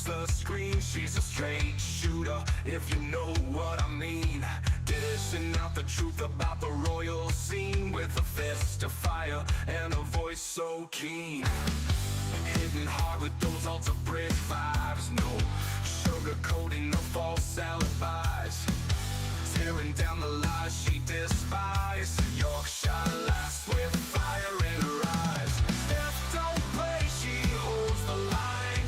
the screen. She's a straight shooter, if you know what I mean. Dishing out the truth about the royal scene with a fist of fire and a voice so keen. Hitting hard with those altar bridge vibes. No sugarcoating, no false alibis. Tearing down the lies she despises. Yorkshire lass with fire in her eyes. Steph don't play, she holds the line.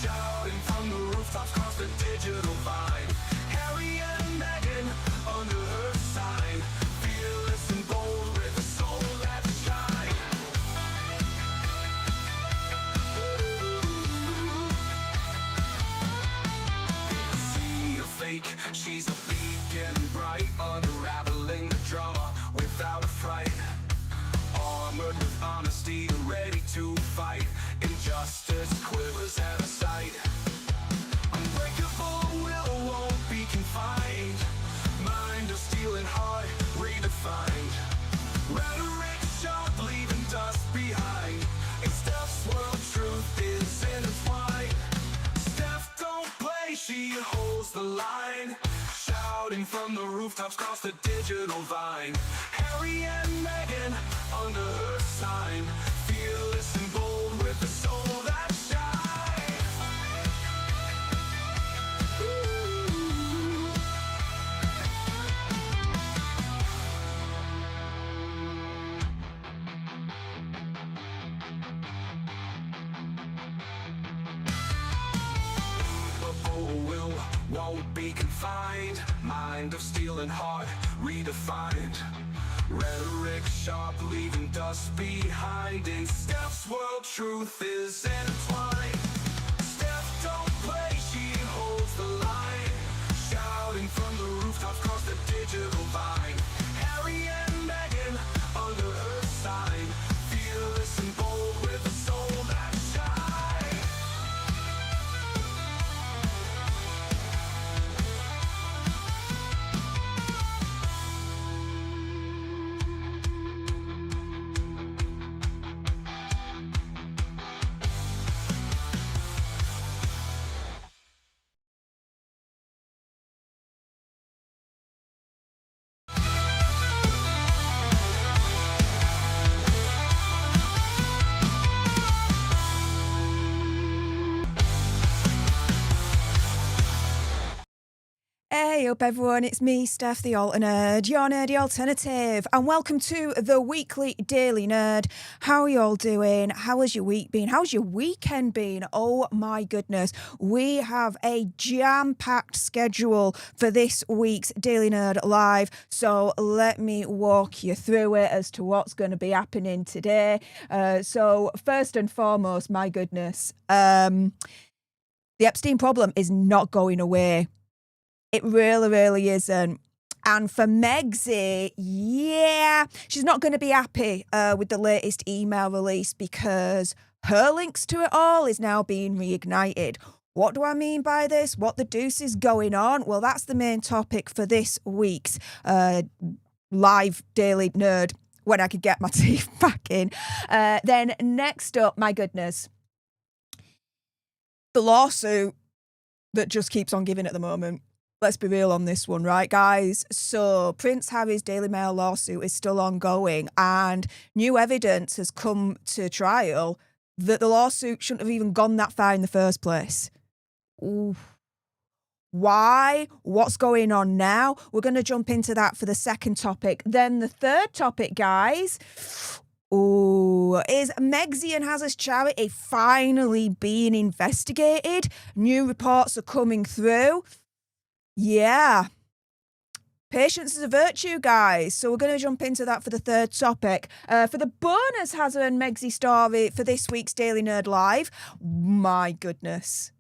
Shouting from the rooftops across the digital vine. Harry and Meghan under her sign. Fearless and bold with a soul that shines. See a fake, she's a beacon bright, unraveling the drama without a fright. Armored with honesty, ready to fight. Injustice quivers at her sight. Unbreakable will won't be confined. Mind of steel and heart redefined. Rhetoric sharp, leaving dust behind. In Steph's world, truth is intertwined. Steph don't play, she holds the line. Shouting from the rooftops across the digital vine. Harry and Meghan under her sign. Fearless and bold with a soul that shines. Will won't be confined. Mind of steel and heart redefined. Rhetoric sharp, leaving dust behind. In Steph's world, truth is intertwined. Steph don't play, she holds the line. Shouting from the rooftops across the digital vine. Harry and Meghan under her sign. Fearless and bold with a soul that shines. Hey up everyone, it's me, Stef The Alter Nerd, your nerdy alternative, and welcome to the weekly Daily Nerd. How are you all doing? How has your week been? How's your weekend been? Oh my goodness, we have a jam-packed schedule for this week's Daily Nerd Live, so let me walk you through it as to what's going to be happening today. So first and foremost, my goodness, the Epstein problem is not going away. It really, really isn't. And for Megsy, yeah, she's not going to be happy with the latest email release because her links to it all is now being reignited. What do I mean by this? What the deuce is going on? Well, that's the main topic for this week's live Daily Nerd when I could get my teeth back in. Then next up, my goodness, the lawsuit that just keeps on giving at the moment. Let's be real on this one, right, guys? So Prince Harry's Daily Mail lawsuit is still ongoing, and new evidence has come to trial that the lawsuit shouldn't have even gone that far in the first place. Ooh. Why? What's going on now? We're going to jump into that for the second topic. Then the third topic, guys, is Megsy and Hazard's charity finally being investigated? New reports are coming through. Yeah. Patience is a virtue, guys. So we're going to jump into that for the third topic. For the bonus Hazard and Megsy story for this week's Daily Nerd Live, my goodness.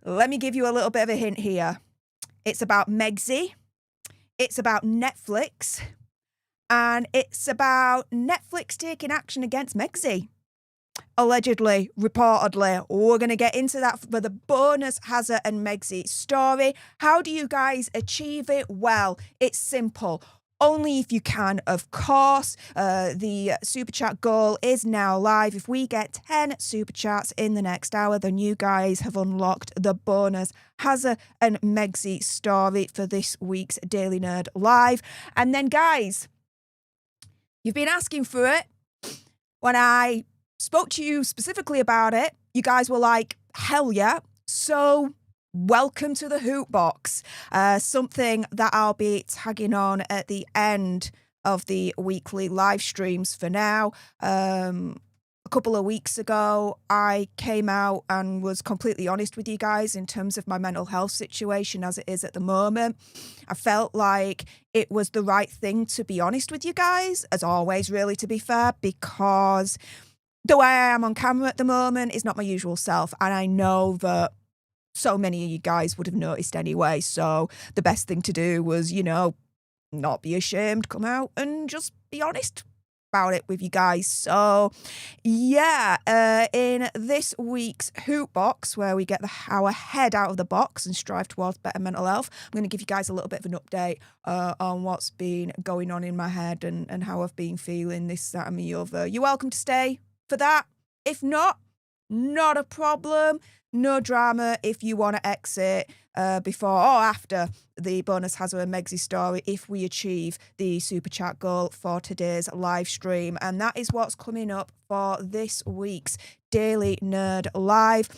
Let me give you a little bit of a hint here. It's about Megsy. It's about Netflix. And it's about Netflix taking action against Megsy. Allegedly, reportedly. We're going to get into that for the bonus Hazard and Megsy story. How do you guys achieve it? Well, it's simple. only if you can, of course. The super chat goal is now live. If we get 10 super chats in the next hour, then you guys have unlocked the bonus Hazza and Megsy story for this week's Daily Nerd Live. And then, guys, you've been asking for it. When I spoke to you specifically about it, you guys were like, hell yeah. So welcome to the Hoot Box, something that I'll be tagging on at the end of the weekly live streams for now. A couple of weeks ago, I came out and was completely honest with you guys in terms of my mental health situation as it is at the moment. I felt like it was the right thing to be honest with you guys, as always, really, to be fair, because the way I am on camera at the moment is not my usual self. And I know that so many of you guys would have noticed anyway. So the best thing to do was, not be ashamed, come out and just be honest about it with you guys. So yeah, in this week's Hoot Box, where we get our head out of the box and strive towards better mental health, I'm going to give you guys a little bit of an update on what's been going on in my head and how I've been feeling, this, that and the other. You're welcome to stay for that. If not a problem. No drama if you want to exit before or after the bonus Hazza and Megsy story if we achieve the super chat goal for today's live stream. And that is what's coming up for this week's Daily Nerd Live.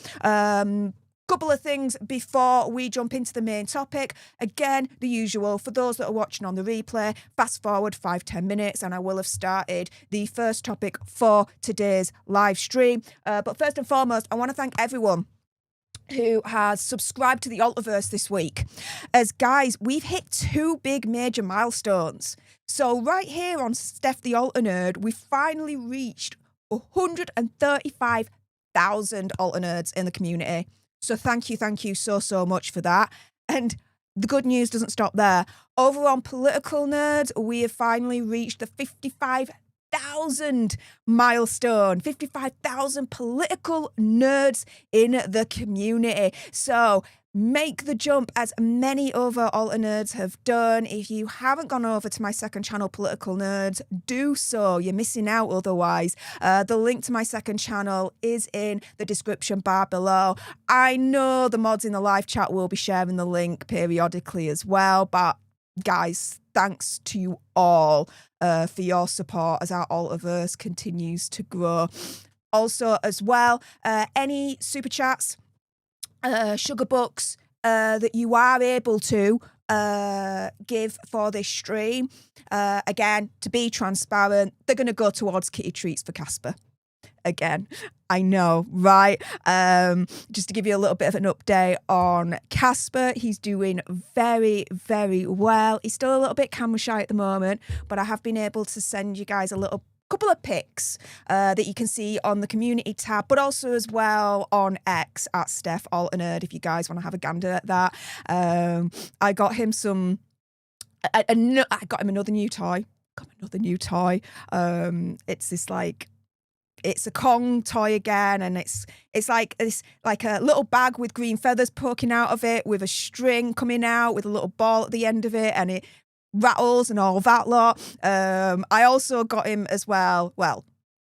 Couple of things before we jump into the main topic. Again, the usual, for those that are watching on the replay, fast forward 5-10 minutes and I will have started the first topic for today's live stream. But first and foremost, I want to thank everyone who has subscribed to the Altaverse this week. As guys, we've hit 2 big major milestones. So right here on Stef The Alter Nerd, we finally reached 135,000 Alter Nerds in the community. So thank you so much for that. And the good news doesn't stop there. Over on Political Nerd, we have finally reached the 55,000 milestone. 55,000 political nerds in the community. So make the jump, as many other Alter Nerds have done. If you haven't gone over to my second channel, Political Nerds, do so. You're missing out otherwise. The link to my second channel is in the description bar below. I know the mods in the live chat will be sharing the link periodically as well, but guys, thanks to you all for your support as our Altaverse continues to grow. Also as well, any super chats, sugar bucks that you are able to give for this stream, again, to be transparent, they're going to go towards kitty treats for Casper. Again, I know, right? Just to give you a little bit of an update on Casper, he's doing very, very well. He's still a little bit camera shy at the moment, but I have been able to send you guys a couple of pics that you can see on the community tab, but also as well on X at Stef The Alter Nerd if you guys want to have a gander at that. I got him I got him another new toy. It's this it's a Kong toy again, and it's like a little bag with green feathers poking out of it, with a string coming out with a little ball at the end of it, and it rattles and all that lot. I also got him as well,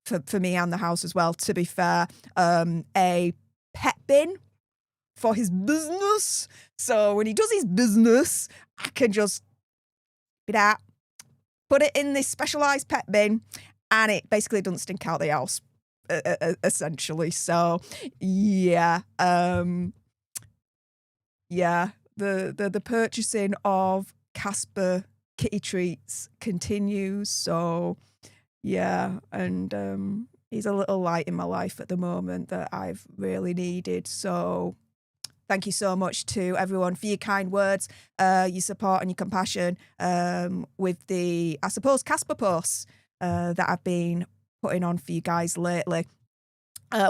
for me and the house as well, to be fair, a pet bin for his business. So when he does his business, I can just put it in this specialised pet bin, and it basically doesn't stink out the house, essentially. So yeah, the purchasing of Casper kitty treats continues. So yeah, and he's a little light in my life at the moment that I've really needed. So thank you so much to everyone for your kind words, your support and your compassion with the, I suppose, Casper posts that I've been putting on for you guys lately.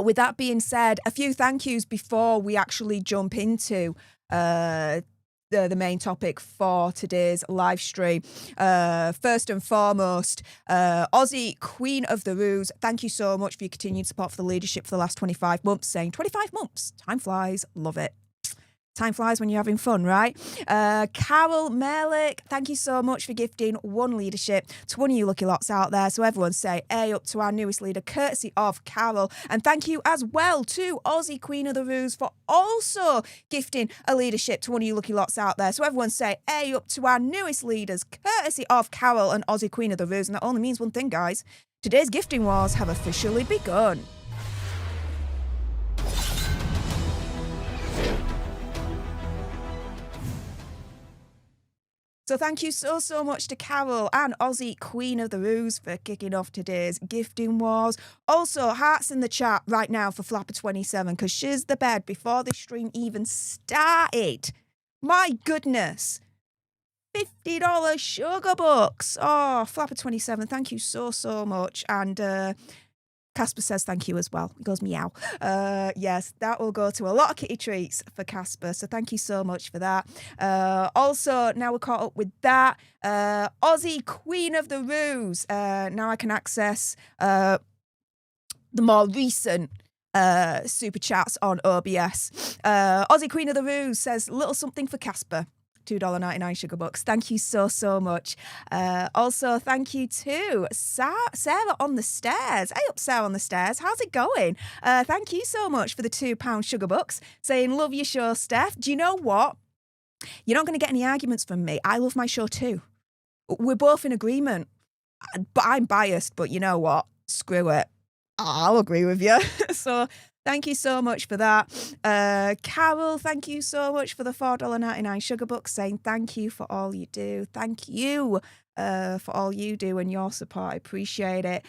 With that being said, a few thank yous before we actually jump into the main topic for today's live stream. First and foremost, Aussie Queen of the Ruse, thank you so much for your continued support for the leadership for the last 25 months, saying 25 months, time flies, love it. Time flies when you're having fun, right? Carol Merlick, thank you so much for gifting one leadership to one of you lucky lots out there. So everyone say A up to our newest leader, courtesy of Carol. And thank you as well to Aussie Queen of the Ruse for also gifting a leadership to one of you lucky lots out there. So everyone say A up to our newest leaders, courtesy of Carol and Aussie Queen of the Ruse. And that only means one thing, guys. Today's gifting wars have officially begun. So thank you so much to Carol and Aussie Queen of the Ruse for kicking off today's gifting wars. Also, hearts in the chat right now for Flapper27 because she's the bed before this stream even started. My goodness. $50 sugar bucks. Oh, Flapper27, thank you so much. And Casper says thank you as well. He goes meow. Yes, that will go to a lot of kitty treats for Casper. So thank you so much for that. Also, now we're caught up with that. Aussie Queen of the Ruse. Now I can access the more recent super chats on OBS. Aussie Queen of the Ruse says little something for Casper. $2.99 sugar bucks. Thank you so much. Also, thank you to Sarah on the stairs. Hey up, Sarah on the stairs. How's it going? Thank you so much for the £2 sugar bucks. Saying, love your show, Steph. Do you know what? You're not going to get any arguments from me. I love my show too. We're both in agreement. But I'm biased, but you know what? Screw it. I'll agree with you. So thank you so much for that. Carol, thank you so much for the $4.99 sugar bucks, saying thank you for all you do. Thank you for all you do and your support. I appreciate it.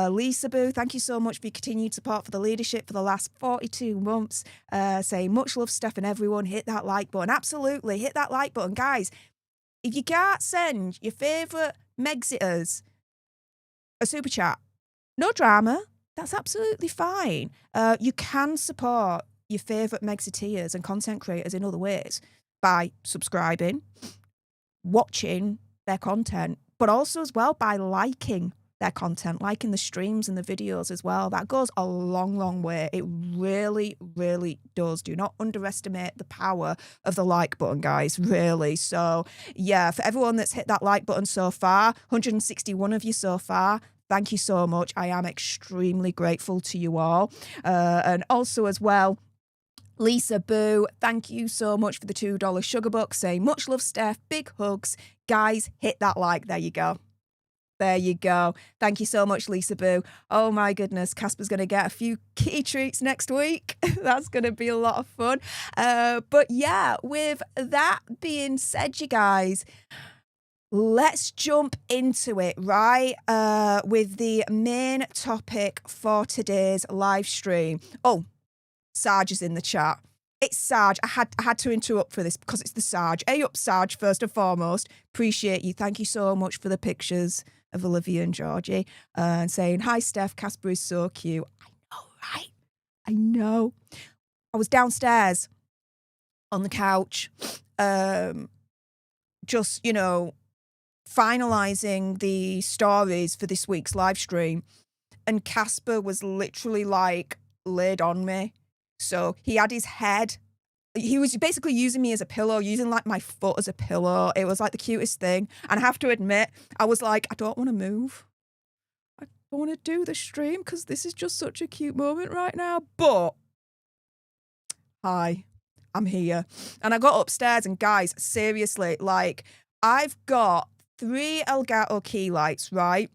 Lisa Boo, thank you so much for your continued support for the leadership for the last 42 months. Saying much love, Steph, and everyone. Hit that like button. Absolutely. Hit that like button. Guys, if you can't send your favourite Megxiters a super chat, no drama. That's absolutely fine. You can support your favourite Megxiteers and content creators in other ways by subscribing, watching their content, but also as well by liking their content, liking the streams and the videos as well. That goes a long way. It really does. Do not underestimate the power of the like button, guys, really. So yeah, for everyone that's hit that like button so far, 161 of you so far, thank you so much. I am extremely grateful to you all. And also as well, Lisa Boo, thank you so much for the $2 sugar bucks, saying much love, Steph, big hugs. Guys, hit that like. There you go. There you go. Thank you so much, Lisa Boo. Oh my goodness, Casper's going to get a few kitty treats next week. That's going to be a lot of fun. But yeah, with that being said, you guys, let's jump into it, right? With the main topic for today's live stream. Oh, Sarge is in the chat. It's Sarge. I had to interrupt for this because it's the Sarge. Hey up, Sarge, first and foremost. Appreciate you. Thank you so much for the pictures of Olivia and Georgie. And saying, hi, Steph. Casper is so cute. I know, right? I know. I was downstairs on the couch, just, finalising the stories for this week's live stream, and Casper was literally like laid on me. So he had his head, he was basically using me as a pillow, using like my foot as a pillow. It was like the cutest thing. And I have to admit, I was like, I don't want to move. I don't want to do the stream because this is just such a cute moment right now. But hi, I'm here. And I got upstairs and guys, seriously, like I've got 3 Elgato key lights, right?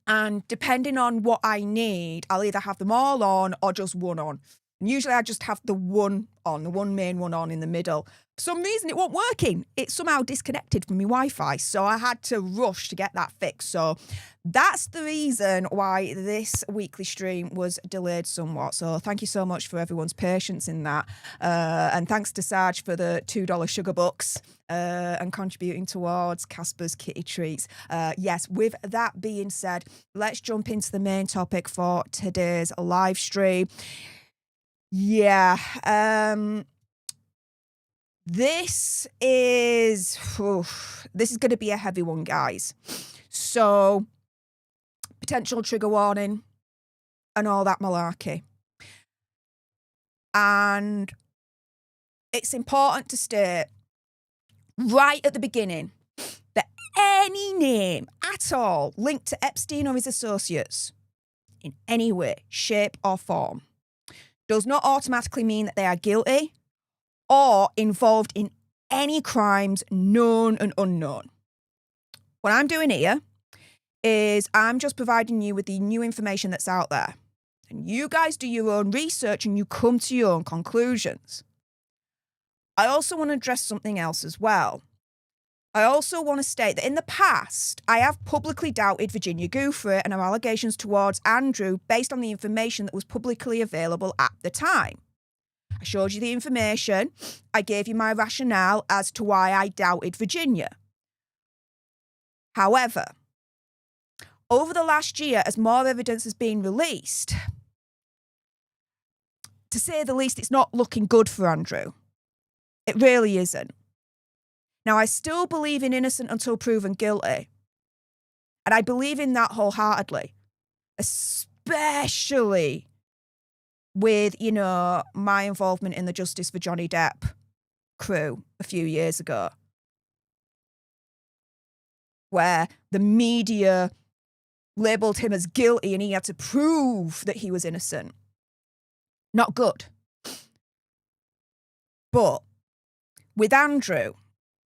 And depending on what I need, I'll either have them all on or just one on. And usually I just have the one on, the one main one on in the middle. For some reason, it wasn't working. It somehow disconnected from my Wi-Fi. So I had to rush to get that fixed. So that's the reason why this weekly stream was delayed somewhat. So thank you so much for everyone's patience in that. And thanks to Sarge for the $2 sugar bucks and contributing towards Casper's kitty treats. Yes, with that being said, let's jump into the main topic for today's live stream. Yeah, this is going to be a heavy one, guys. So, potential trigger warning and all that malarkey. And it's important to state right at the beginning that any name at all linked to Epstein or his associates in any way, shape or form does not automatically mean that they are guilty or involved in any crimes known and unknown. What I'm doing here is I'm just providing you with the new information that's out there. And you guys do your own research and you come to your own conclusions. I also want to address something else as well. I also want to state that in the past, I have publicly doubted Virginia Giuffre and her allegations towards Andrew based on the information that was publicly available at the time. I showed you the information. I gave you my rationale as to why I doubted Virginia. However, over the last year, as more evidence has been released, to say the least, it's not looking good for Andrew. It really isn't. Now, I still believe in innocent until proven guilty. And I believe in that wholeheartedly, especially with, my involvement in the Justice for Johnny Depp crew a few years ago, where the media labelled him as guilty and he had to prove that he was innocent. Not good. But with Andrew,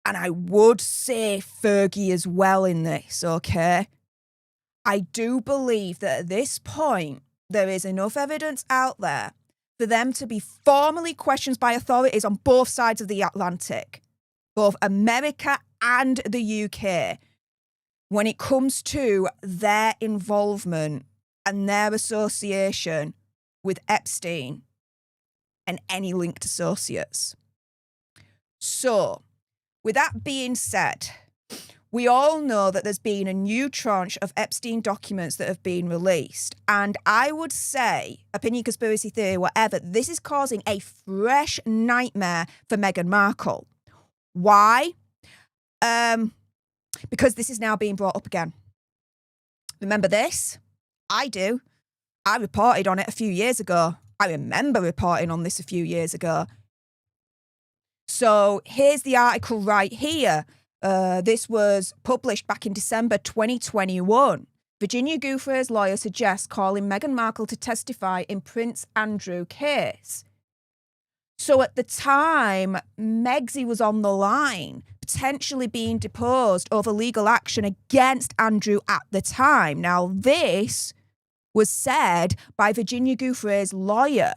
and I would say Fergie as well in this, okay? I do believe that at this point, there is enough evidence out there for them to be formally questioned by authorities on both sides of the Atlantic, both America and the UK, when it comes to their involvement and their association with Epstein and any linked associates. So, with that being said, we all know that there's been a new tranche of Epstein documents that have been released. And I would say, opinion, conspiracy theory, whatever, this is causing a fresh nightmare for Meghan Markle. Why? Because this is now being brought up again. Remember this? I do. I reported on it a few years ago. I remember reporting on this a few years ago. So here's the article right here. This was published back in December 2021. Virginia Giuffre's lawyer suggests calling Meghan Markle to testify in Prince Andrew case. So at the time, Megsy was on the line, potentially being deposed over legal action against Andrew at the time. Now, this was said by Virginia Giuffre's lawyer.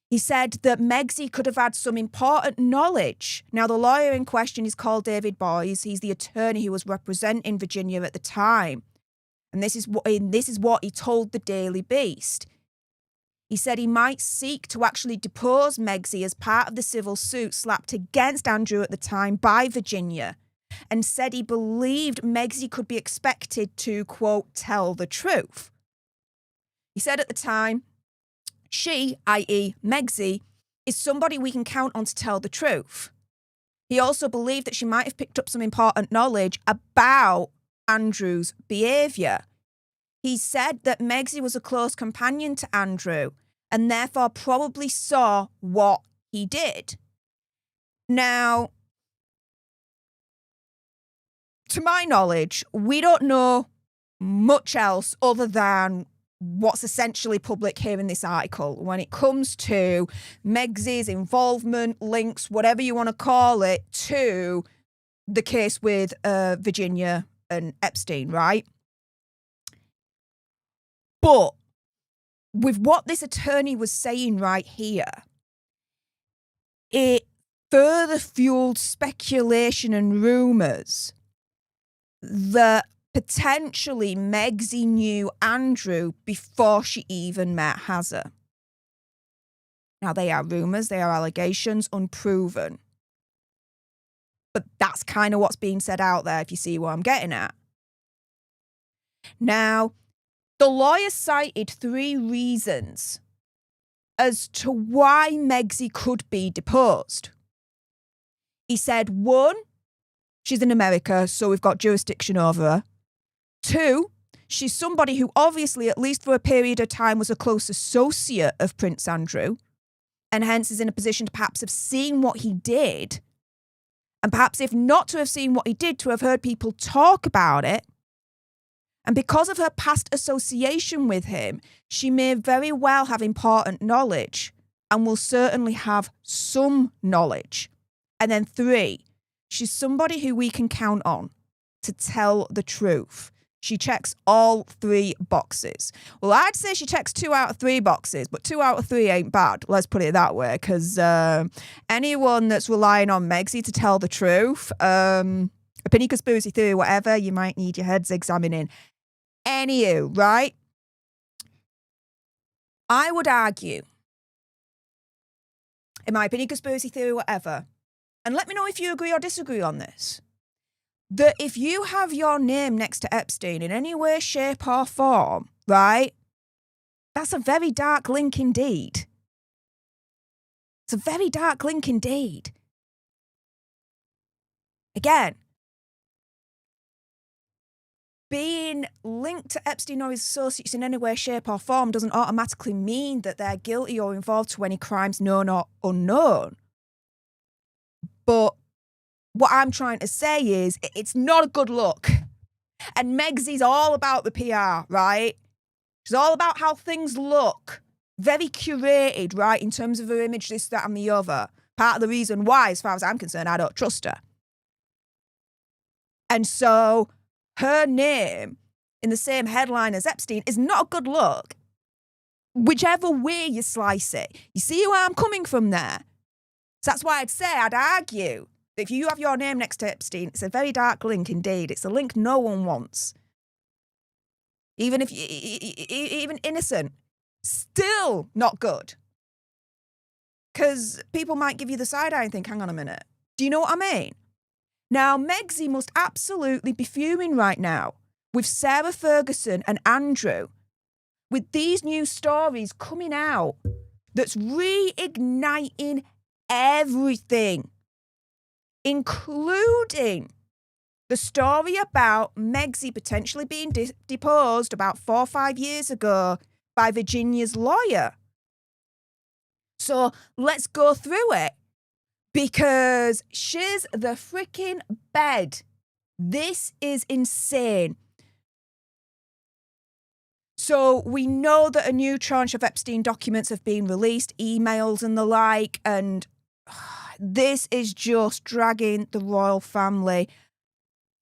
He said that Megsy could have had some important knowledge. Now, the lawyer in question is called David Boyes. He's the attorney who was representing Virginia at the time. And this is what he told the Daily Beast. He said he might seek to actually depose Megsy as part of the civil suit slapped against Andrew at the time by Virginia, and said he believed Megsy could be expected to, quote, tell the truth. He said at the time, she, i.e. Megsy, is somebody we can count on to tell the truth. He also believed that she might have picked up some important knowledge about Andrew's behaviour. He said that Megsy was a close companion to Andrew and therefore probably saw what he did. Now, to my knowledge, we don't know much else other than what's essentially public here in this article when it comes to Megsy's involvement, links, whatever you want to call it, to the case with Virginia and Epstein, right? But with what this attorney was saying right here, it further fueled speculation and rumours that potentially Megsy knew Andrew before she even met Hazza. Now, they are rumours, they are allegations, unproven. But that's kind of what's being said out there, if you see what I'm getting at. Now, the lawyer cited 3 reasons as to why Megsy could be deposed. He said, 1, she's in America, so we've got jurisdiction over her. 2, she's somebody who obviously, at least for a period of time, was a close associate of Prince Andrew. and hence is in a position to perhaps have seen what he did, and perhaps if not to have seen what he did, to have heard people talk about it. And because of her past association with him, she may very well have important knowledge and will certainly have some knowledge. And then 3, she's somebody who we can count on to tell the truth. She checks all 3 boxes. Well, I'd say she checks 2 out of 3 boxes, but 2 out of 3 ain't bad. Let's put it that way, because anyone that's relying on Megsy to tell the truth, opinion, conspiracy theory, whatever, you might need your heads examining. Anywho, right? I would argue, in my opinion, conspiracy theory, whatever, and let me know if you agree or disagree on this, that if you have your name next to Epstein in any way, shape or form, right, that's a very dark link indeed. It's a very dark link indeed. Again, being linked to Epstein or his associates in any way, shape or form doesn't automatically mean that they're guilty or involved to any crimes known or unknown. But what I'm trying to say is it's not a good look. And Megsy's all about the PR, right? She's all about how things look. Very curated, right, in terms of her image, this, that and the other. Part of the reason why, as far as I'm concerned, I don't trust her. And so her name in the same headline as Epstein is not a good look. Whichever way you slice it. You see where I'm coming from there? So that's why I'd argue that if you have your name next to Epstein, it's a very dark link indeed. It's a link no one wants. Even if even innocent, still not good. Because people might give you the side eye and think, hang on a minute. Do you know what I mean? Now, Megsy must absolutely be fuming right now with Sarah Ferguson and Andrew, with these new stories coming out that's reigniting everything, including the story about Megsy potentially being deposed about 4 or 5 years ago by Virginia's lawyer. So let's go through it. Because she's the freaking bed. This is insane. So we know that a new tranche of Epstein documents have been released, emails and the like, and this is just dragging the royal family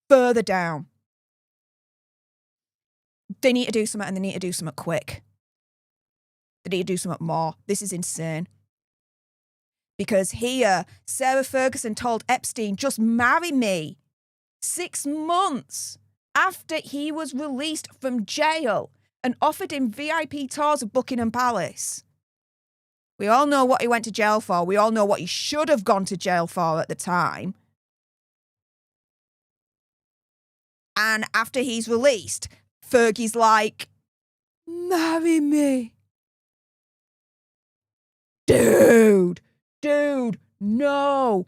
further down. They need to do something, and they need to do something quick. They need to do something more. This is insane. Because here, Sarah Ferguson told Epstein, just marry me 6 months after he was released from jail and offered him VIP tours of Buckingham Palace. We all know what he went to jail for. We all know what he should have gone to jail for at the time. And after he's released, Fergie's like, marry me. Dude, no.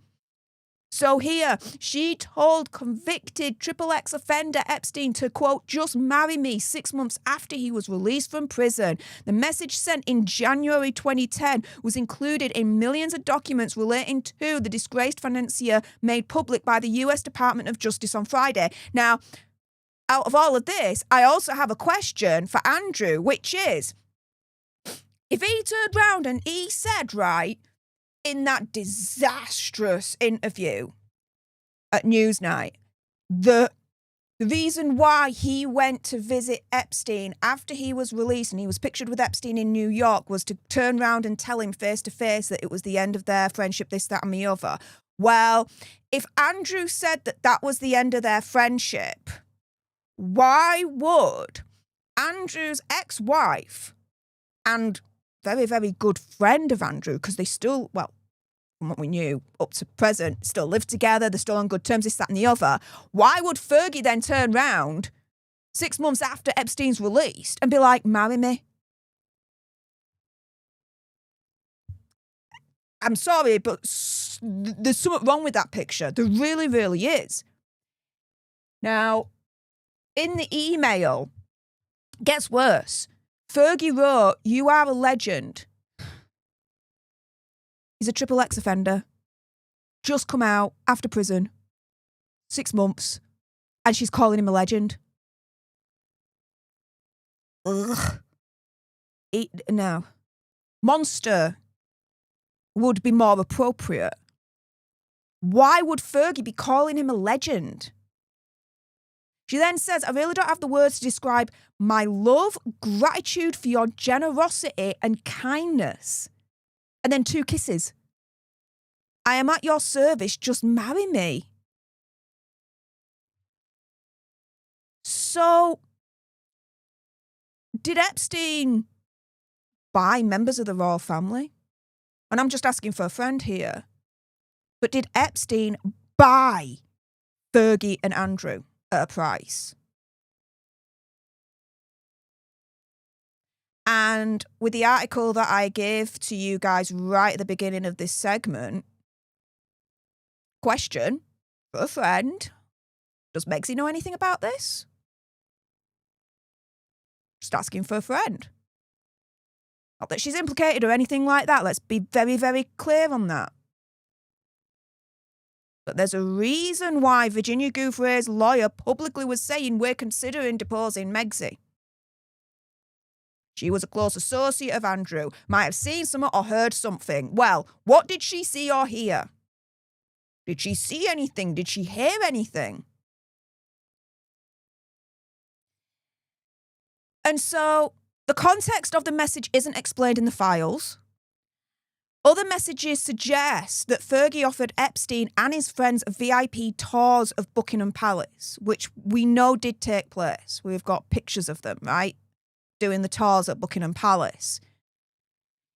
So here, she told convicted XXX offender Epstein to, quote, just marry me 6 months after he was released from prison. The message sent in January 2010 was included in millions of documents relating to the disgraced financier made public by the US Department of Justice on Friday. Now, out of all of this, I also have a question for Andrew, which is, if he turned round and he said, right, in that disastrous interview at Newsnight, the reason why he went to visit Epstein after he was released and he was pictured with Epstein in New York was to turn around and tell him face to face that it was the end of their friendship, this, that and the other. Well, if Andrew said that that was the end of their friendship, why would Andrew's ex-wife and very, very good friend of Andrew, because they still, well, from what we knew, up to present, still live together, they're still on good terms, this, that and the other. Why would Fergie then turn round 6 months after Epstein's released and be like, marry me? I'm sorry, but there's something wrong with that picture. There really, really is. Now, in the email, gets worse. Fergie wrote, you are a legend. He's a triple X offender. Just come out after prison. 6 months. And she's calling him a legend. Ugh. No. Monster would be more appropriate. Why would Fergie be calling him a legend? She then says, I really don't have the words to describe my love, gratitude for your generosity and kindness. And then 2 kisses. I am at your service, just marry me. So, did Epstein buy members of the royal family? And I'm just asking for a friend here. But did Epstein buy Fergie and Andrew at a price? And with the article that I gave to you guys right at the beginning of this segment, question for a friend, does Megxie know anything about this? Just asking for a friend. Not that she's implicated or anything like that. Let's be very, very clear on that. But there's a reason why Virginia Giuffre's lawyer publicly was saying we're considering deposing Megxie. She was a close associate of Andrew, might have seen something or heard something. Well, what did she see or hear? Did she see anything? Did she hear anything? And so the context of the message isn't explained in the files. Other messages suggest that Fergie offered Epstein and his friends VIP tours of Buckingham Palace, which we know did take place. We've got pictures of them, right? Doing the tours at Buckingham Palace.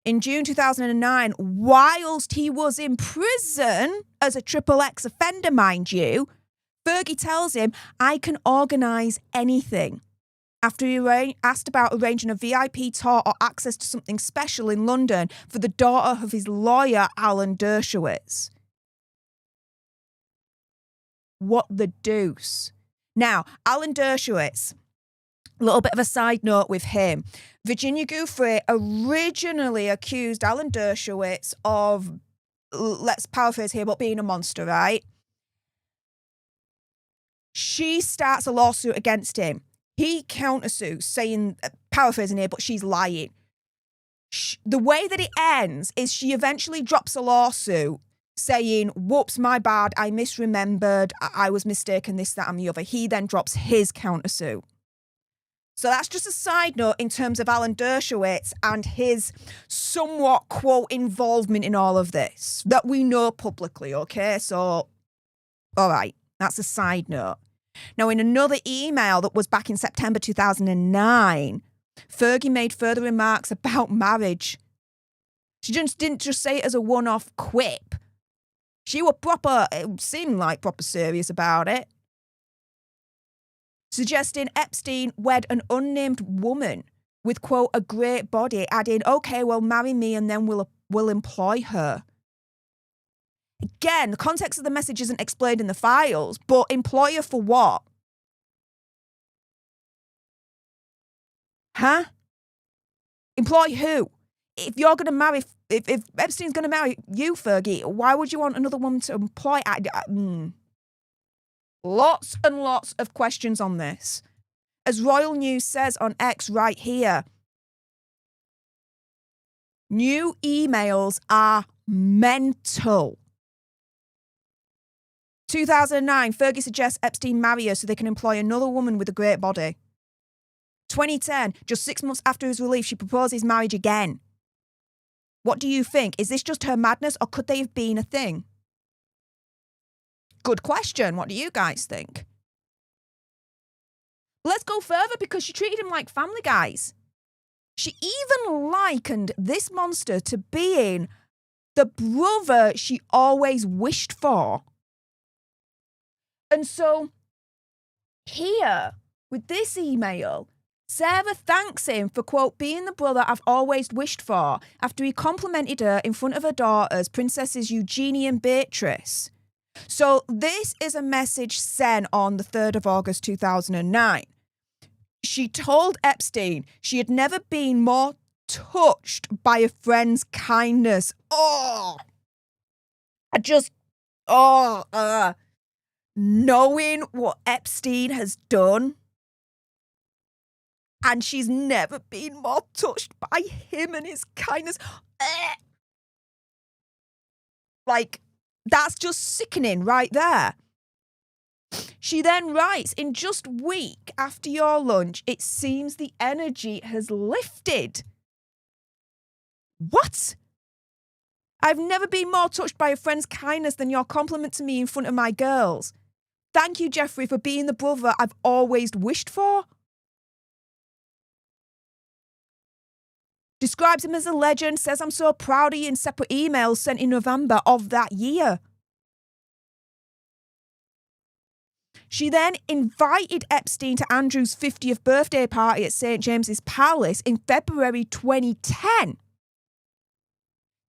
In June 2009, whilst he was in prison as a triple X offender, mind you, Fergie tells him, I can organise anything. After he asked about arranging a VIP tour or access to something special in London for the daughter of his lawyer, Alan Dershowitz. What the deuce? Now, Alan Dershowitz, a little bit of a side note with him. Virginia Giuffre originally accused Alan Dershowitz of, let's paraphrase here, but being a monster, right? She starts a lawsuit against him. He countersues, saying, paraphrasing here, but she's lying. The way that it ends is she eventually drops a lawsuit saying, whoops, my bad, I misremembered, I was mistaken, this, that, and the other. He then drops his countersuit. So that's just a side note in terms of Alan Dershowitz and his somewhat, quote, involvement in all of this that we know publicly, okay? So, all right, that's a side note. Now, in another email that was back in September 2009, Fergie made further remarks about marriage. She just didn't just say it as a one-off quip. She was proper, it seemed like proper serious about it. Suggesting Epstein wed an unnamed woman with, quote, a great body, adding, okay, well, marry me and then we'll employ her. Again, the context of the message isn't explained in the files, but employer for what? Huh? Employ who? If you're going to marry, if Epstein's going to marry you, Fergie, why would you want another woman to employ? Lots and lots of questions on this. As Royal News says on X right here, new emails are mental. 2009, Fergie suggests Epstein marry her so they can employ another woman with a great body. 2010, just 6 months after his release, she proposes marriage again. What do you think? Is this just her madness or could they have been a thing? Good question. What do you guys think? Let's go further because she treated him like family, guys. She even likened this monster to being the brother she always wished for. And so here, with this email, Sarah thanks him for, quote, being the brother I've always wished for after he complimented her in front of her daughters, Princesses Eugenie and Beatrice. So this is a message sent on the 3rd of August 2009. She told Epstein she had never been more touched by a friend's kindness. Oh, I just, knowing what Epstein has done, and she's never been more touched by him and his kindness. Like, that's just sickening right there. She then writes, in just a week after your lunch, it seems the energy has lifted. What? I've never been more touched by a friend's kindness than your compliment to me in front of my girls. Thank you, Jeffrey, for being the brother I've always wished for. Describes him as a legend, says I'm so proud of you in separate emails sent in November of that year. She then invited Epstein to Andrew's 50th birthday party at St. James's Palace in February 2010.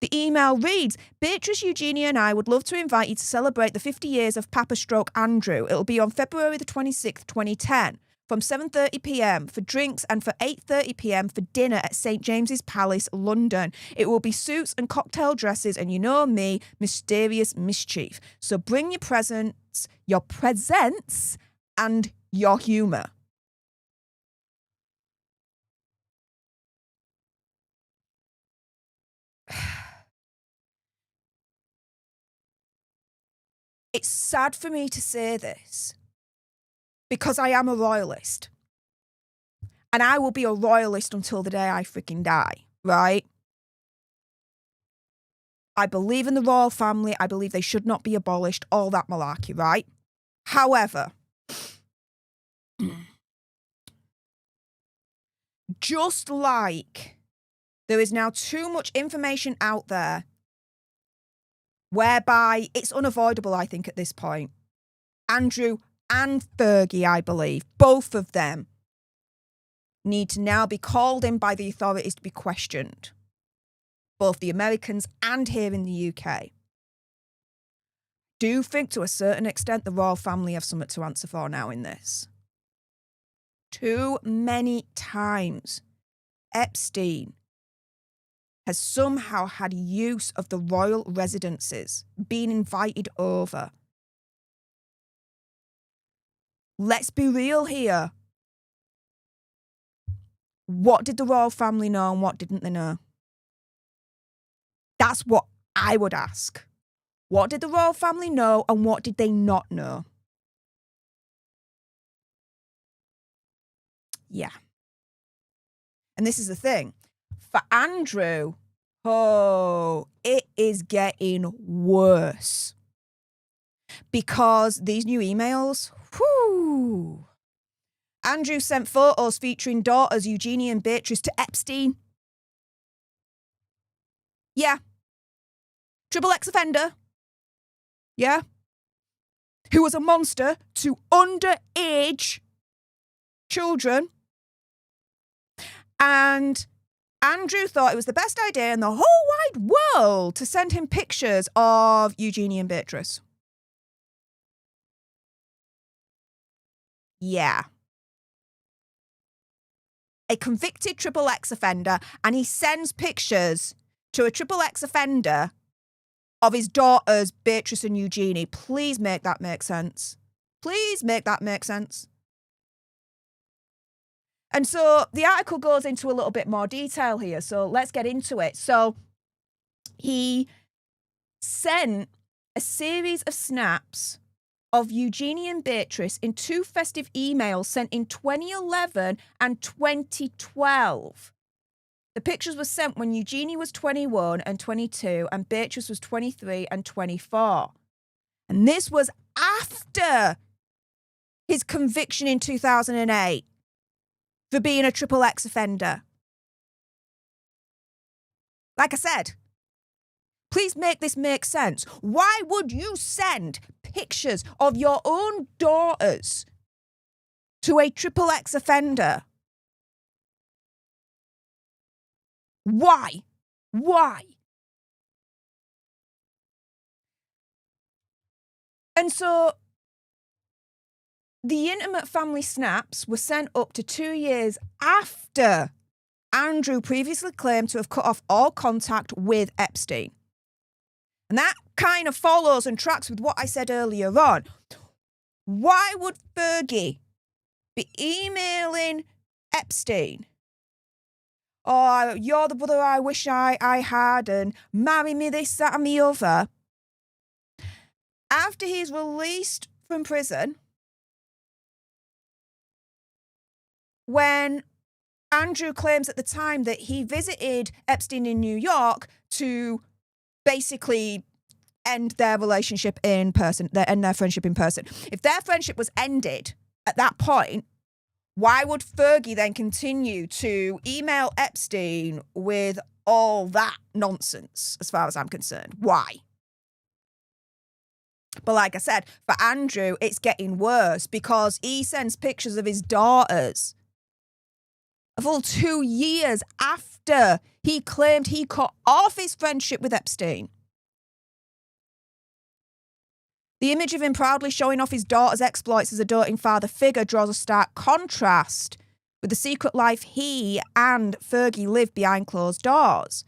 The email reads, Beatrice, Eugenia and I would love to invite you to celebrate the 50 years of Papa Stroke Andrew. It'll be on February the 26th, 2010, from 7:30pm for drinks and for 8:30pm for dinner at St. James's Palace, London. It will be suits and cocktail dresses and, you know me, mysterious mischief. So bring your presents and your humour. It's sad for me to say this because I am a royalist. And I will be a royalist until the day I freaking die, right? I believe in the royal family. I believe they should not be abolished, all that malarkey, right? However, just like there is now too much information out there whereby it's unavoidable, I think, at this point. Andrew and Fergie, I believe, both of them need to now be called in by the authorities to be questioned. Both the Americans and here in the UK. Do think to a certain extent the royal family have something to answer for now in this. Too many times Epstein has somehow had use of the royal residences, been invited over. Let's be real here. What did the royal family know and what didn't they know? That's what I would ask. What did the royal family know and what did they not know? Yeah. And this is the thing. For Andrew, it is getting worse. Because these new emails, Andrew sent photos featuring daughters Eugenia and Beatrice to Epstein. Yeah. Triple X offender. Yeah. Who was a monster to underage children. And Andrew thought it was the best idea in the whole wide world to send him pictures of Eugenia and Beatrice. Yeah. A convicted Triple X offender, and he sends pictures to a Triple X offender of his daughters, Beatrice and Eugenie. Please make that make sense. Please make that make sense. And so the article goes into a little bit more detail here. So let's get into it. So he sent a series of snaps of Eugenie and Beatrice in two festive emails sent in 2011 and 2012. The pictures were sent when Eugenie was 21 and 22 and Beatrice was 23 and 24. And this was after his conviction in 2008 for being a Triple X offender. Like I said, please make this make sense. Why would you send pictures of your own daughters to a Triple X offender? Why? Why? And so the intimate family snaps were sent up to 2 years after Andrew previously claimed to have cut off all contact with Epstein. And that kind of follows and tracks with what I said earlier on. Why would Fergie be emailing Epstein? Oh, you're the brother I wish I had, and marry me, this, that, and the other. After he's released from prison, when Andrew claims at the time that he visited Epstein in New York to basically end their relationship in person, end their friendship in person. If their friendship was ended at that point, why would Fergie then continue to email Epstein with all that nonsense, as far as I'm concerned? Why? But like I said, for Andrew, it's getting worse because he sends pictures of his daughters a full 2 years after he claimed he cut off his friendship with Epstein. The image of him proudly showing off his daughter's exploits as a doting father figure draws a stark contrast with the secret life he and Fergie live behind closed doors.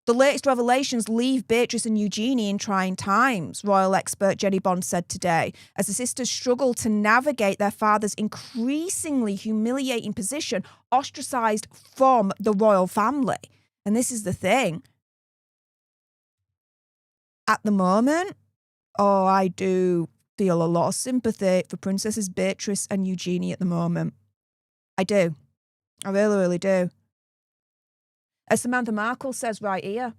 The latest revelations leave Beatrice and Eugenie in trying times, royal expert Jenny Bond said today, as the sisters struggle to navigate their father's increasingly humiliating position, ostracised from the royal family. And this is the thing. At the moment, I do feel a lot of sympathy for Princesses Beatrice and Eugenie at the moment. I do. I really, really do. As Samantha Markle says right here,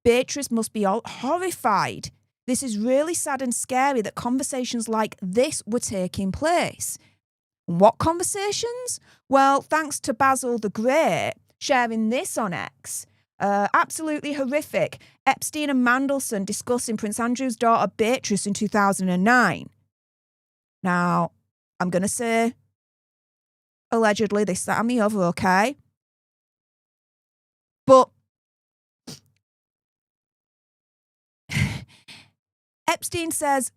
Beatrice must be horrified. This is really sad and scary that conversations like this were taking place. What conversations? Well, thanks to Basil the Great sharing this on X. Absolutely horrific. Epstein and Mandelson discussing Prince Andrew's daughter Beatrice in 2009. Now, I'm going to say, allegedly, this, that, and the other, okay? But Epstein says,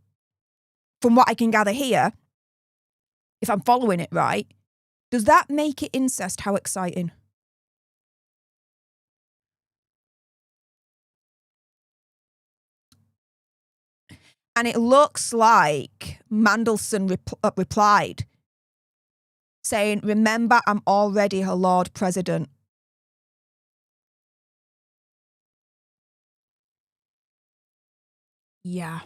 from what I can gather here, if I'm following it right, does that make it incest? How exciting. And it looks like Mandelson replied, saying, remember, I'm already her Lord President. Yeah.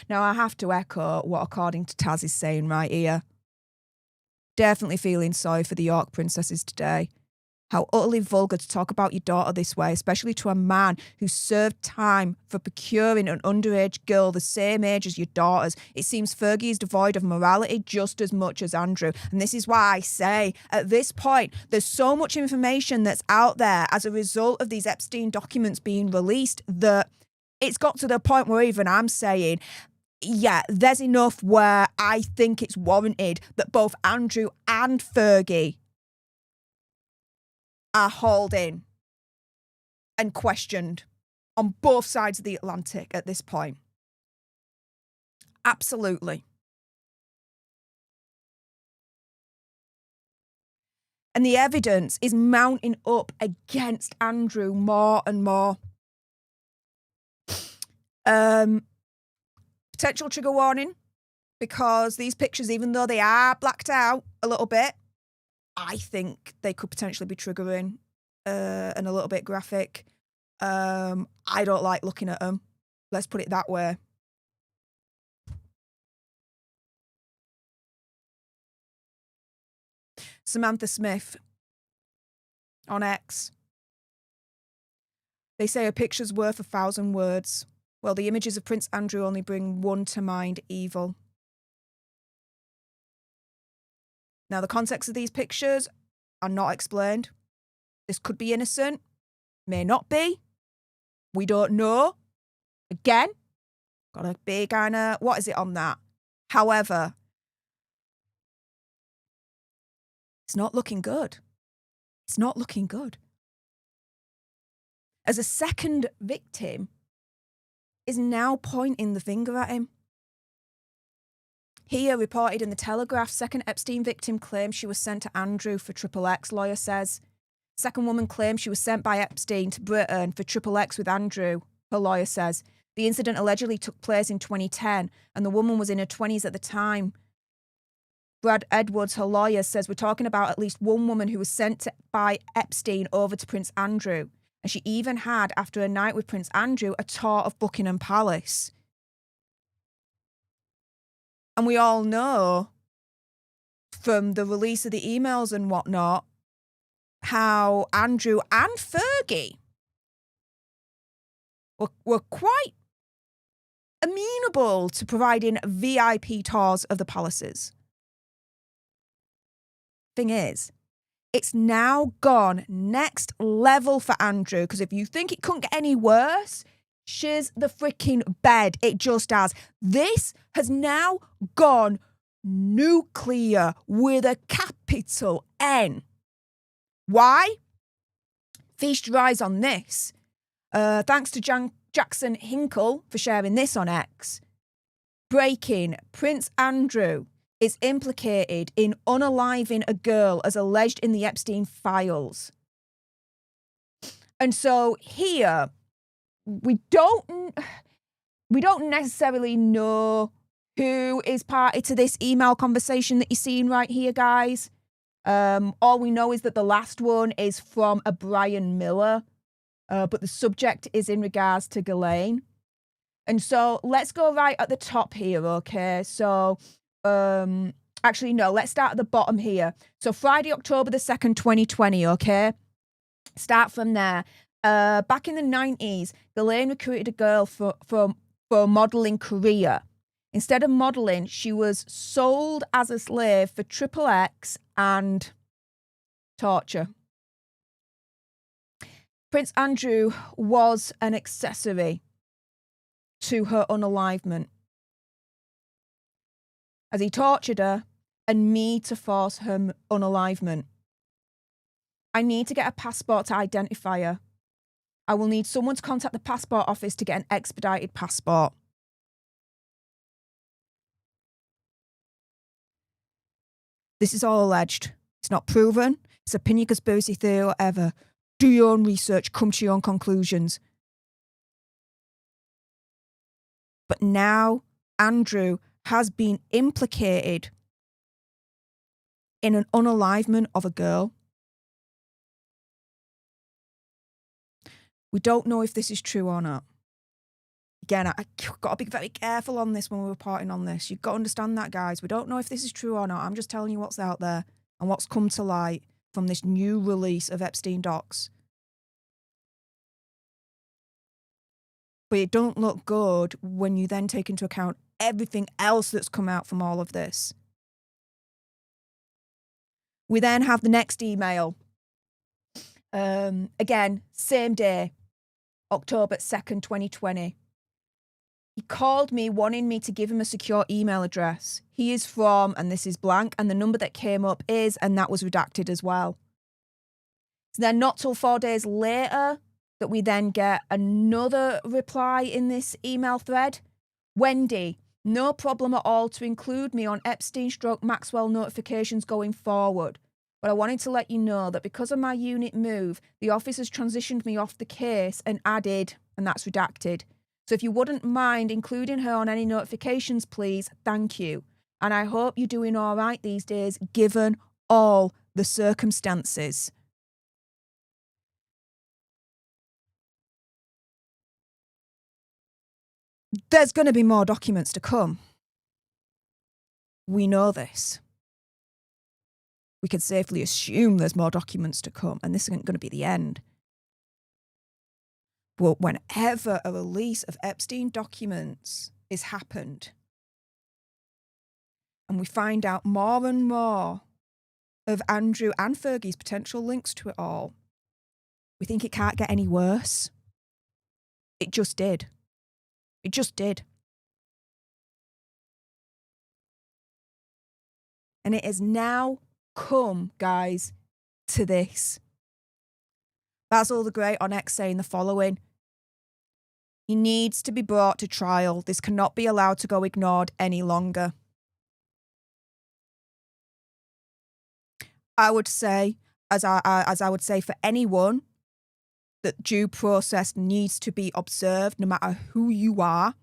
Now, I have to echo what, according to Taz, is saying right here. Definitely feeling sorry for the York princesses today. How utterly vulgar to talk about your daughter this way, especially to a man who served time for procuring an underage girl the same age as your daughters. It seems Fergie is devoid of morality just as much as Andrew. And this is why I say, at this point, there's so much information that's out there as a result of these Epstein documents being released that it's got to the point where even I'm saying, yeah, there's enough where I think it's warranted that both Andrew and Fergie are hauled in and questioned on both sides of the Atlantic at this point. Absolutely. And the evidence is mounting up against Andrew more and more. Potential trigger warning, because these pictures, even though they are blacked out a little bit, I think they could potentially be triggering and a little bit graphic. I don't like looking at them. Let's put it that way. Samantha Smith on X. They say a picture's worth 1,000 words. Well, the images of Prince Andrew only bring one to mind: evil. Now, the context of these pictures are not explained. This could be innocent, may not be. We don't know. Again, got a big kind of, what is it on that? However, it's not looking good. It's not looking good. As a second victim is now pointing the finger at him. Here, reported in the Telegraph, second Epstein victim claims she was sent to Andrew for XXX, lawyer says. Second woman claims she was sent by Epstein to Britain for triple X with Andrew, her lawyer says. The incident allegedly took place in 2010, and the woman was in her 20s at the time. Brad Edwards, her lawyer, says we're talking about at least one woman who was sent by Epstein over to Prince Andrew. And she even had, after a night with Prince Andrew, a tour of Buckingham Palace. And we all know from the release of the emails and whatnot, how Andrew and Fergie were quite amenable to providing VIP tours of the palaces. Thing is, it's now gone next level for Andrew, because if you think it couldn't get any worse, shiz the freaking bed. It just has. This has now gone nuclear with a capital N. Why? Feast your eyes on this. Thanks to Jackson Hinkle for sharing this on X. Breaking: Prince Andrew is implicated in unaliving a girl as alleged in the Epstein files. And so here, we don't necessarily know who is party to this email conversation that you're seeing right here, guys. All we know is that the last one is from a Brian Miller, but the subject is in regards to Ghislaine. And so let's go right at the top here, okay? So, actually, no, let's start at the bottom here. So Friday, October the 2nd, 2020, okay? Start from there. Back in the 90s, Ghislaine recruited a girl for a modelling career. Instead of modelling, she was sold as a slave for triple X and torture. Prince Andrew was an accessory to her unalivement, as he tortured her and me to force her unalivement. I need to get a passport to identify her. I will need someone to contact the passport office to get an expedited passport. This is all alleged. It's not proven. It's opinion, conspiracy theory, whatever. Do your own research. Come to your own conclusions. But now Andrew has been implicated in an unalivement of a girl. We don't know if this is true or not. Again, I've got to be very careful on this when we're reporting on this. You've got to understand that, guys. We don't know if this is true or not. I'm just telling you what's out there and what's come to light from this new release of Epstein docs. But it don't look good when you then take into account everything else that's come out from all of this. We then have the next email. Again, same day, October 2nd, 2020. He called me wanting me to give him a secure email address. He is from, and this is blank, and the number that came up is, and that was redacted as well. So then not till 4 days later that we then get another reply in this email thread. Wendy, no problem at all to include me on Epstein/Maxwell notifications going forward. But I wanted to let you know that because of my unit move, the office has transitioned me off the case and added, and that's redacted. So if you wouldn't mind including her on any notifications, please, thank you. And I hope you're doing all right these days, given all the circumstances. There's going to be more documents to come. We know this. We can safely assume there's more documents to come, and this isn't going to be the end. But whenever a release of Epstein documents is happened, and we find out more and more of Andrew and Fergie's potential links to it all, we think it can't get any worse. It just did. It just did. And it has now come, guys, to this. Basil the Great on X saying the following: he needs to be brought to trial. This cannot be allowed to go ignored any longer. I would say as I would say, for anyone, that due process needs to be observed no matter who you are.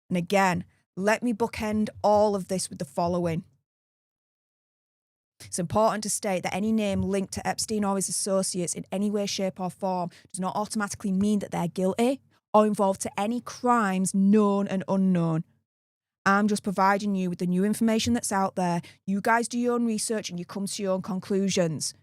And again, let me bookend all of this with the following. It's important to state that any name linked to Epstein or his associates in any way, shape or form does not automatically mean that they're guilty or involved to any crimes known and unknown. I'm just providing you with the new information that's out there. You guys do your own research and you come to your own conclusions.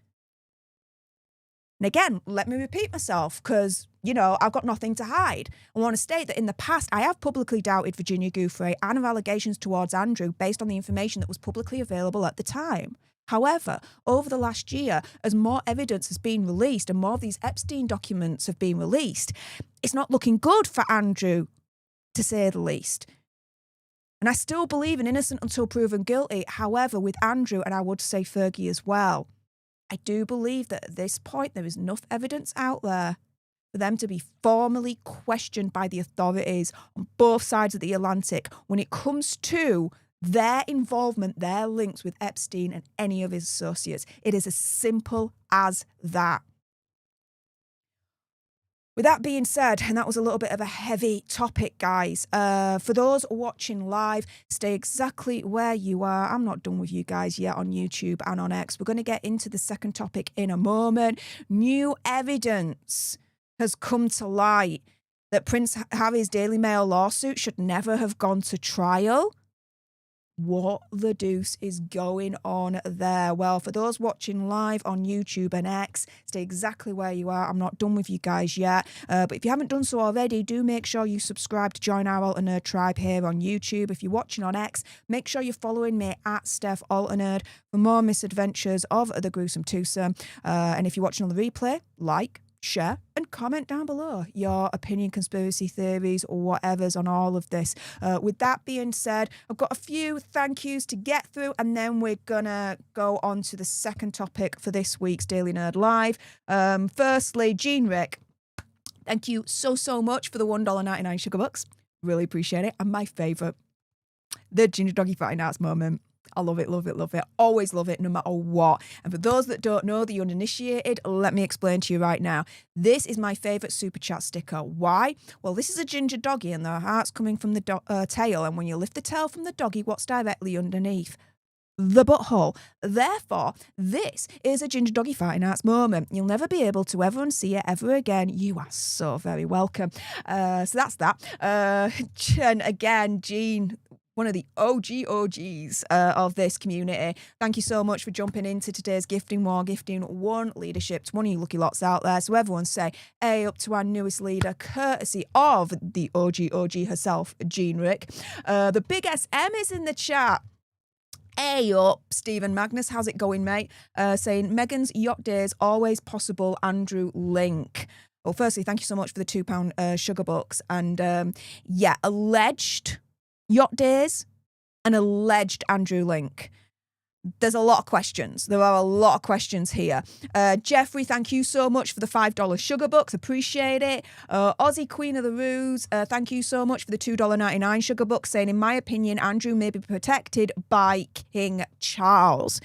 And again, let me repeat myself because, I've got nothing to hide. I want to state that in the past, I have publicly doubted Virginia Giuffre and her allegations towards Andrew based on the information that was publicly available at the time. However, over the last year, as more evidence has been released and more of these Epstein documents have been released, it's not looking good for Andrew, to say the least. And I still believe in innocent until proven guilty. However, with Andrew, and I would say Fergie as well, I do believe that at this point there is enough evidence out there for them to be formally questioned by the authorities on both sides of the Atlantic when it comes to their involvement, their links with Epstein and any of his associates. It is as simple as that. With that being said, and that was a little bit of a heavy topic, guys. For those watching live, stay exactly where you are. I'm not done with you guys yet on YouTube and on X. We're going to get into the second topic in a moment. New evidence has come to light that Prince Harry's Daily Mail lawsuit should never have gone to trial. What the deuce is going on there? Well, for those watching live on YouTube and X, stay exactly where you are. I'm not done with you guys yet. But if you haven't done so already, do make sure you subscribe to join our Alter Nerd tribe here on YouTube. If you're watching on X, make sure you're following me at Stef Alter Nerd for more misadventures of the gruesome twosome. And if you're watching on the replay, like, share and comment down below your opinion, conspiracy theories, or whatever's on all of this. With that being said, I've got a few thank yous to get through, and then we're gonna go on to the second topic for this week's Daily Nerd Live. Firstly, Jean Rick, thank you so much for the $1.99 sugar bucks. Really appreciate it. And my favourite, the Ginger Doggy Fighting Arts moment. I love it, love it, love it. Always love it, no matter what. And for those that don't know, the uninitiated, let me explain to you right now. This is my favourite Super Chat sticker. Why? Well, this is a ginger doggy and the heart's coming from the tail. And when you lift the tail from the doggy, what's directly underneath? The butthole. Therefore, this is a ginger doggy fighting arts moment. You'll never be able to ever unsee it ever again. You are so very welcome. So that's that. And again, Jean, one of the OGs of this community. Thank you so much for jumping into today's gifting war, gifting one leadership to one of you lucky lots out there. So everyone say, A up to our newest leader, courtesy of the OG herself, Jean Rick. The big SM is in the chat. A up, Stephen Magnus. How's it going, mate? Saying, Meghan's yacht days always possible, Andrew Link. Well, firstly, thank you so much for the £2 sugar bucks. And yeah, alleged yacht days and alleged Andrew Link. There's a lot of questions. There are a lot of questions here. Jeffrey, thank you so much for the $5 sugar bucks. Appreciate it. Aussie Queen of the Ruse, thank you so much for the $2.99 sugar bucks, saying, in my opinion, Andrew may be protected by King Charles.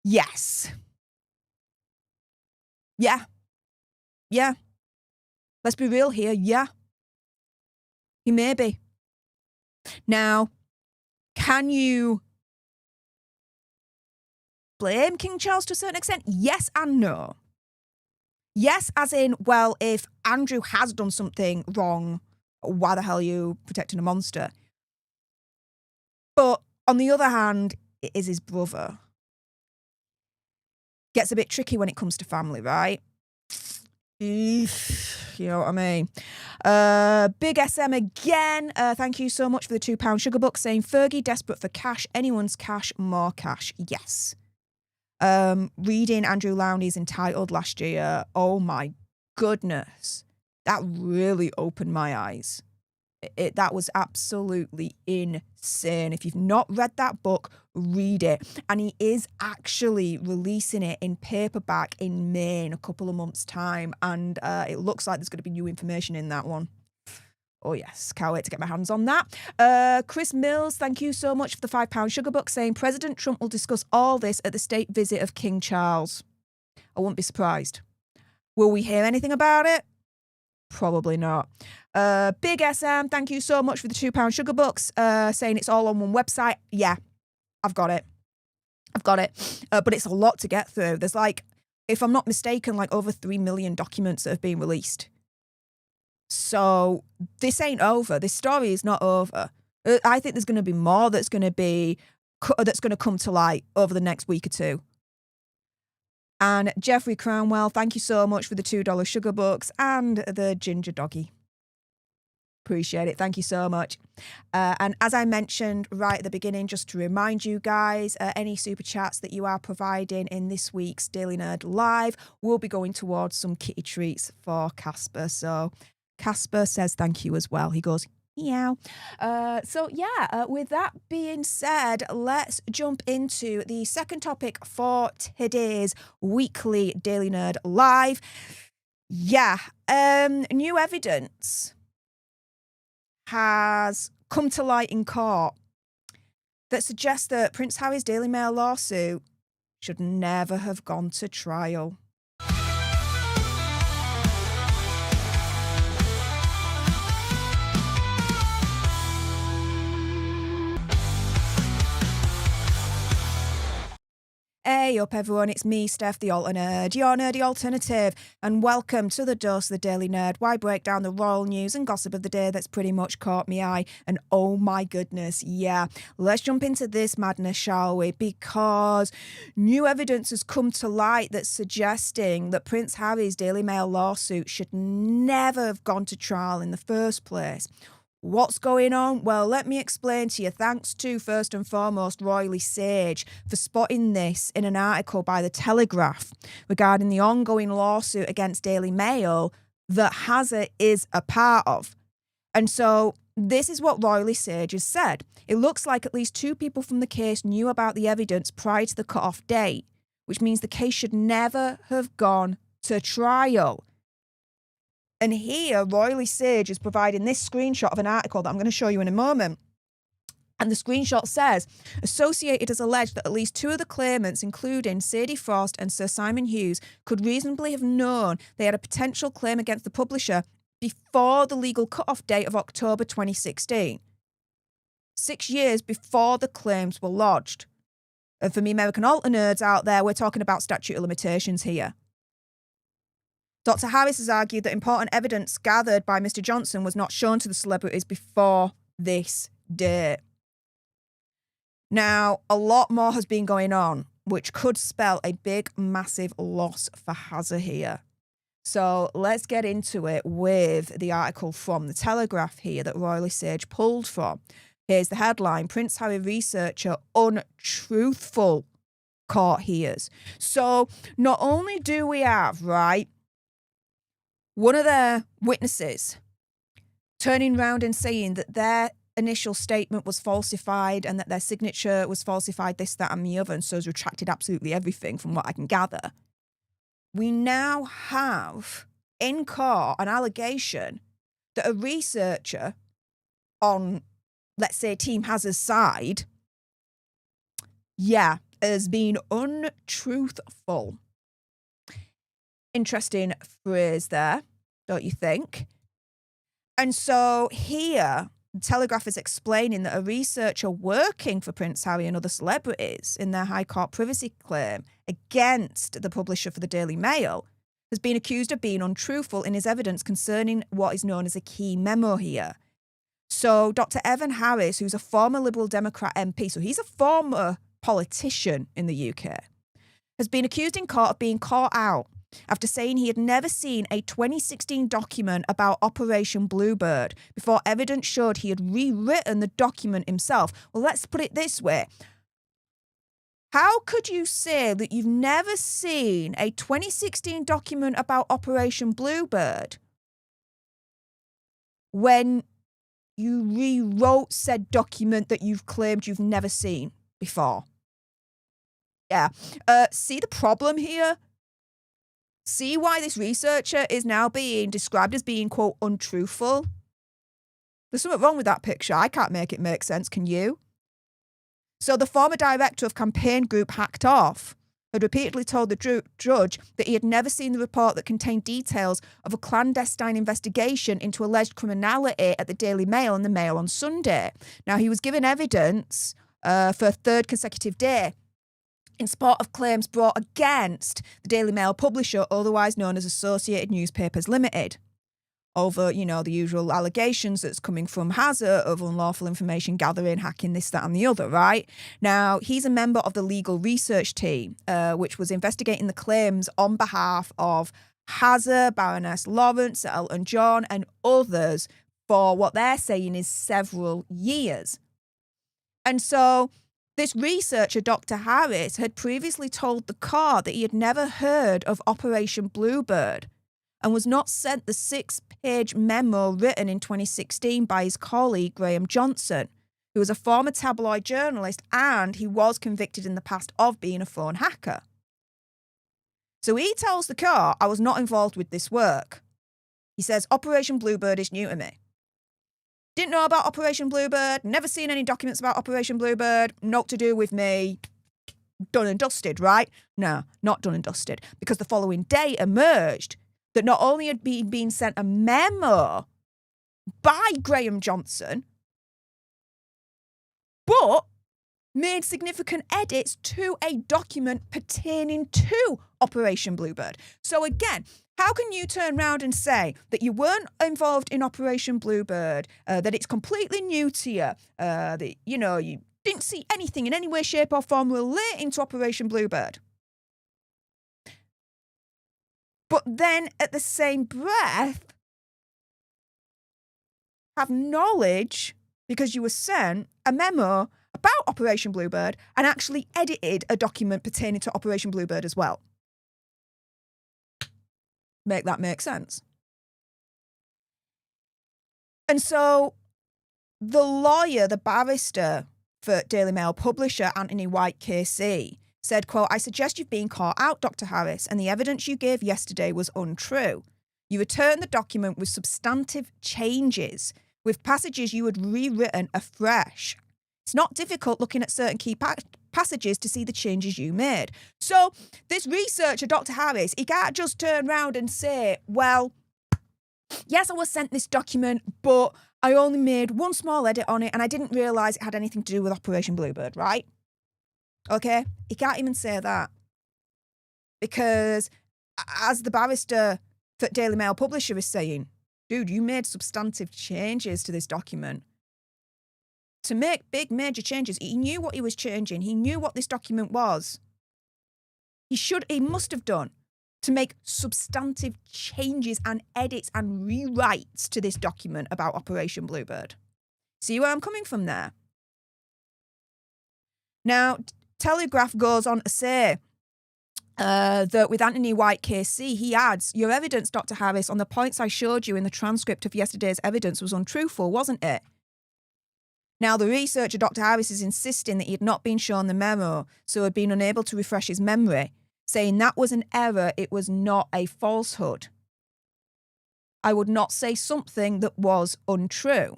Yes. Yeah. Let's be real here. Yeah. He may be. Now, can you blame King Charles to a certain extent? Yes and no. Yes, as in, well, if Andrew has done something wrong, why the hell are you protecting a monster? But on the other hand, it is his brother. Gets a bit tricky when it comes to family, right? You know what I mean? Big SM again. Thank you so much for the £2 sugar bucks, saying, Fergie, desperate for cash. Anyone's cash, more cash. Yes. Reading Andrew Lowney's Entitled last year. Oh my goodness. That really opened my eyes. That was absolutely insane. If you've not read that book, read it. And he is actually releasing it in paperback in May in a couple of months' time. And it looks like there's going to be new information in that one. Oh, yes. Can't wait to get my hands on that. Chris Mills, thank you so much for the £5 sugar buck, saying President Trump will discuss all this at the state visit of King Charles. I wouldn't be surprised. Will we hear anything about it? Probably not. Big SM, thank you so much for the £2 sugar bucks, saying it's all on one website. Yeah, I've got it. But it's a lot to get through. There's like, if I'm not mistaken, like over 3 million documents that have been released. So this ain't over. This story is not over. I think there's going to be more that's going to come to light over the next week or two. And Jeffrey Cranwell, thank you so much for the $2 sugar bucks and the ginger doggy. Appreciate it. Thank you so much. And as I mentioned right at the beginning, just to remind you guys, any super chats that you are providing in this week's Daily Nerd Live will be going towards some kitty treats for Casper. So Casper says thank you as well. He goes, meow. With that being said, let's jump into the second topic for today's weekly Daily Nerd Live. New evidence has come to light in court that suggests that Prince Harry's Daily Mail lawsuit should never have gone to trial. Hey up everyone, it's me, Stef The Alter Nerd, your nerdy alternative, and welcome to the Dose of the Daily Nerd, where I break down the royal news and gossip of the day that's pretty much caught me eye. And oh my goodness, yeah, let's jump into this madness, shall we? Because new evidence has come to light that's suggesting that Prince Harry's Daily Mail lawsuit should never have gone to trial in the first place. What's going on? Well, let me explain to you. Thanks to, first and foremost, Royally Sage for spotting this in an article by The Telegraph regarding the ongoing lawsuit against Daily Mail that Hazard is a part of. And so this is what Royally Sage has said. It looks like at least 2 people from the case knew about the evidence prior to the cut-off date, which means the case should never have gone to trial. And here, Royally Sage is providing this screenshot of an article that I'm going to show you in a moment. And the screenshot says, Associated has alleged that at least 2 of the claimants, including Sadie Frost and Sir Simon Hughes, could reasonably have known they had a potential claim against the publisher before the legal cut-off date of October 2016. 6 years before the claims were lodged. And for me American alter nerds out there, we're talking about statute of limitations here. Dr. Harris has argued that important evidence gathered by Mr. Johnson was not shown to the celebrities before this date. Now, a lot more has been going on, which could spell a big, massive loss for Hazard here. So let's get into it with the article from The Telegraph here that Royally Sage pulled from. Here's the headline, Prince Harry researcher untruthful court hears. So not only do we have, right, one of their witnesses turning around and saying that their initial statement was falsified and that their signature was falsified, this, that, and the other, and so has retracted absolutely everything from what I can gather. We now have in court an allegation that a researcher on, let's say, Team Hazard's side, has been untruthful. Interesting phrase there, don't you think? And so here, the Telegraph is explaining that a researcher working for Prince Harry and other celebrities in their High Court privacy claim against the publisher for the Daily Mail has been accused of being untruthful in his evidence concerning what is known as a key memo here. So Dr. Evan Harris, who's a former Liberal Democrat MP, so he's a former politician in the UK, has been accused in court of being caught out after saying he had never seen a 2016 document about Operation Bluebird before evidence showed he had rewritten the document himself. Well, let's put it this way. How could you say that you've never seen a 2016 document about Operation Bluebird when you rewrote said document that you've claimed you've never seen before? Yeah. See the problem here? See why this researcher is now being described as being, quote, untruthful? There's something wrong with that picture. I can't make it make sense. Can you? So the former director of campaign group Hacked Off had repeatedly told the judge that he had never seen the report that contained details of a clandestine investigation into alleged criminality at the Daily Mail and the Mail on Sunday. Now, he was given evidence for a third consecutive day in support of claims brought against the Daily Mail publisher, otherwise known as Associated Newspapers Limited, over, the usual allegations that's coming from Hazard of unlawful information gathering, hacking, this, that, and the other, right? Now, he's a member of the legal research team, which was investigating the claims on behalf of Hazard, Baroness Lawrence, Elton John, and others for what they're saying is several years. And so this researcher, Dr. Harris, had previously told the court that he had never heard of Operation Bluebird and was not sent the 6-page memo written in 2016 by his colleague Graham Johnson, who was a former tabloid journalist, and he was convicted in the past of being a phone hacker. So he tells the court, I was not involved with this work. He says, Operation Bluebird is new to me. Didn't know about Operation Bluebird, never seen any documents about Operation Bluebird, not to do with me. Done and dusted, right? No, not done and dusted, because the following day emerged that not only had been sent a memo by Graham Johnson, but made significant edits to a document pertaining to Operation Bluebird. So again, how can you turn around and say that you weren't involved in Operation Bluebird, that it's completely new to you, that, you didn't see anything in any way, shape or form relating to Operation Bluebird? But then at the same breath, have knowledge, because you were sent a memo about Operation Bluebird and actually edited a document pertaining to Operation Bluebird as well. Make that make sense? And so the lawyer, the barrister for Daily Mail publisher Anthony White KC said, quote, I suggest you've been caught out, Dr. Harris, and the evidence you gave yesterday was untrue. You returned the document with substantive changes, with passages you had rewritten afresh. It's not difficult looking at certain key passages to see the changes you made. So this researcher, Dr. Harris, he can't just turn around and say, well, yes, I was sent this document, but I only made one small edit on it and I didn't realise it had anything to do with Operation Bluebird, right? Okay? He can't even say that. Because as the barrister for Daily Mail publisher is saying, dude, you made substantive changes to this document. To make big major changes, he knew what he was changing. He knew what this document was. He must have done to make substantive changes and edits and rewrites to this document about Operation Bluebird. See where I'm coming from there? Now, Telegraph goes on to say that with Anthony White KC, he adds, your evidence, Dr. Harris, on the points I showed you in the transcript of yesterday's evidence was untruthful, wasn't it? Now, the researcher, Dr. Harris, is insisting that he had not been shown the memo, so had been unable to refresh his memory, saying that was an error, it was not a falsehood. I would not say something that was untrue.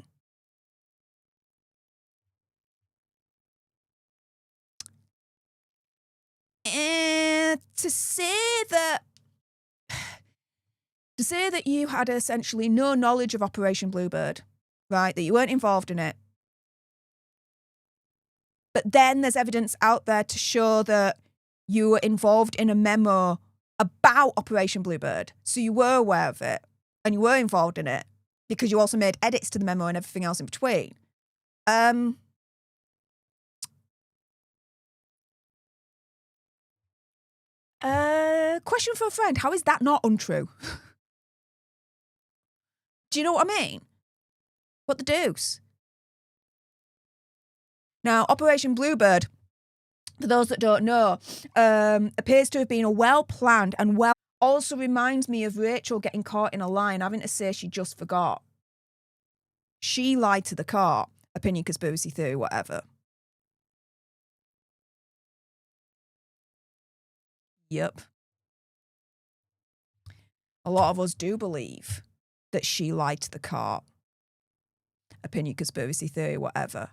And to say that you had essentially no knowledge of Operation Bluebird, right, that you weren't involved in it, but then there's evidence out there to show that you were involved in a memo about Operation Bluebird. So you were aware of it and you were involved in it because you also made edits to the memo and everything else in between. Question for a friend. How is that not untrue? Do you know what I mean? What the deuce? Now, Operation Bluebird, for those that don't know, appears to have been a well-planned and also reminds me of Rachel getting caught in a lie and having to say she just forgot. She lied to the court. Opinion, conspiracy theory, whatever. Yep. A lot of us do believe that she lied to the court. opinion, conspiracy theory, whatever.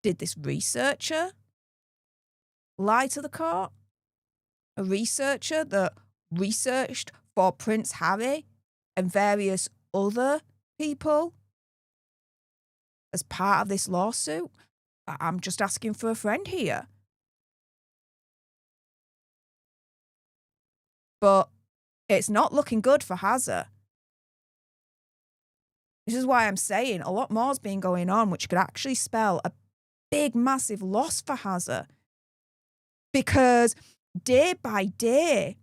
Did this researcher lie to the court? A researcher that researched for Prince Harry and various other people as part of this lawsuit? I'm just asking for a friend here. But it's not looking good for Hazza. This is why I'm saying a lot more's been going on, which could actually spell a big, massive loss for Hazza. Because day by day,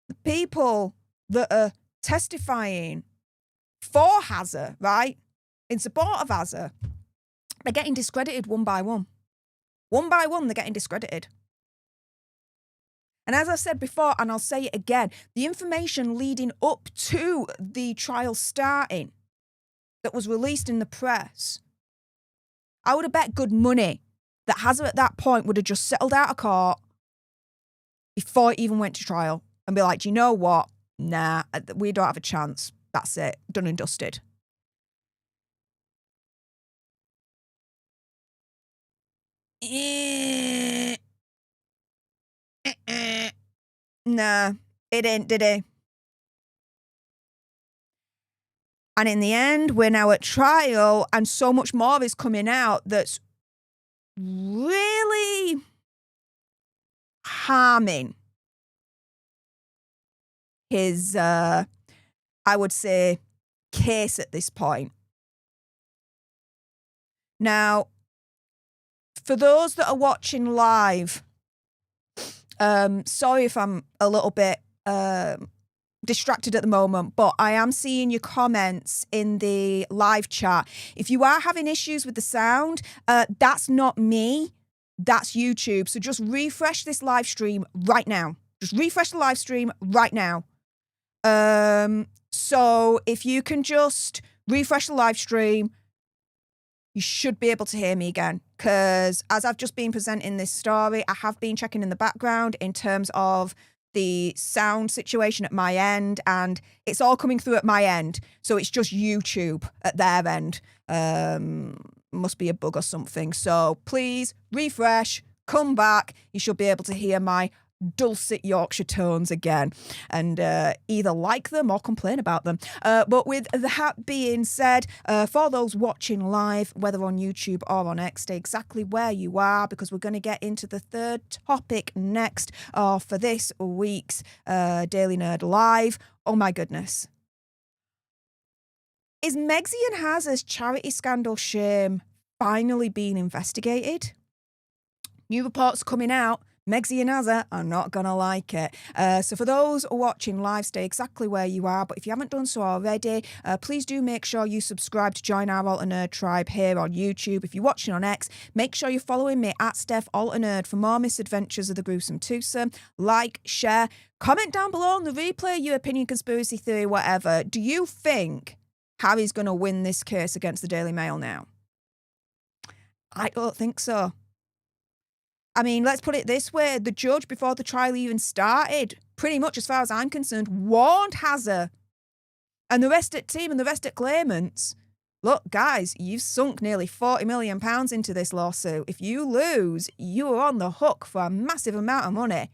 the people that are testifying for Hazza, right, in support of Hazza, they're getting discredited one by one. One by one, they're getting discredited. And as I said before, and I'll say it again, the information leading up to the trial starting that was released in the press, I would have bet good money that Hazza at that point would have just settled out of court before it even went to trial and be like, do you know what? Nah, we don't have a chance. That's it. Done and dusted. Nah, it ain't, did it? And in the end, we're now at trial, and so much more is coming out that's really harming his, I would say, case at this point. Now, for those that are watching live, sorry if I'm a little bit distracted at the moment, but I am seeing your comments in the live chat. If you are having issues with the sound, that's not me, that's YouTube. So just refresh this live stream right now. Just refresh the live stream right now. So if you can just refresh the live stream, you should be able to hear me again, because as I've just been presenting this story, I have been checking in the background in terms of the sound situation at my end, and it's all coming through at my end. So it's just YouTube at their end. Must be a bug or something. So please refresh, come back. You should be able to hear my dulcet Yorkshire tones again, and either like them or complain about them. But with that being said, for those watching live, whether on YouTube or on X, stay exactly where you are, because we're going to get into the third topic next for this week's Daily Nerd Live. Oh my goodness. Is Megxie and Hazza's charity scandal shame finally being investigated? New reports coming out. Megxie and Hazza are not going to like it. So for those watching live, stay exactly where you are. But if you haven't done so already, please do make sure you subscribe to join our Alter Nerd tribe here on YouTube. If you're watching on X, make sure you're following me at Stef Alter Nerd for more misadventures of the gruesome twosome. Like, share, comment down below on the replay, your opinion, conspiracy theory, whatever. Do you think Harry's going to win this case against the Daily Mail now? I don't think so. I mean, let's put it this way. The judge, before the trial even started, pretty much as far as I'm concerned, warned Hazza and the rest of the team and the rest of claimants, look, guys, you've sunk nearly £40 million into this lawsuit. If you lose, you are on the hook for a massive amount of money.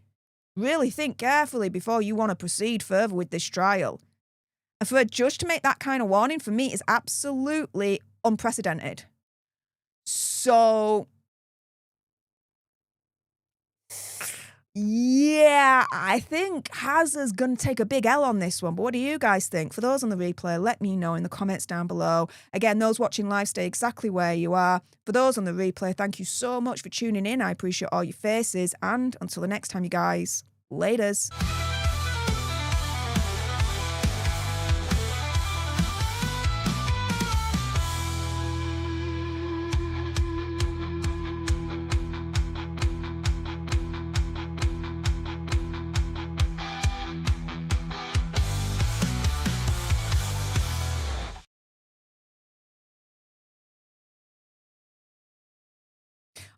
Really think carefully before you want to proceed further with this trial. And for a judge to make that kind of warning, for me, is absolutely unprecedented. So yeah, I think Hazza's going to take a big L on this one. But what do you guys think? For those on the replay, let me know in the comments down below. Again, those watching live, stay exactly where you are. For those on the replay, thank you so much for tuning in. I appreciate all your faces. And until the next time, you guys, laters.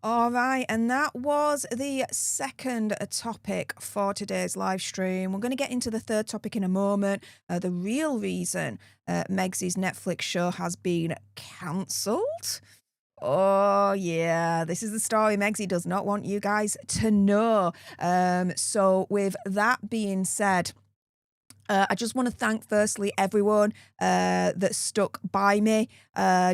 All right, and that was the second topic for today's live stream. We're going to get into the third topic in a moment. The real reason Meg's Netflix show has been cancelled. Oh, yeah, this is the story Megsy does not want you guys to know. So with that being said, I just want to thank, firstly, everyone that stuck by me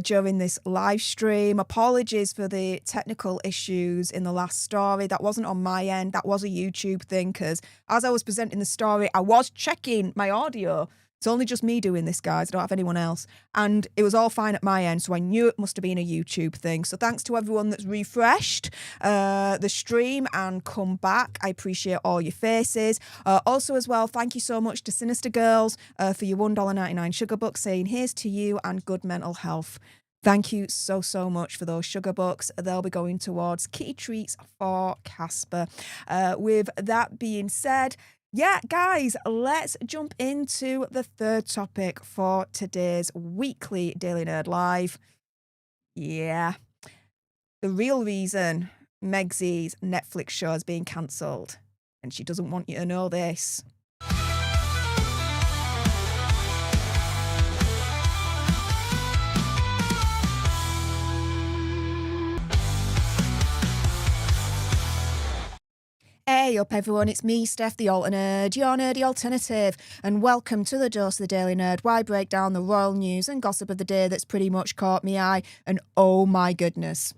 during this live stream. Apologies for the technical issues in the last story. That wasn't on my end. That was a YouTube thing, because as I was presenting the story, I was checking my audio. It's only just me doing this, guys. I don't have anyone else. And it was all fine at my end, so I knew it must have been a YouTube thing. So thanks to everyone that's refreshed the stream and come back. I appreciate all your faces. Also as well, thank you so much to Sinister Girls for your $1.99 sugar bucks, saying here's to you and good mental health. Thank you so much for those sugar bucks. They'll be going towards kitty treats for Casper. With that being said, yeah, guys, let's jump into the third topic for today's weekly Daily Nerd Live. Yeah, the real reason Megsy's Netflix show is being cancelled, and she doesn't want you to know this. Hey up everyone, it's me, Stef The Alter Nerd, your nerdy alternative, and welcome to the Dose of the Daily Nerd, where I break down the royal news and gossip of the day that's pretty much caught me eye, and oh my goodness.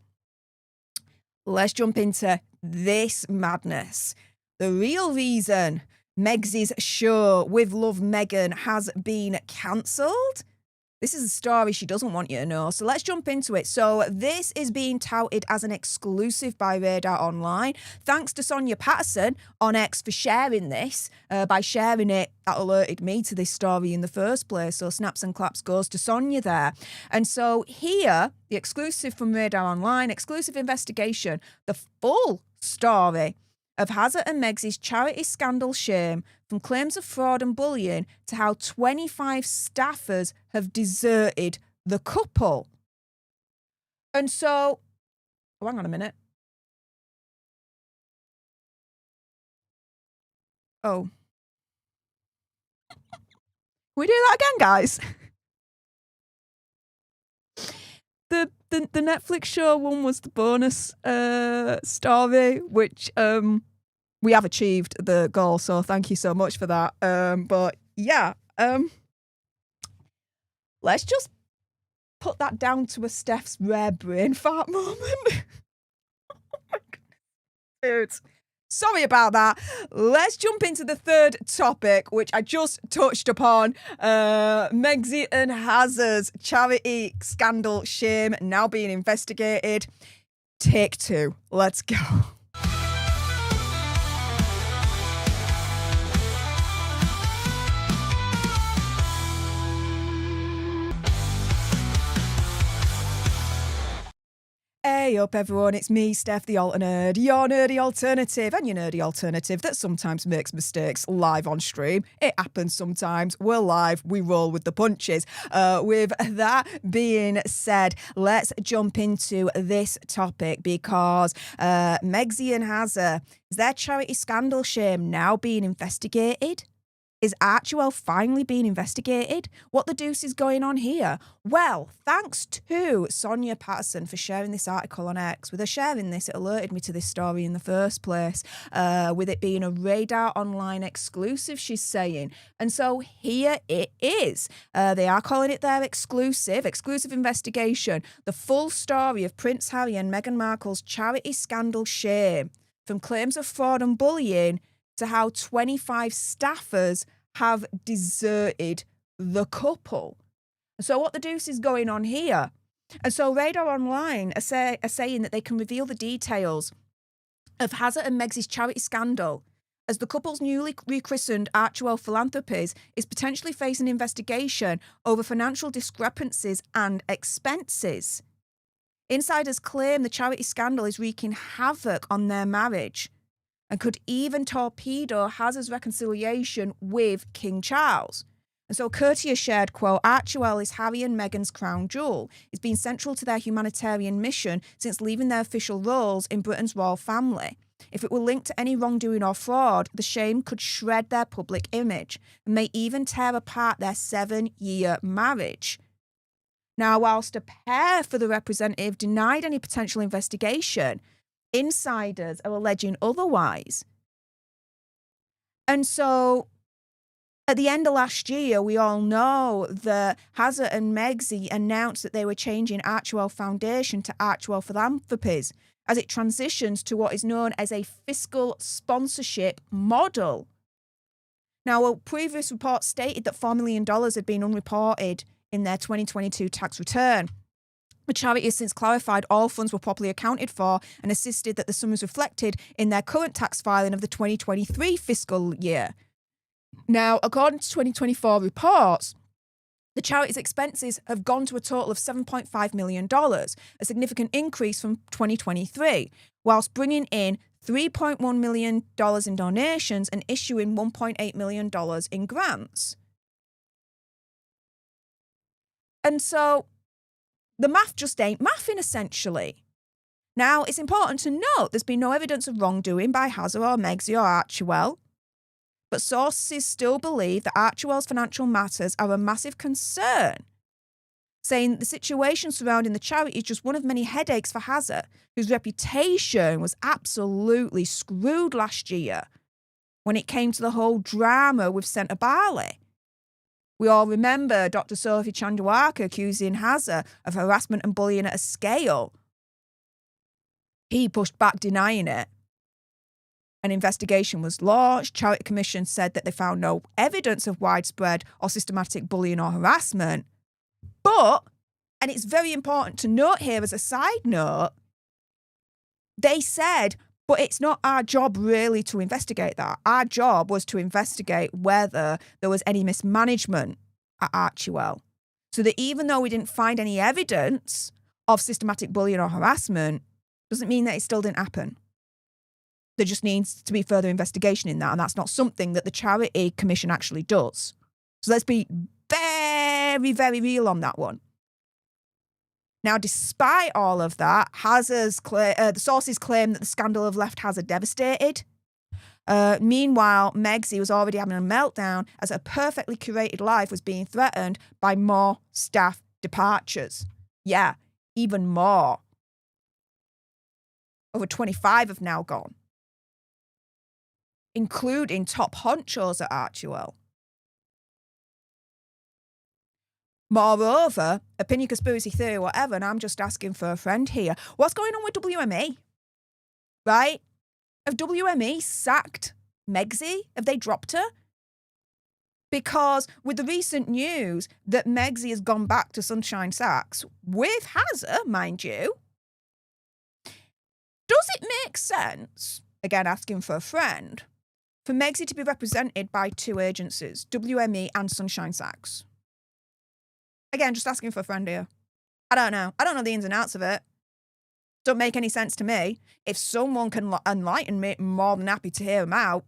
Let's jump into this madness. The real reason Megsy's show with Love Meghan has been cancelled? This is a story she doesn't want you to know, so let's jump into it. So this is being touted as an exclusive by Radar Online. Thanks to Sonia Patterson on X for sharing this. By sharing it, that alerted me to this story in the first place, so snaps and claps goes to Sonia there. And so here, the exclusive from Radar Online, exclusive investigation, the full story of Hazard and Megsy's charity scandal shame, from claims of fraud and bullying to how 25 staffers have deserted the couple. And so, oh, hang on a minute. Oh. Can we do that again, guys? The Netflix show one was the bonus story, which we have achieved the goal, so thank you so much for that. But yeah, let's just put that down to a Steph's rare brain fart moment. Oh my God. Dude. Sorry about that. Let's jump into the third topic, which I just touched upon. Megsy and Hazard's charity scandal shame now being investigated. Take two. Let's go. Hey up everyone, it's me, Stef The Alter Nerd, your nerdy alternative, and your nerdy alternative that sometimes makes mistakes live on stream. It happens sometimes, we're live, we roll with the punches. With that being said, let's jump into this topic because Megsy and Hazard, is their charity scandal shame now being investigated? Is Archewell finally being investigated? What the deuce is going on here? Well, thanks to Sonia Patterson for sharing this article on X. With her sharing this, it alerted me to this story in the first place, with it being a Radar Online exclusive, she's saying. And so here it is. They are calling it their exclusive investigation. The full story of Prince Harry and Meghan Markle's charity scandal shame, from claims of fraud and bullying to how 25 staffers have deserted the couple. So what the deuce is going on here? And so Radar Online are saying that they can reveal the details of Hazard and Megsy's charity scandal, as the couple's newly rechristened Archewell Philanthropies is potentially facing investigation over financial discrepancies and expenses. Insiders claim the charity scandal is wreaking havoc on their marriage and could even torpedo Hazard's reconciliation with King Charles. And so Curtier shared, quote, Archewell is Harry and Meghan's crown jewel. It's been central to their humanitarian mission since leaving their official roles in Britain's royal family. If it were linked to any wrongdoing or fraud, the shame could shred their public image and may even tear apart their 7-year marriage. Now, whilst a pair for the representative denied any potential investigation, insiders are alleging otherwise. And so at the end of last year, we all know that Harry and Meghan announced that they were changing Archewell Foundation to Archewell Philanthropies as it transitions to what is known as a fiscal sponsorship model. Now, a previous report stated that $4 million had been unreported in their 2022 tax return. The charity has since clarified all funds were properly accounted for and insisted that the sum is reflected in their current tax filing of the 2023 fiscal year. Now, according to 2024 reports, the charity's expenses have gone to a total of $7.5 million, a significant increase from 2023, whilst bringing in $3.1 million in donations and issuing $1.8 million in grants. And so the math just ain't mathing, essentially. Now, it's important to note there's been no evidence of wrongdoing by Harry or Meghan or Archewell, but sources still believe that Archewell's financial matters are a massive concern, saying the situation surrounding the charity is just one of many headaches for Harry, whose reputation was absolutely screwed last year when it came to the whole drama with Senator Barley. We all remember Dr. Sophie Chandrawarkar accusing Harry of harassment and bullying at a scale. He pushed back, denying it. An investigation was launched. Charity Commission said that they found no evidence of widespread or systematic bullying or harassment. But, and it's very important to note here as a side note, they said, but it's not our job really to investigate that. Our job was to investigate whether there was any mismanagement at Archewell. So that even though we didn't find any evidence of systematic bullying or harassment, doesn't mean that it still didn't happen. There just needs to be further investigation in that, and that's not something that the Charity Commission actually does. So let's be very, very real on that one. Now, despite all of that, the sources claim that the scandal have left Harry devastated. Meanwhile, Meghan was already having a meltdown as her perfectly curated life was being threatened by more staff departures. Yeah, even more. Over 25 have now gone, including top honchos at Archewell. Moreover, opinion, conspiracy theory, whatever, and I'm just asking for a friend here. What's going on with WME? Right? Have WME sacked Meghan? Have they dropped her? Because with the recent news that Meghan has gone back to Sunshine Sachs, with Harry, mind you, does it make sense, again asking for a friend, for Meghan to be represented by two agencies, WME and Sunshine Sachs? Again, just asking for a friend here. I don't know. I don't know the ins and outs of it. Don't make any sense to me. If someone can enlighten me, I'm more than happy to hear them out.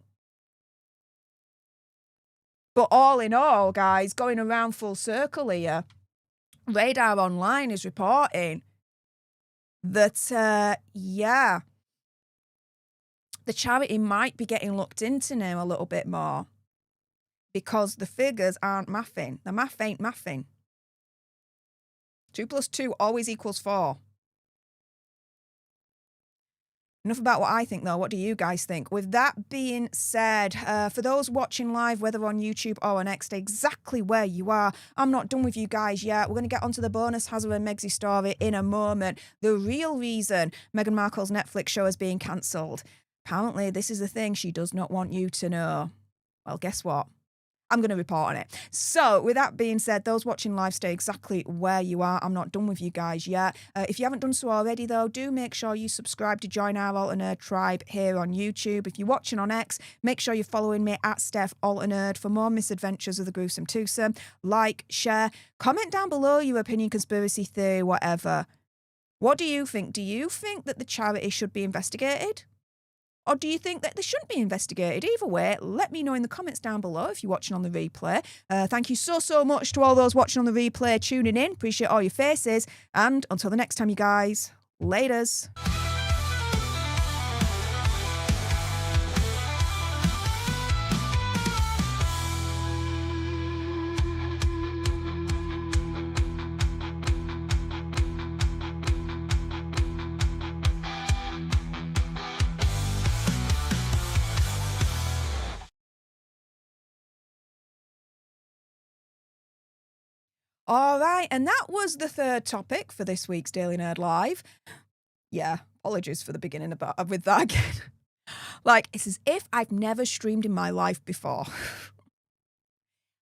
But all in all, guys, going around full circle here, Radar Online is reporting that, the charity might be getting looked into now a little bit more because the figures aren't mathing. The math ain't mathing. 2 + 2 always equals 4. Enough about what I think, though. What do you guys think? With that being said, for those watching live, whether on YouTube or on X, stay exactly where you are. I'm not done with you guys yet. We're going to get onto the bonus Harry and Meghan story in a moment. The real reason Meghan Markle's Netflix show is being cancelled. Apparently, this is the thing she does not want you to know. Well, guess what? I'm going to report on it. So, with that being said, those watching live, stay exactly where you are. I'm not done with you guys yet. If you haven't done so already, though, do make sure you subscribe to join our Alter Nerd tribe here on YouTube. If you're watching on X, make sure you're following me at Stef Alter Nerd for more misadventures of the gruesome twosome. Like, share, comment down below your opinion, conspiracy theory, whatever. What do you think? Do you think that the charity should be investigated? Or do you think that they shouldn't be investigated? Either way, let me know in the comments down below if you're watching on the replay. Thank you so much to all those watching on the replay, tuning in. Appreciate all your faces. And until the next time, you guys, laters. All right, and that was the third topic for this week's Daily Nerd Live. Yeah, apologies for the beginning with that again. Like, it's as if I've never streamed in my life before.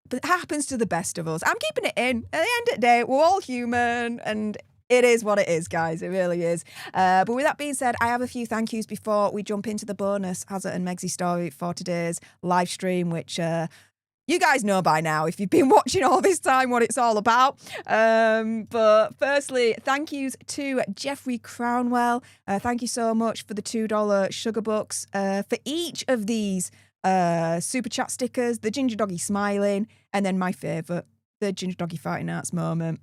But it happens to the best of us. I'm keeping it in. At the end of the day, we're all human, and it is what it is, guys. It really is. But with that being said, I have a few thank yous before we jump into the bonus Hazard and Megzy story for today's live stream, which you guys know by now if you've been watching all this time what it's all about. But firstly, thank yous to Jeffrey Crownwell. Thank you so much for the $2 sugar bucks. For each of these super chat stickers, the Ginger Doggy smiling, and then my favourite, the Ginger Doggy fighting arts moment.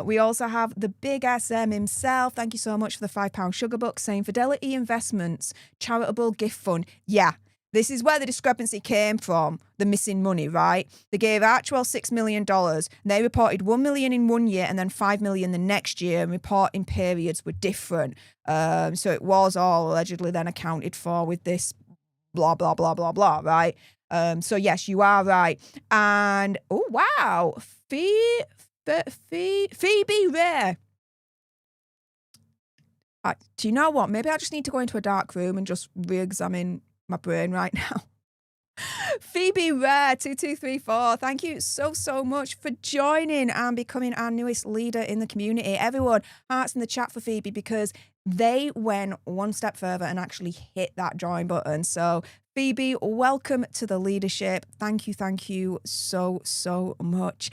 We also have the Big SM himself. Thank you so much for the £5 sugar bucks, saying Fidelity Investments, charitable gift fund. Yeah. This is where the discrepancy came from, the missing money, right? They gave Archwell $6 million. They reported $1 million in 1 year and then $5 million the next year, and reporting periods were different. So it was all allegedly then accounted for with this blah, blah, blah, blah, blah, right? So yes, you are right. And, oh, wow, Phoebe Rare. Do you know what? Maybe I just need to go into a dark room and just re-examine my brain right now. Phoebe Rare 2234, thank you so much for joining and becoming our newest leader in the community. Everyone, hearts in the chat for Phoebe, because they went one step further and actually hit that join button. So Phoebe, welcome to the leadership. Thank you so much.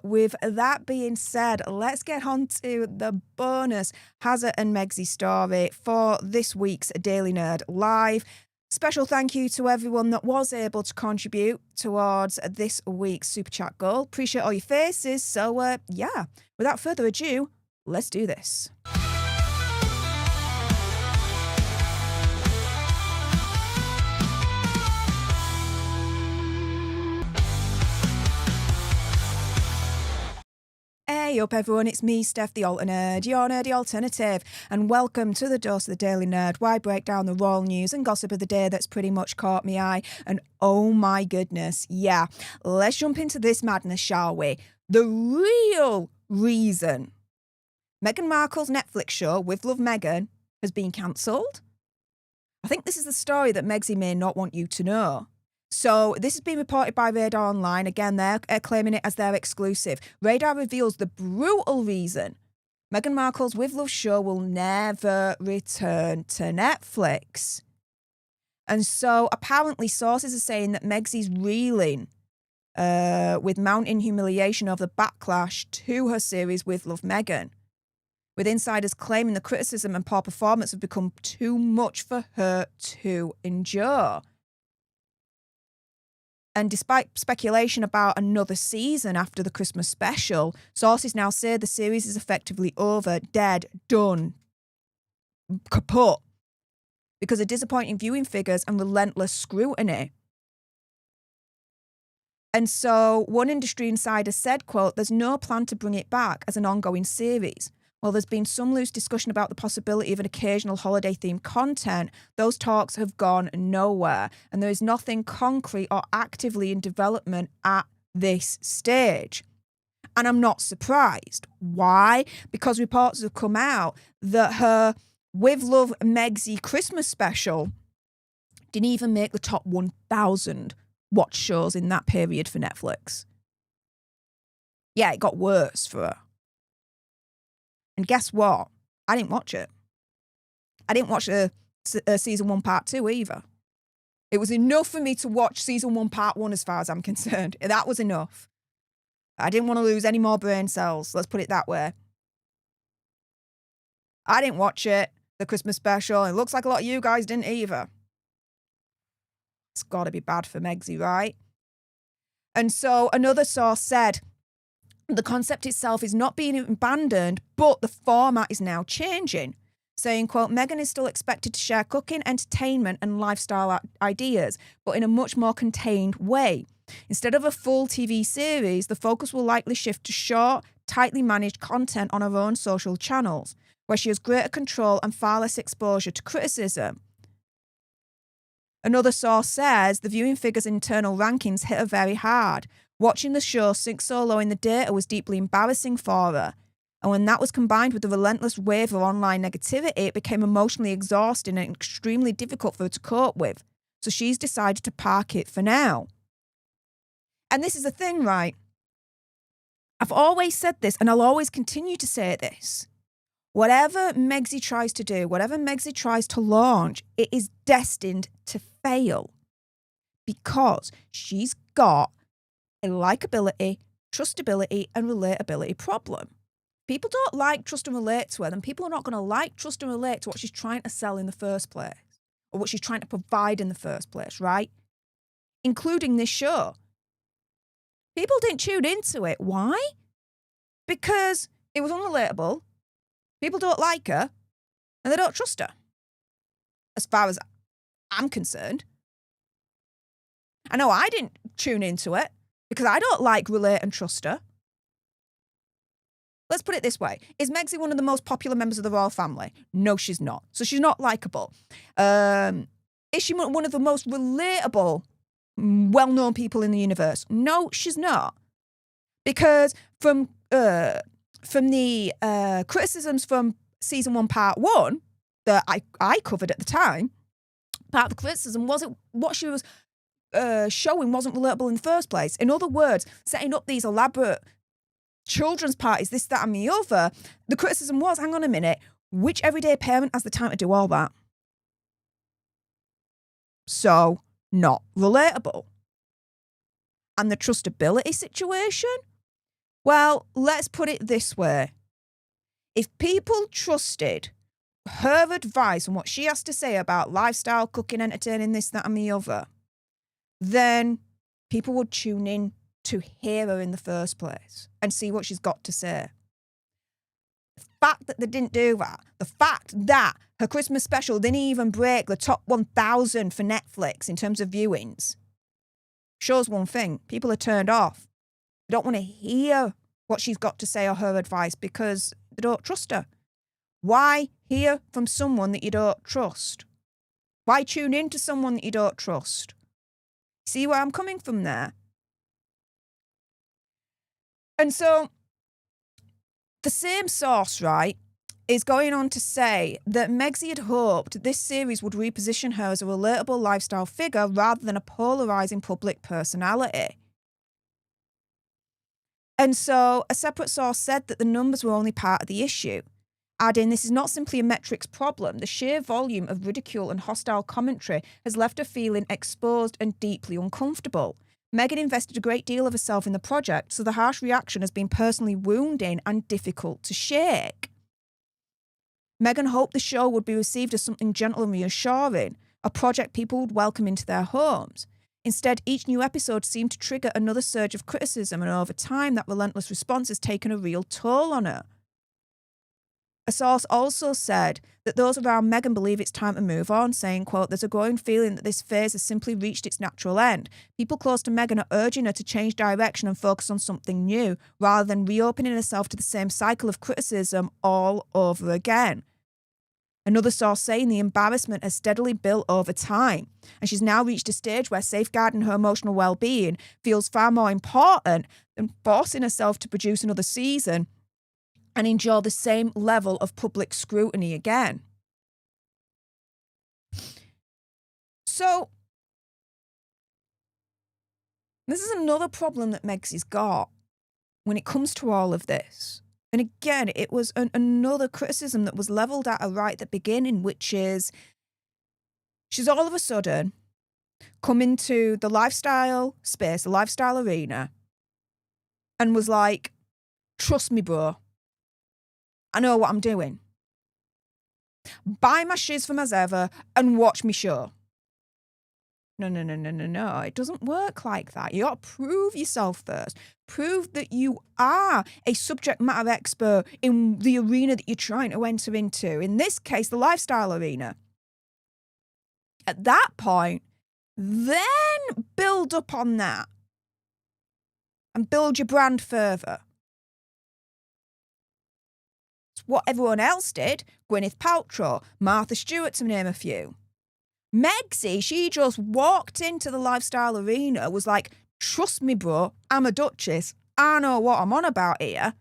With that being said, let's get on to the bonus Hazard and Megzy story for this week's Daily Nerd Live. Special thank you to everyone that was able to contribute towards this week's Super Chat goal. Appreciate all your faces. So, yeah, without further ado, let's do this. Hey up everyone, it's me, Stef The Alter Nerd, your nerdy alternative, and welcome to the Dose of the Daily Nerd, where I break down the royal news and gossip of the day that's pretty much caught me eye. And oh my goodness, yeah, let's jump into this madness, shall we? The real reason Meghan Markle's Netflix show, With Love Meghan, has been cancelled. I think this is the story that Megzy may not want you to know. So this has been reported by Radar Online. Again, they're claiming it as their exclusive. Radar reveals the brutal reason Meghan Markle's With Love show will never return to Netflix. And so apparently sources are saying that Megsy's reeling with mounting humiliation over the backlash to her series With Love Meghan, with insiders claiming the criticism and poor performance have become too much for her to endure. And despite speculation about another season after the Christmas special, sources now say the series is effectively over, dead, done, kaput, because of disappointing viewing figures and relentless scrutiny. And so one industry insider said, quote, "There's no plan to bring it back as an ongoing series. While there's been some loose discussion about the possibility of an occasional holiday-themed content, those talks have gone nowhere, and there is nothing concrete or actively in development at this stage." And I'm not surprised. Why? Because reports have come out that her With Love Megzy Christmas special didn't even make the top 1,000 watch shows in that period for Netflix. Yeah, it got worse for her. And guess what? I didn't watch it. I didn't watch season 1 part 2 either. It was enough for me to watch season 1 part 1 as far as I'm concerned. That was enough. I didn't want to lose any more brain cells. Let's put it that way. I didn't watch it, the Christmas special. It looks like a lot of you guys didn't either. It's got to be bad for Megsy, right? And so another source said, the concept itself is not being abandoned, but the format is now changing. Saying, quote, Meghan is still expected to share cooking, entertainment and lifestyle ideas, but in a much more contained way. Instead of a full TV series, the focus will likely shift to short, tightly managed content on her own social channels, where she has greater control and far less exposure to criticism. Another source says the viewing figures' internal rankings hit her very hard. Watching the show sink so low in the data was deeply embarrassing for her. And when that was combined with the relentless wave of online negativity, it became emotionally exhausting and extremely difficult for her to cope with. So she's decided to park it for now. And this is the thing, right? I've always said this, and I'll always continue to say this. Whatever Megsy tries to do, whatever Megsy tries to launch, it is destined to fail. Because she's got a likability, trustability, and relatability problem. People don't like, trust, and relate to her, then people are not going to like, trust, and relate to what she's trying to sell in the first place, or what she's trying to provide in the first place, right? Including this show. People didn't tune into it. Why? Because it was unrelatable, people don't like her, and they don't trust her. As far as I'm concerned. I know I didn't tune into it, because I don't like, relate, and trust her. Let's put it this way. Is Megsy one of the most popular members of the royal family? No, she's not. So she's not likeable. Is she one of the most relatable, well-known people in the universe? No, she's not. Because from the criticisms from season 1, part 1, that I covered at the time, part of the criticism wasn't what she was showing wasn't relatable in the first place. In other words, setting up these elaborate children's parties, this, that, and the other, the criticism was, hang on a minute, which everyday parent has the time to do all that? So, not relatable. And the trustability situation? Well, let's put it this way. If people trusted her advice and what she has to say about lifestyle, cooking, entertaining, this, that, and the other, then people would tune in to hear her in the first place and see what she's got to say. The fact that they didn't do that, the fact that her Christmas special didn't even break the top 1,000 for Netflix in terms of viewings, shows one thing. People are turned off. They don't want to hear what she's got to say or her advice because they don't trust her. Why hear from someone that you don't trust? Why tune in to someone that you don't trust? See where I'm coming from there? And so the same source, right, is going on to say that Megsy had hoped this series would reposition her as a relatable lifestyle figure rather than a polarising public personality. And so a separate source said that the numbers were only part of the issue, adding, this is not simply a metrics problem. The sheer volume of ridicule and hostile commentary has left her feeling exposed and deeply uncomfortable. Meghan invested a great deal of herself in the project, so the harsh reaction has been personally wounding and difficult to shake. Meghan hoped the show would be received as something gentle and reassuring, a project people would welcome into their homes. Instead, each new episode seemed to trigger another surge of criticism, and over time, that relentless response has taken a real toll on her. A source also said that those around Meghan believe it's time to move on, saying, quote, there's a growing feeling that this phase has simply reached its natural end. People close to Meghan are urging her to change direction and focus on something new, rather than reopening herself to the same cycle of criticism all over again. Another source saying the embarrassment has steadily built over time, and she's now reached a stage where safeguarding her emotional well-being feels far more important than forcing herself to produce another season and endure the same level of public scrutiny again. So, this is another problem that Megsy's got when it comes to all of this. And again, it was another criticism that was levelled at her right at the beginning, which is she's all of a sudden come into the lifestyle space, the lifestyle arena, and was like, trust me, bro. I know what I'm doing. Buy my shiz from as ever and watch me show. No. It doesn't work like that. You got to prove yourself first. Prove that you are a subject matter expert in the arena that you're trying to enter into. In this case, the lifestyle arena. At that point, then build up on that and build your brand further. It's what everyone else did. Gwyneth Paltrow, Martha Stewart, to name a few. Megsy, she just walked into the lifestyle arena, was like, trust me, bro, I'm a duchess. I know what I'm on about here.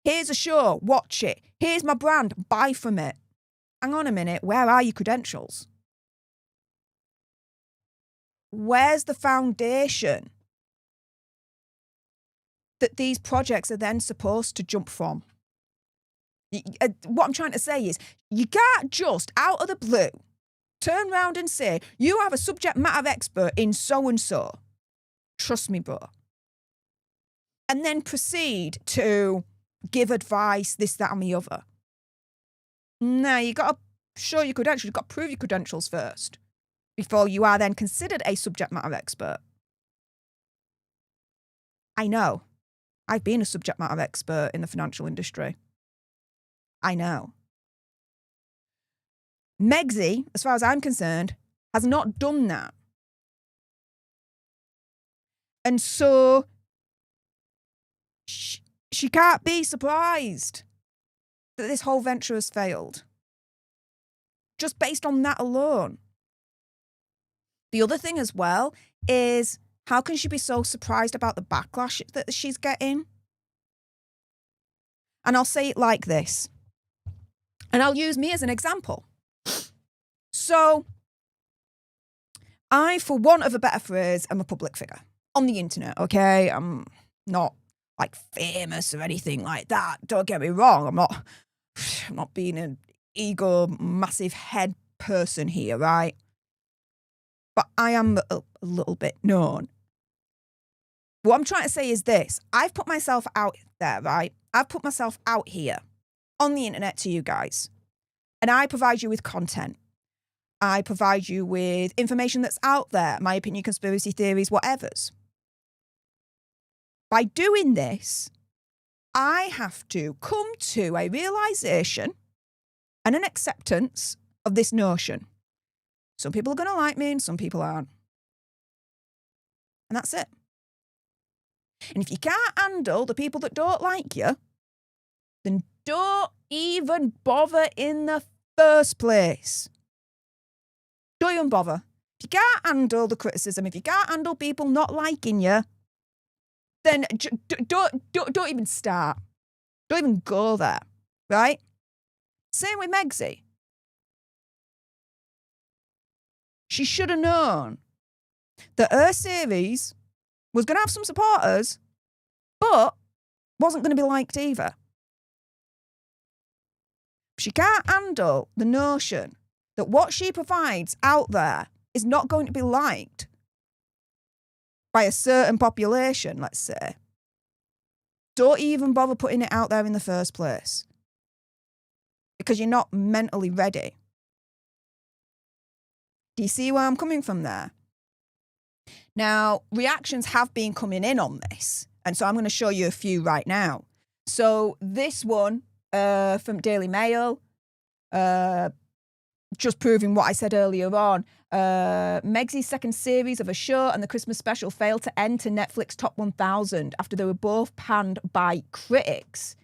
Here's a show, watch it. Here's my brand, buy from it. Hang on a minute, where are your credentials? Where's the foundation that these projects are then supposed to jump from? What I'm trying to say is, you can't just, out of the blue, turn around and say, you have a subject matter expert in so-and-so. Trust me, bro. And then proceed to give advice, this, that, and the other. No, you got to show your credentials. You've got to prove your credentials first before you are then considered a subject matter expert. I know. I've been a subject matter expert in the financial industry. I know. Megsy, as far as I'm concerned, has not done that. And so she can't be surprised that this whole venture has failed. Just based on that alone. The other thing as well is, how can she be so surprised about the backlash that she's getting? And I'll say it like this. And I'll use me as an example. So, I, for want of a better phrase, am a public figure on the internet, okay? I'm not like famous or anything like that. Don't get me wrong. I'm not being an ego, massive head person here, right? But I am a little bit known. What I'm trying to say is this. I've put myself out there, right? I've put myself out here on the internet to you guys. And I provide you with content. I provide you with information that's out there, my opinion, conspiracy theories, whatevers. By doing this, I have to come to a realization and an acceptance of this notion. Some people are going to like me and some people aren't. And that's it. And if you can't handle the people that don't like you, then don't even bother in the first place. Don't even bother. If you can't handle the criticism, if you can't handle people not liking you, then don't even start. Don't even go there, right? Same with Megsy. She should have known that her series was going to have some supporters, but wasn't going to be liked either. She can't handle the notion that what she provides out there is not going to be liked by a certain population, let's say. Don't even bother putting it out there in the first place, because you're not mentally ready. Do you see where I'm coming from there? Now, reactions have been coming in on this, and so I'm going to show you a few right now. So this one from Daily Mail, just proving what I said earlier on. Megsy's second series of a show and the Christmas special failed to enter Netflix Top 1000 after they were both panned by critics.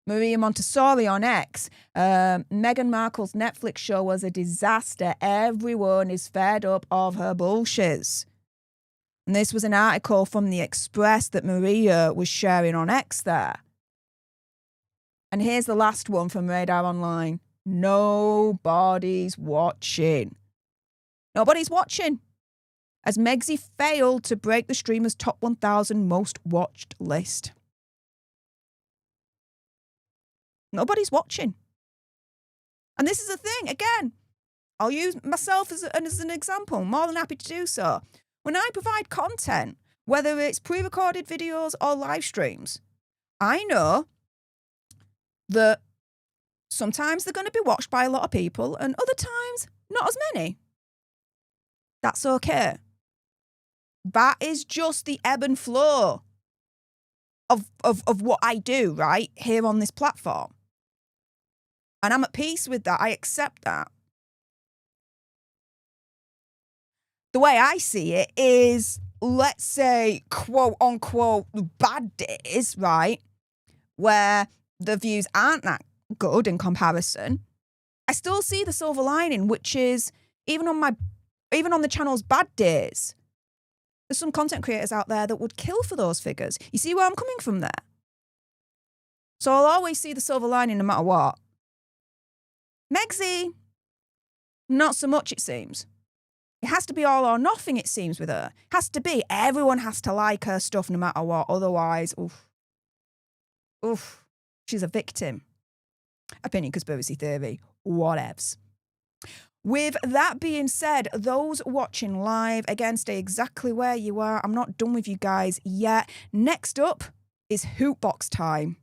Maria Montessori on X. Meghan Markle's Netflix show was a disaster. Everyone is fed up of her bullshit. And this was an article from The Express that Maria was sharing on X there. And here's the last one from Radar Online. Nobody's watching. Nobody's watching. As Megsy failed to break the streamer's top 1,000 most watched list. Nobody's watching. And this is the thing, again, I'll use myself as an example. More than happy to do so. When I provide content, whether it's pre-recorded videos or live streams, I know that sometimes they're going to be watched by a lot of people and other times not as many. That's okay. That is just the ebb and flow of what I do, right, here on this platform. And I'm at peace with that. I accept that. The way I see it is, let's say, quote unquote, bad days, right, where the views aren't that good in comparison. I still see the silver lining, which is even on the channel's bad days, there's some content creators out there that would kill for those figures. You see where I'm coming from there? So I'll always see the silver lining no matter what. Megsy, not so much, it seems. It has to be all or nothing, it seems, with her. It has to be. Everyone has to like her stuff no matter what. Otherwise, oof, she's a victim. Opinion, conspiracy theory, whatevs. With that being said, those watching live, again, stay exactly where you are. I'm not done with you guys yet. Next up is Hootbox time.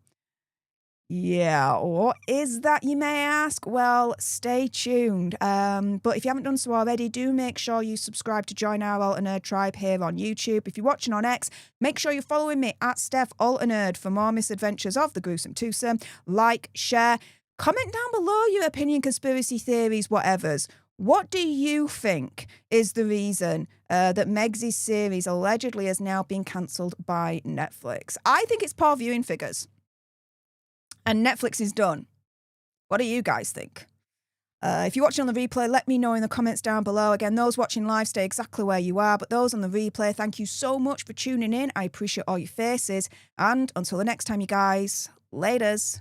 Yeah, what is that, you may ask? Well, stay tuned. But if you haven't done so already, do make sure you subscribe to join our Alter Nerd tribe here on YouTube. If you're watching on X, make sure you're following me at Stef Alter Nerd for more misadventures of the gruesome twosome. Like, share, comment down below your opinion, conspiracy theories, whatevers. What do you think is the reason that Megsy's series allegedly has now been cancelled by Netflix? I think it's poor viewing figures. And Netflix is done. What do you guys think? If you're watching on the replay, let me know in the comments down below. Again, those watching live, stay exactly where you are. But those on the replay, thank you so much for tuning in. I appreciate all your faces. And until the next time, you guys, laters.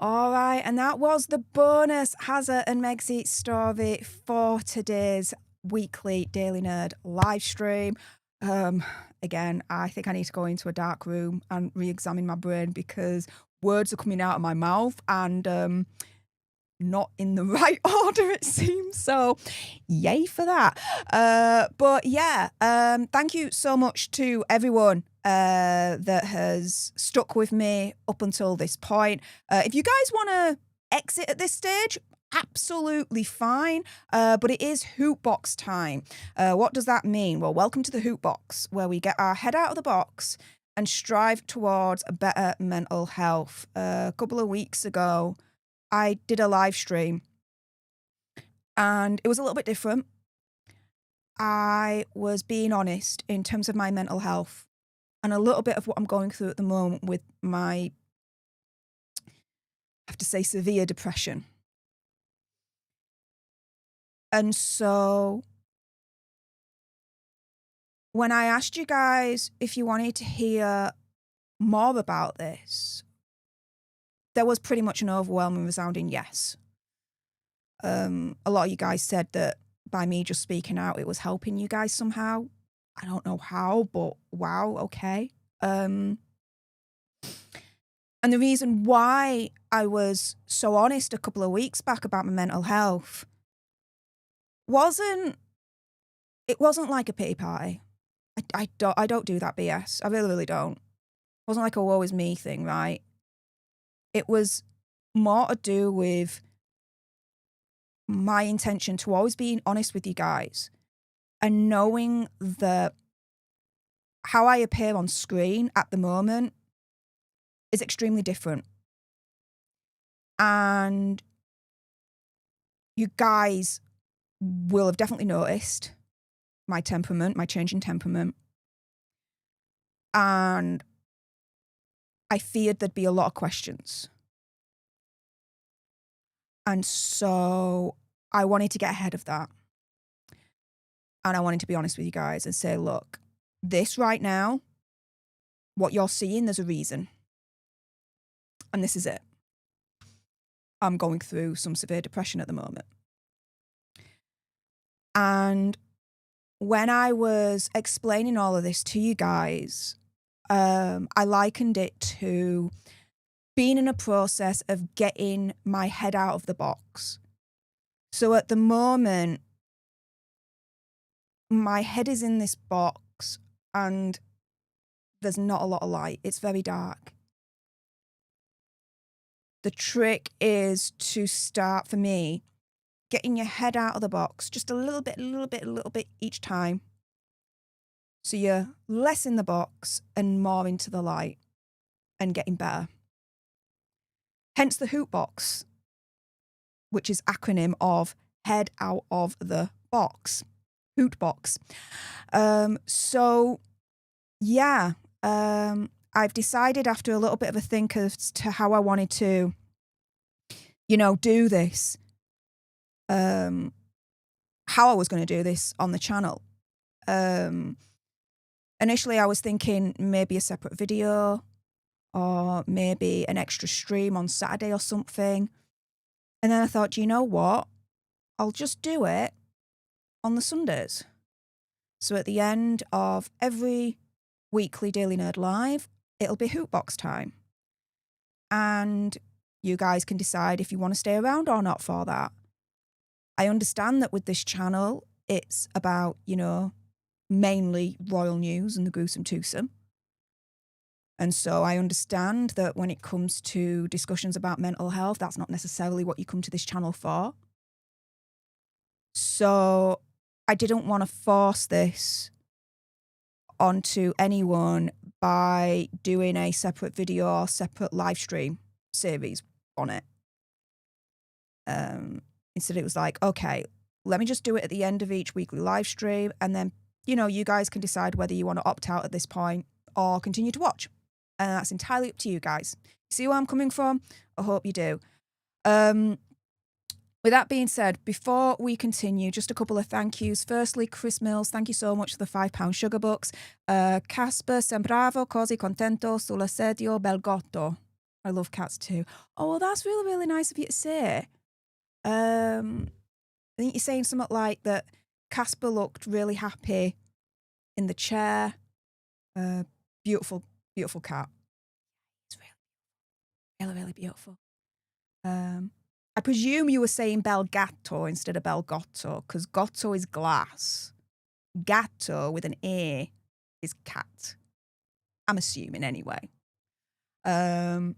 All right, and that was the bonus Hazza and Megsy story for today's weekly Daily Nerd live stream. Again, I think I need to go into a dark room and re-examine my brain because words are coming out of my mouth and not in the right order, it seems. So, yay for that. But yeah, thank you so much to everyone that has stuck with me up until this point. If you guys want to exit at this stage, absolutely fine. But it is Hootbox time. What does that mean? Well, welcome to the Hootbox, where we get our head out of the box and strive towards a better mental health. A couple of weeks ago, I did a live stream and it was a little bit different. I was being honest in terms of my mental health and a little bit of what I'm going through at the moment with my, I have to say, severe depression. And so when I asked you guys if you wanted to hear more about this, there was pretty much an overwhelming, resounding yes. A lot of you guys said that by me just speaking out, it was helping you guys somehow. I don't know how, but wow, okay. And the reason why I was so honest a couple of weeks back about my mental health wasn't like a pity party. I don't do that BS. I really don't. It wasn't like a woe is me thing, right? It was more to do with my intention to always be honest with you guys and knowing that how I appear on screen at the moment is extremely different. And you guys will have definitely noticed my temperament, my change in temperament. And I feared there'd be a lot of questions. And so I wanted to get ahead of that. And I wanted to be honest with you guys and say, look, this right now, what you're seeing, there's a reason. And this is it. I'm going through some severe depression at the moment. And when I was explaining all of this to you guys, I likened it to being in a process of getting my head out of the box. So at the moment, my head is in this box and there's not a lot of light. It's very dark. The trick is to start, for me, getting your head out of the box just a little bit each time. So you're less in the box and more into the light and getting better. Hence the hoot box, which is acronym of head out of the box. Hoot box. So yeah, I've decided after a little bit of a think as to how I wanted to, do this, how I was going to do this on the channel. Initially I was thinking maybe a separate video or maybe an extra stream on Saturday or something. And then I thought, do you know what? I'll just do it on the Sundays. So at the end of every weekly Daily Nerd Live, it'll be Hootbox time. And you guys can decide if you want to stay around or not for that. I understand that with this channel, it's about, mainly royal news and the gruesome twosome. And so I understand that when it comes to discussions about mental health, that's not necessarily what you come to this channel for. So I didn't want to force this onto anyone by doing a separate video or separate live stream series on it. Instead, it was like, okay, let me just do it at the end of each weekly live stream. And then, you guys can decide whether you want to opt out at this point or continue to watch. And that's entirely up to you guys. See where I'm coming from? I hope you do. With that being said, before we continue, just a couple of thank yous. Firstly, Chris Mills, thank you so much for the £5 sugar bucks. Casper, sembravo così contento sulla sedio bel gatto. I love cats too. Oh, well, that's really, really nice of you to say. I think you're saying something like that Casper looked really happy in the chair. Beautiful, beautiful cat. It's really, really, really beautiful. I presume you were saying bel gatto instead of bel gotto, because gotto is glass. Gatto with an A is cat. I'm assuming anyway. And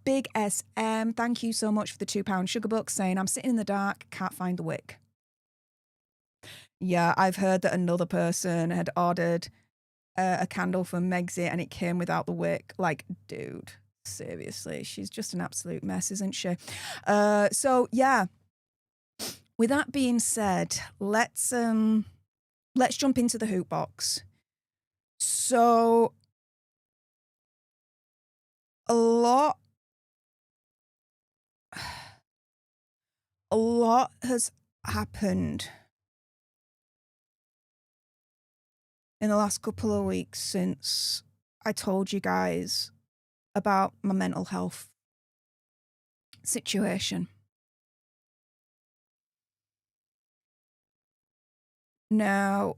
Big SM, thank you so much for the £2 sugar bucks, saying, I'm sitting in the dark, can't find the wick. Yeah, I've heard that another person had ordered a candle from Megxit and it came without the wick. Like, dude, seriously, she's just an absolute mess, isn't she? So yeah, with that being said, let's jump into the hoot box. So a lot has happened in the last couple of weeks since I told you guys about my mental health situation. Now,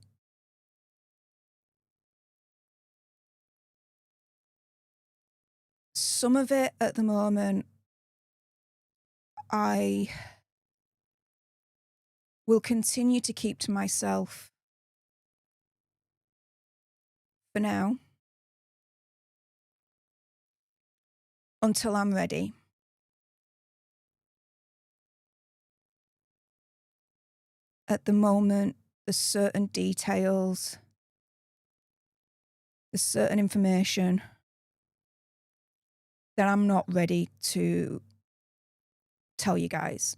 some of it at the moment, I will continue to keep to myself for now until I'm ready. At the moment, there's certain details, there's certain information that I'm not ready to tell you guys.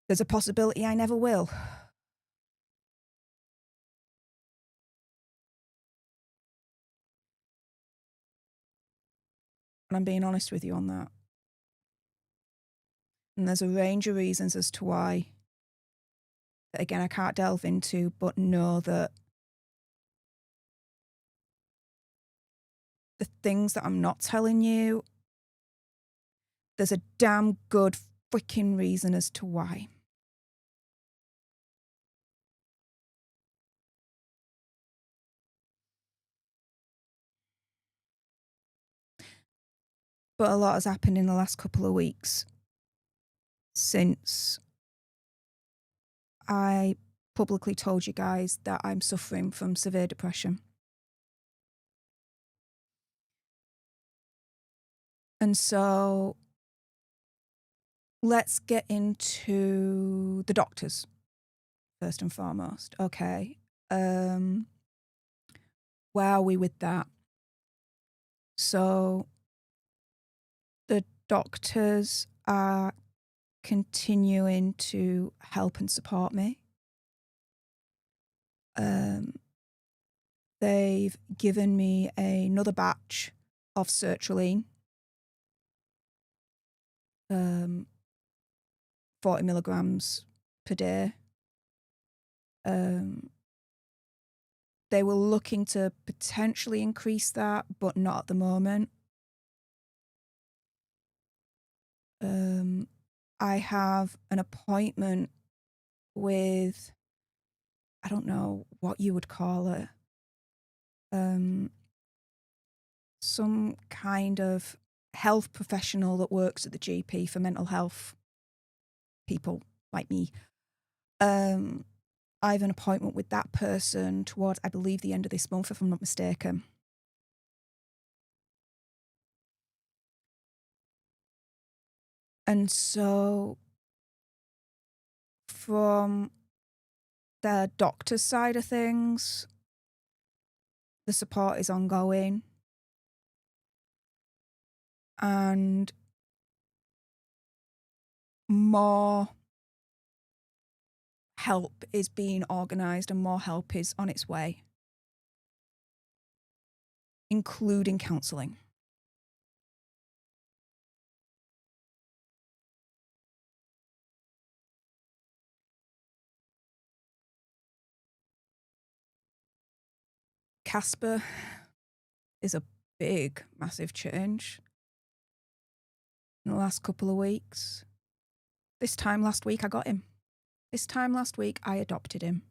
There's a possibility I never will. And I'm being honest with you on that. And there's a range of reasons as to why, that again, I can't delve into, but know that the things that I'm not telling you, there's a damn good freaking reason as to why. But a lot has happened in the last couple of weeks since I publicly told you guys that I'm suffering from severe depression. And so let's get into the doctors first and foremost. Okay. Where are we with that? So the doctors are continuing to help and support me. They've given me another batch of sertraline, 40 milligrams per day. They were looking to potentially increase that, but not at the moment. I have an appointment with, I don't know what you would call it, some kind of health professional that works at the GP for mental health people like me. I have an appointment with that person towards, I believe, the end of this month, if I'm not mistaken. And so from the doctor's side of things, the support is ongoing. And more help is being organised and more help is on its way, including counselling. Casper is a big, massive change in the last couple of weeks. This time last week, I got him. This time last week, I adopted him.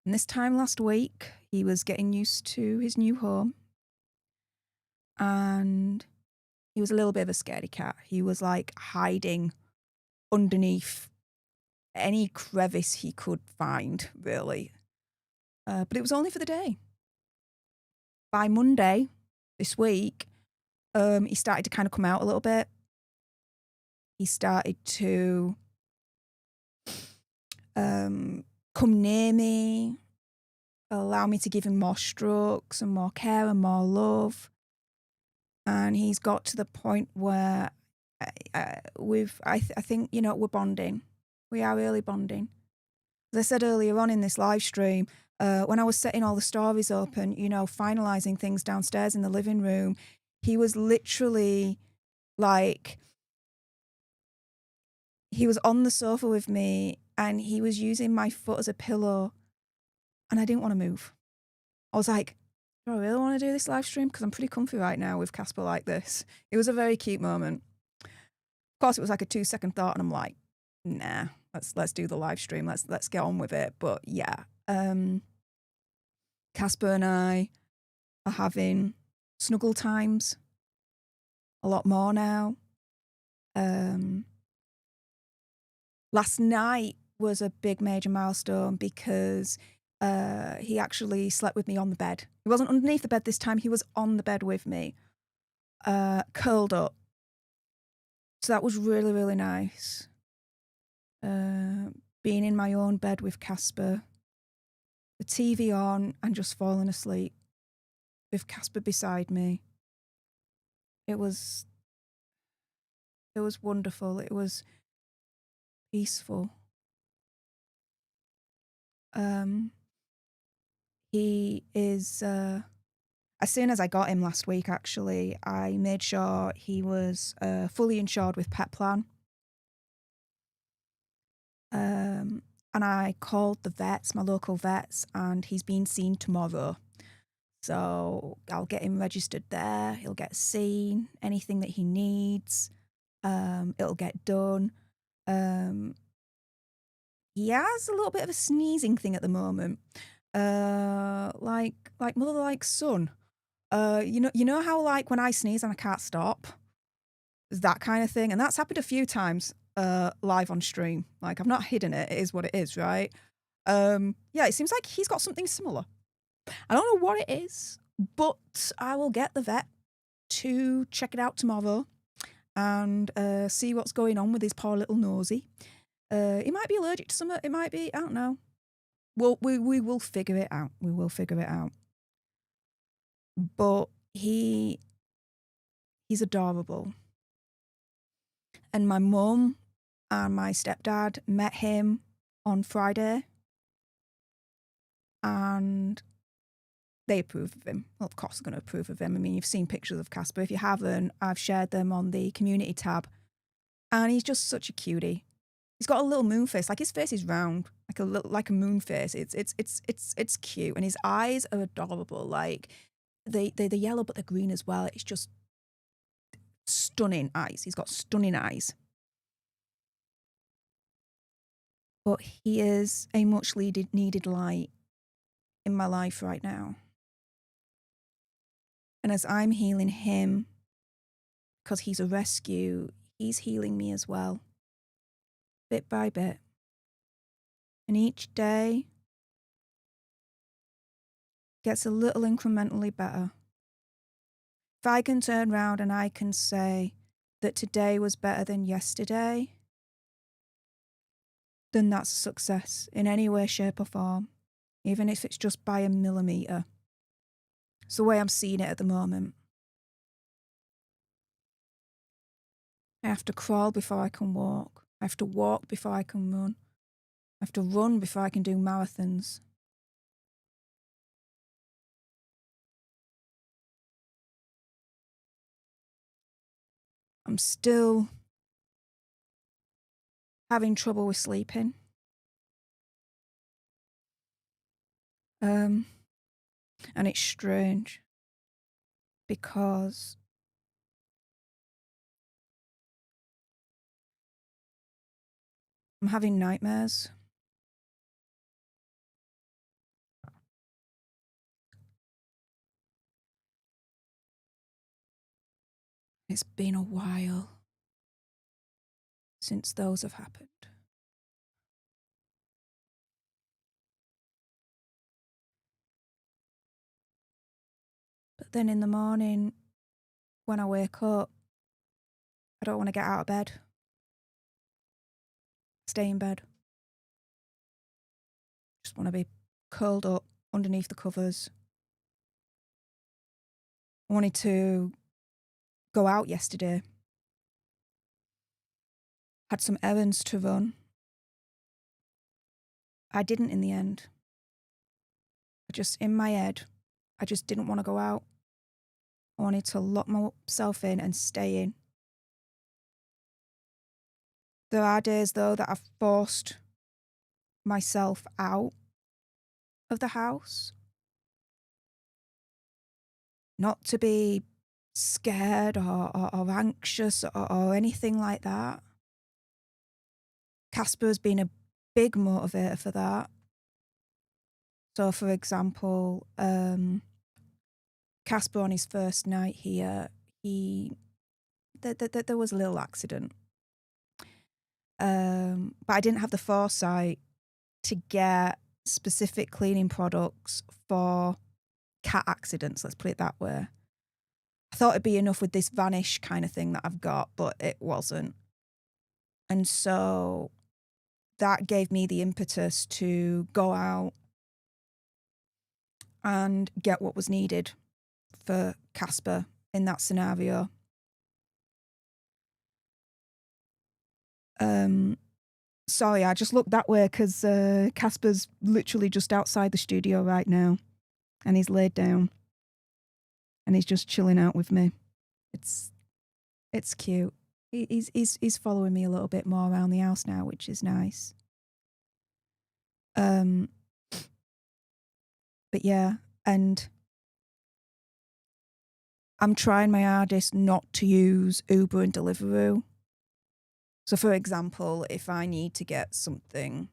And this time last week, he was getting used to his new home. And he was a little bit of a scaredy cat. He was like hiding underneath any crevice he could find, really. But it was only for the day. By Monday this week, he started to kind of come out a little bit. He started to come near me, allow me to give him more strokes and more care and more love. And he's got to the point where I think, you know, we're bonding. We are really bonding. As I said earlier on in this live stream, when I was setting all the stories up and, you know, finalising things downstairs in the living room, he was literally like, he was on the sofa with me and he was using my foot as a pillow and I didn't want to move. I was like, do I really want to do this live stream? Because I'm pretty comfy right now with Casper like this. It was a very cute moment. Of course, it was like a 2-second thought and I'm like, nah, let's do the live stream. Let's get on with it. But yeah, Casper and I are having snuggle times a lot more now. Last night was a big major milestone because he actually slept with me on the bed. He wasn't underneath the bed this time. He was on the bed with me, curled up. So that was really, really nice. Being in my own bed with Casper, the TV on and just falling asleep with Casper beside me. It was wonderful. It was peaceful. He is, as soon as I got him last week, actually, I made sure he was fully insured with Pet Plan. And I called the vets, my local vets, and he's being seen tomorrow. So I'll get him registered there. He'll get seen. Anything that he needs, it'll get done. He has a little bit of a sneezing thing at the moment. Like mother like son. You know how like when I sneeze and I can't stop? That kind of thing. And that's happened a few times live on stream. Like I've not hidden it. It is what it is, right? Yeah, it seems like he's got something similar. I don't know what it is, but I will get the vet to check it out tomorrow and see what's going on with his poor little nosy. He might be allergic to something. It might be, I don't know. Well, we will figure it out. We will figure it out. But he's adorable. And my mum and my stepdad met him on Friday and they approve of him. Well, of course they're going to approve of him. I mean, you've seen pictures of Casper. If you haven't, I've shared them on the community tab. And he's just such a cutie. He's got a little moon face. Like his face is round, like a moon face. It's cute, and his eyes are adorable. Like they're yellow, but they're green as well. It's just stunning eyes. He's got stunning eyes. But he is a much needed light in my life right now. And as I'm healing him, because he's a rescue, he's healing me as well, bit by bit. And each day gets a little incrementally better. If I can turn around and I can say that today was better than yesterday, then that's a success in any way, shape or form, even if it's just by a millimetre. It's the way I'm seeing it at the moment. I have to crawl before I can walk. I have to walk before I can run. I have to run before I can do marathons. I'm still having trouble with sleeping. And it's strange because I'm having nightmares. It's been a while since those have happened. But then in the morning, when I wake up, I don't want to get out of bed. Stay in bed. Just want to be curled up underneath the covers. I wanted to go out yesterday. Had some errands to run. I didn't in the end. In my head, I just didn't want to go out. I wanted to lock myself in and stay in. There are days, though, that I've forced myself out of the house. Not to be scared or anxious or anything like that. Casper's been a big motivator for that. So, for example, Casper on his first night here, there was a little accident. But I didn't have the foresight to get specific cleaning products for cat accidents, let's put it that way. I thought it'd be enough with this Vanish kind of thing that I've got, but it wasn't. And so that gave me the impetus to go out and get what was needed for Casper in that scenario. Sorry, I just looked that way because Casper's literally just outside the studio right now, and he's laid down, and he's just chilling out with me. It's cute. He's following me a little bit more around the house now, which is nice. But yeah, and I'm trying my hardest not to use Uber and Deliveroo. So, for example, if I need to get something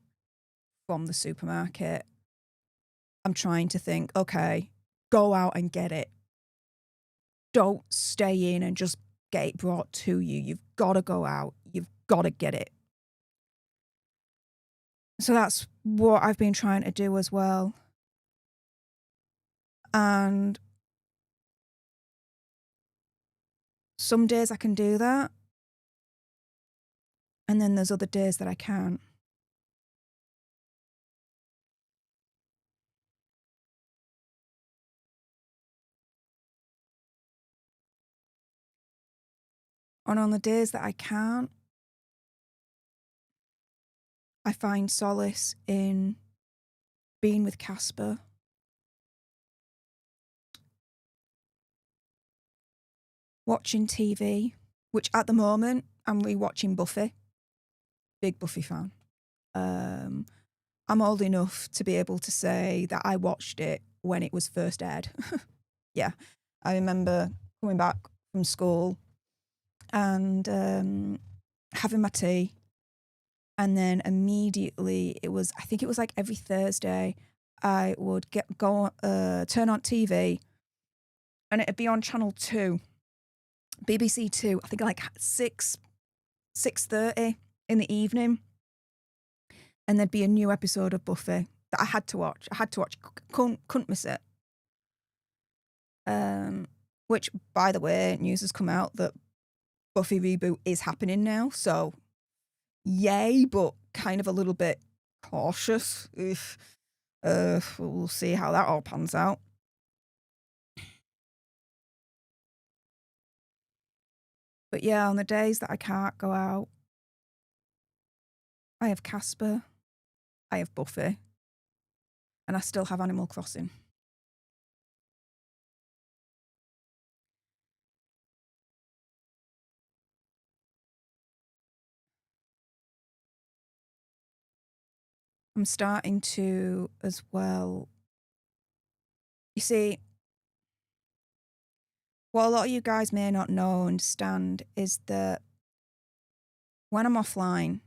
from the supermarket, I'm trying to think, okay, go out and get it. Don't stay in and just get it brought to you. You've got to go out. You've got to get it. So that's what I've been trying to do as well. And some days I can do that. And then there's other days that I can't. And on the days that I can't, I find solace in being with Casper, watching TV, which at the moment I'm rewatching Buffy. Big Buffy fan. I'm old enough to be able to say that I watched it when it was first aired. Yeah, I remember coming back from school and having my tea, and then immediately I think it was like every Thursday, I would turn on TV, and it'd be on Channel 2, BBC 2, I think like 6:30 in the evening, and there'd be a new episode of Buffy that I had to watch. Couldn't miss it. Which, by the way, news has come out that Buffy reboot is happening now, so yay, but kind of a little bit cautious. We'll see how that all pans out. But yeah, on the days that I can't go out, I have Casper, I have Buffy, and I still have Animal Crossing. I'm starting to as well. You see, what a lot of you guys may not know or understand is that when I'm offline,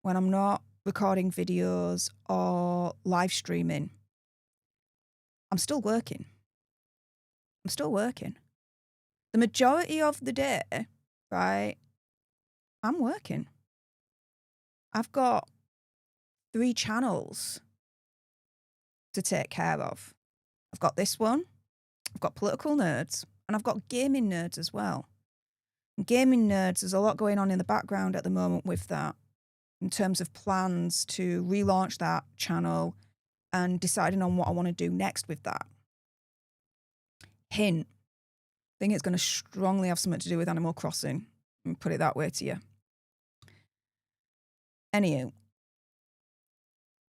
when I'm not recording videos or live streaming, I'm still working. The majority of the day, right, I'm working. I've got 3 channels to take care of. I've got this one, I've got Political Nerds, and I've got Gaming Nerds as well. And Gaming Nerds, there's a lot going on in the background at the moment with that, in terms of plans to relaunch that channel and deciding on what I want to do next with that. Hint, I think it's going to strongly have something to do with Animal Crossing, and put it that way to you. Anywho,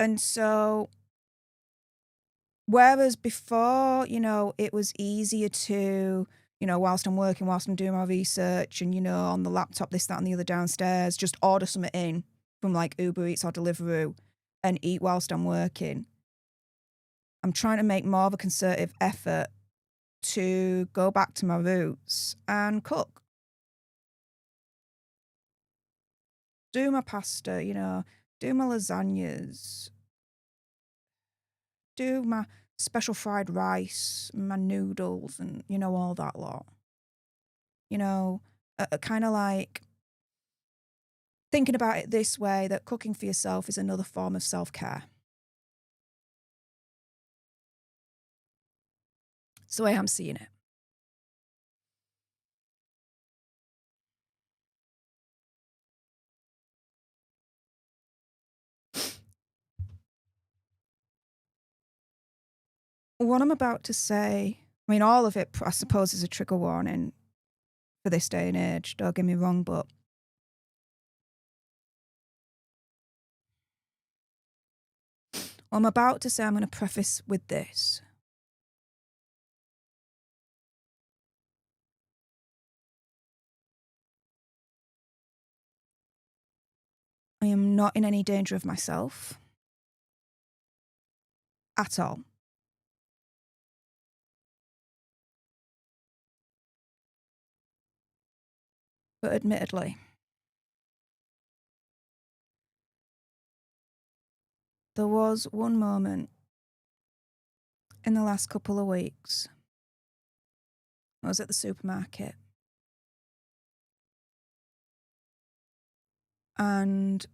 and so whereas before, it was easier to, whilst I'm working, whilst I'm doing my research and, on the laptop, this, that, and the other downstairs, just order something in from like Uber Eats or Deliveroo and eat whilst I'm working. I'm trying to make more of a concerted effort to go back to my roots and cook. Do my pasta, do my lasagnas, do my special fried rice, my noodles, and, all that lot. Kind of like thinking about it this way, that cooking for yourself is another form of self-care. It's the way I'm seeing it. What I'm about to say, I mean, all of it, I suppose, is a trigger warning for this day and age. Don't get me wrong, but what I'm about to say, I'm going to preface with this. I am not in any danger of myself at all. But admittedly, there was one moment in the last couple of weeks. I was at the supermarket and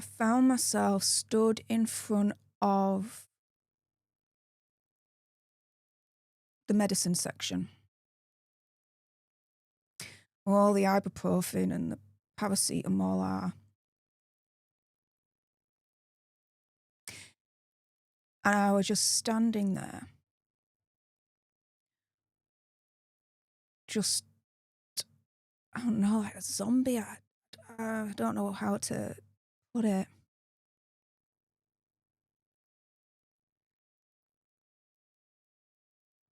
I found myself stood in front of the medicine section. All the ibuprofen and the paracetamol are. And I was just standing there, just, I don't know, like a zombie. I don't know how to put it.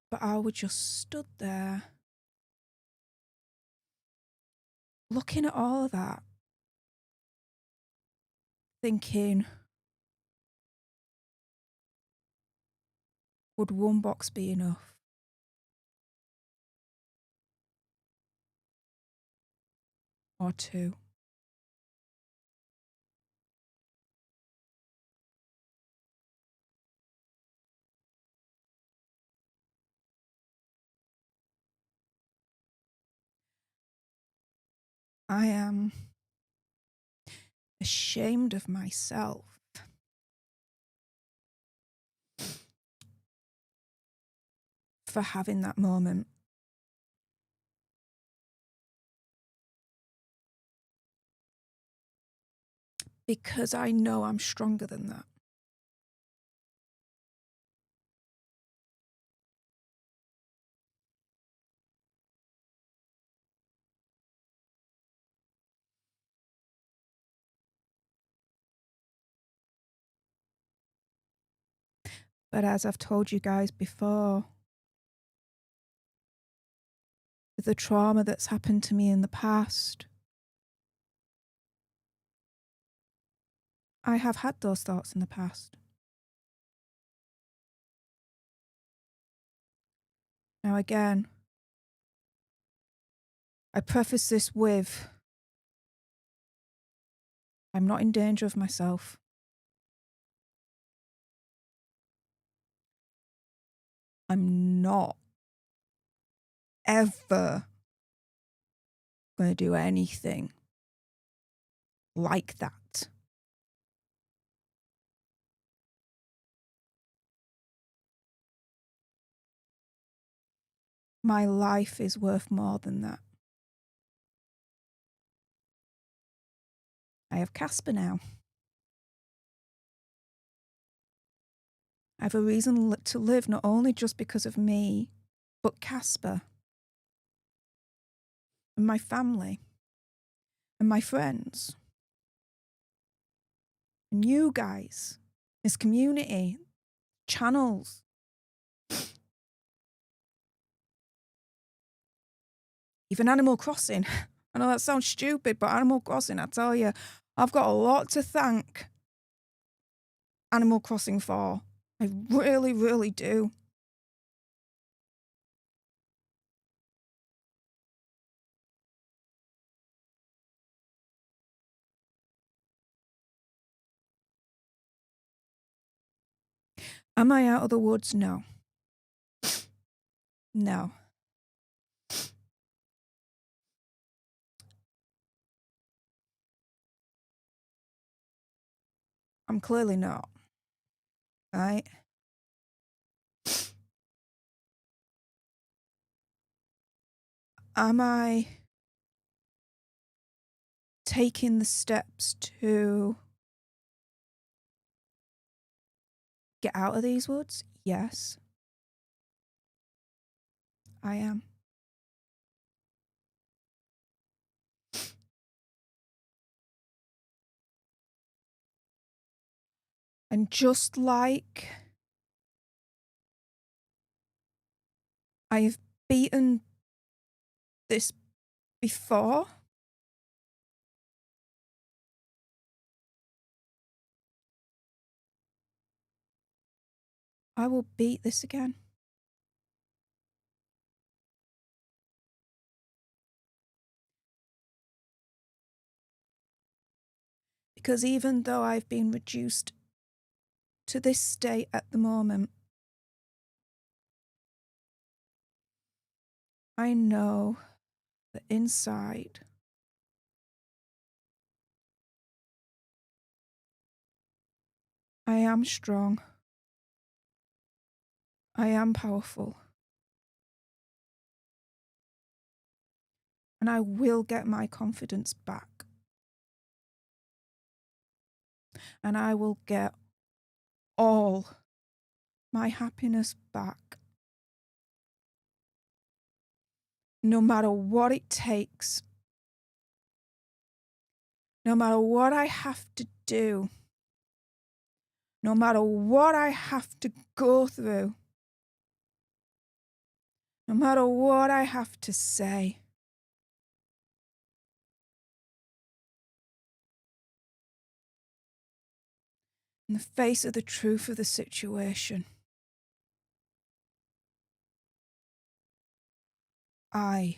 But I was just stood there, looking at all of that, thinking, would one box be enough? Or two? I am ashamed of myself for having that moment. Because I know I'm stronger than that. But as I've told you guys before, with the trauma that's happened to me in the past, I have had those thoughts in the past. Now again, I preface this with, I'm not in danger of myself. I'm not ever going to do anything like that. My life is worth more than that. I have Casper now. I have a reason to live, not only just because of me, but Casper and my family and my friends and you guys, this community, channels. Even Animal Crossing. I know that sounds stupid, but Animal Crossing, I tell you, I've got a lot to thank Animal Crossing for. I really, really do. Am I out of the woods? No. No. I'm clearly not. Right? Am I taking the steps to get out of these woods? Yes. I am. And just like I have beaten this before, I will beat this again. Because even though I've been reduced to this state at the moment, I know that inside I am strong. I am powerful. And I will get my confidence back. And I will get all my happiness back. No matter what it takes. No matter what I have to do. No matter what I have to go through. No matter what I have to say. In the face of the truth of the situation, I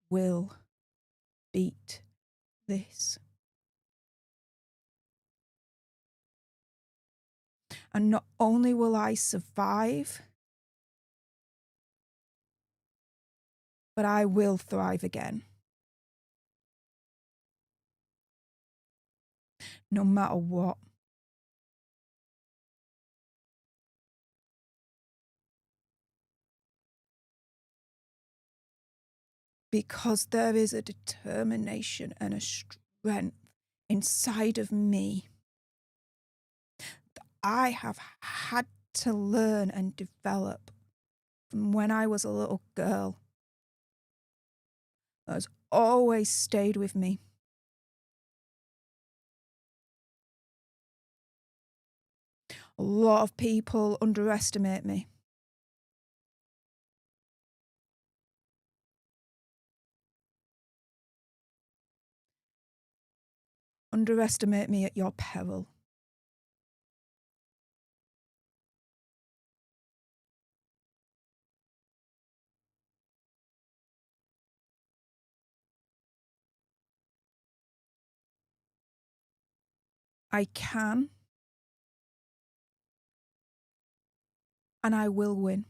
will beat this. And not only will I survive, but I will thrive again. No matter what. Because there is a determination and a strength inside of me that I have had to learn and develop from when I was a little girl. That has always stayed with me. A lot of people underestimate me. Underestimate me at your peril. I can and I will win.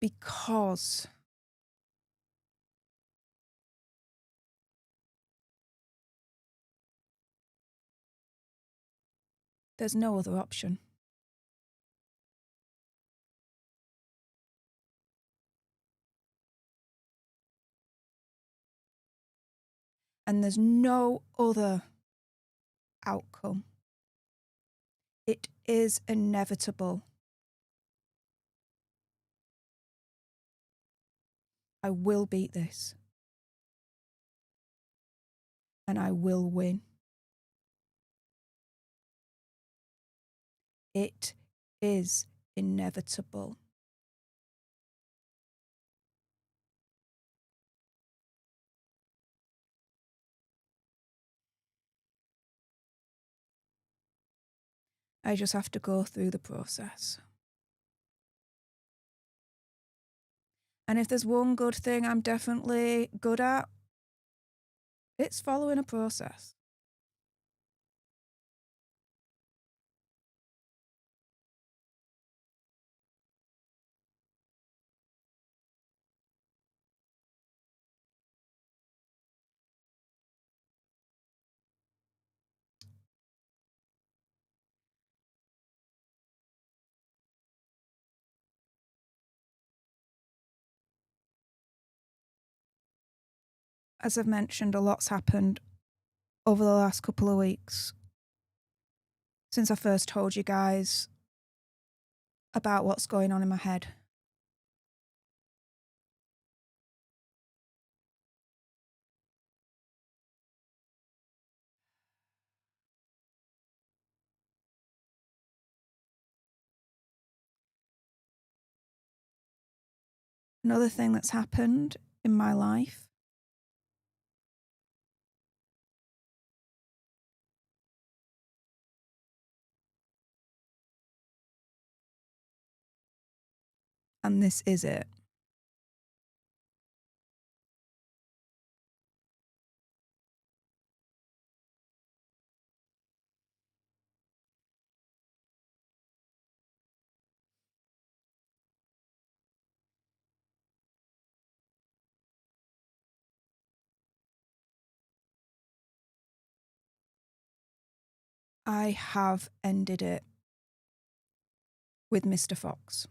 Because there's no other option. And there's no other outcome. It is inevitable. I will beat this. And I will win. It is inevitable. I just have to go through the process. And if there's one good thing I'm definitely good at, it's following a process. As I've mentioned, a lot's happened over the last couple of weeks since I first told you guys about what's going on in my head. Another thing that's happened in my life and this is it. I have ended it with Mr. Fox.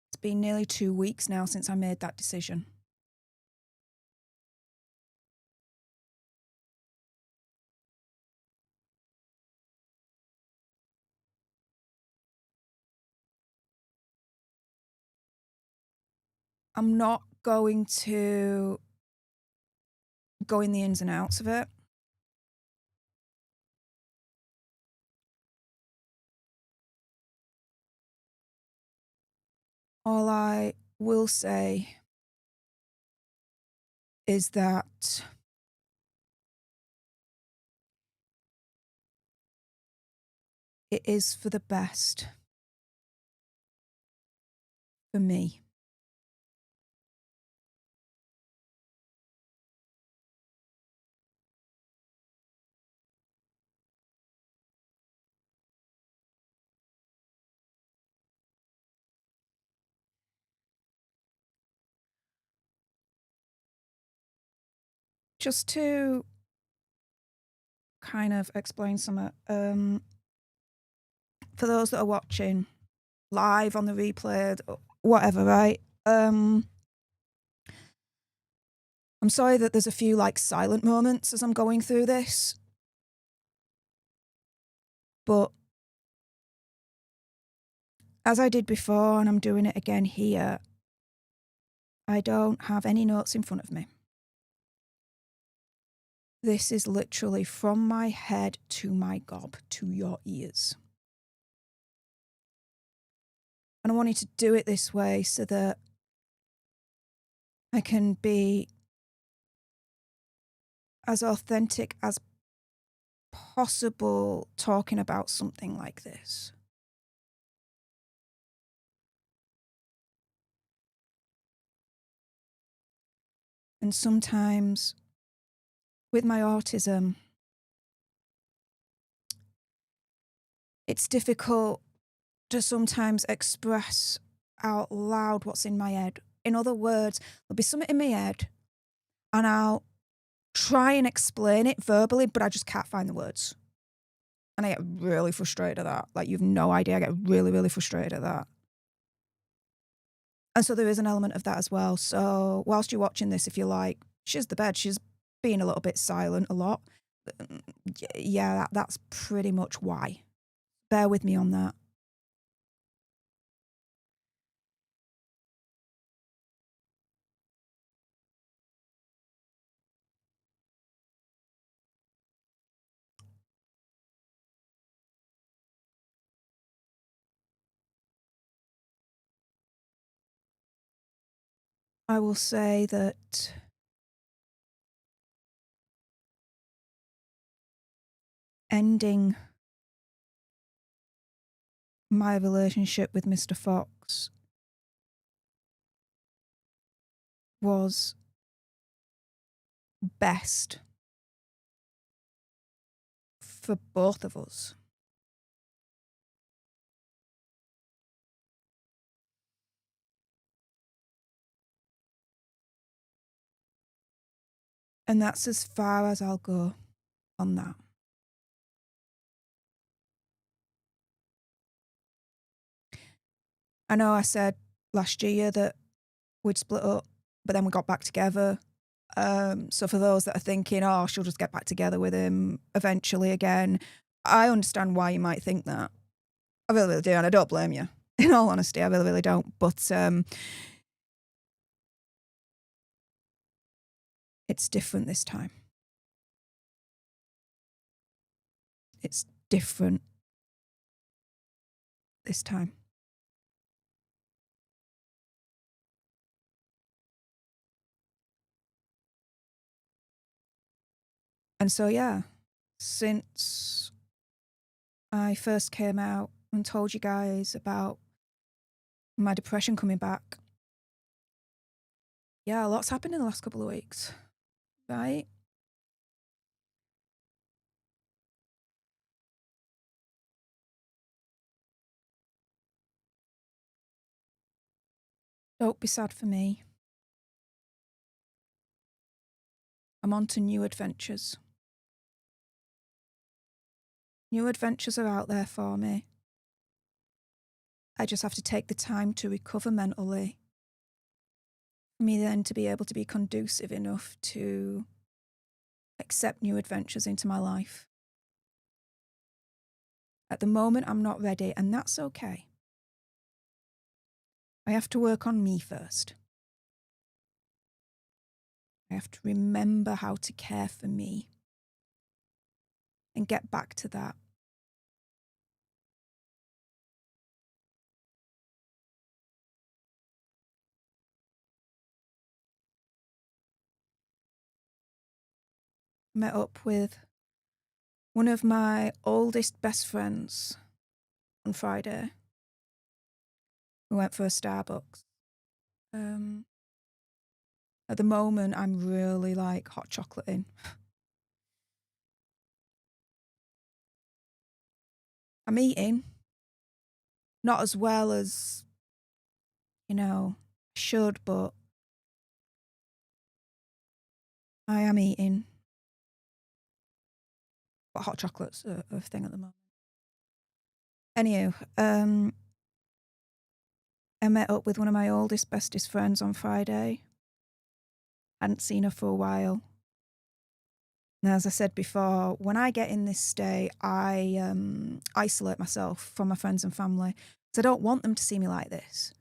It's been nearly 2 weeks now since I made that decision. I'm not going to go in the ins and outs of it. All I will say is that it is for the best for me. Just to kind of explain something, for those that are watching live on the replay, whatever, right? I'm sorry that there's a few like silent moments as I'm going through this, but as I did before and I'm doing it again here, I don't have any notes in front of me. This is literally from my head to my gob, to your ears. And I wanted to do it this way so that I can be as authentic as possible talking about something like this. And sometimes with my autism, it's difficult to sometimes express out loud what's in my head. In other words, there'll be something in my head and I'll try and explain it verbally, but I just can't find the words. And I get really frustrated at that. Like, you've no idea. I get really, really frustrated at that. And so there is an element of that as well. So whilst you're watching this, if you're like, she's the bed, she's being a little bit silent a lot. Yeah, that's pretty much why. Bear with me on that. I will say that ending my relationship with Mr. Fox was best for both of us. And that's as far as I'll go on that. I know I said last year that we'd split up, but then we got back together. So for those that are thinking, oh, she'll just get back together with him eventually again, I understand why you might think that. I really, really do, and I don't blame you. In all honesty, I really, really don't. But it's different this time. It's different this time. And so, yeah, since I first came out and told you guys about my depression coming back, yeah, a lot's happened in the last couple of weeks, right? Don't be sad for me. I'm on to new adventures. New adventures are out there for me. I just have to take the time to recover mentally. For me then to be able to be conducive enough to accept new adventures into my life. At the moment, I'm not ready, and that's okay. I have to work on me first. I have to remember how to care for me and get back to that. Met up with one of my oldest best friends on Friday. We went for a Starbucks. At the moment, I'm really like hot chocolating. I'm eating, not as well as, should, but I am eating. But hot chocolate's a thing at the moment. Anywho, I met up with one of my oldest, bestest friends on Friday. Hadn't seen her for a while. And as I said before, when I get in this state, I isolate myself from my friends and family because I don't want them to see me like this.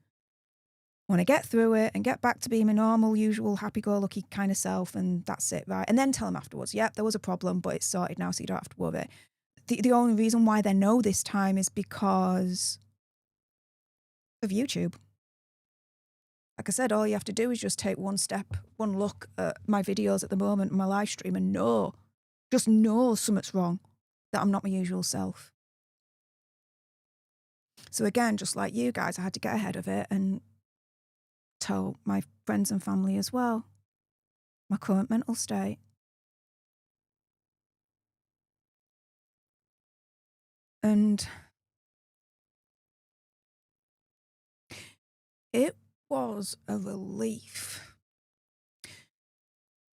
When I get through it and get back to being my normal, usual, happy-go-lucky kind of self, and that's it, right? And then tell them afterwards, yep, there was a problem, but it's sorted now, so you don't have to worry. The only reason why they know this time is because of YouTube. Like I said, all you have to do is just take one look at my videos at the moment, my live stream, and just know something's wrong, that I'm not my usual self. So again, just like you guys, I had to get ahead of it and tell my friends and family as well my current mental state. And it was a relief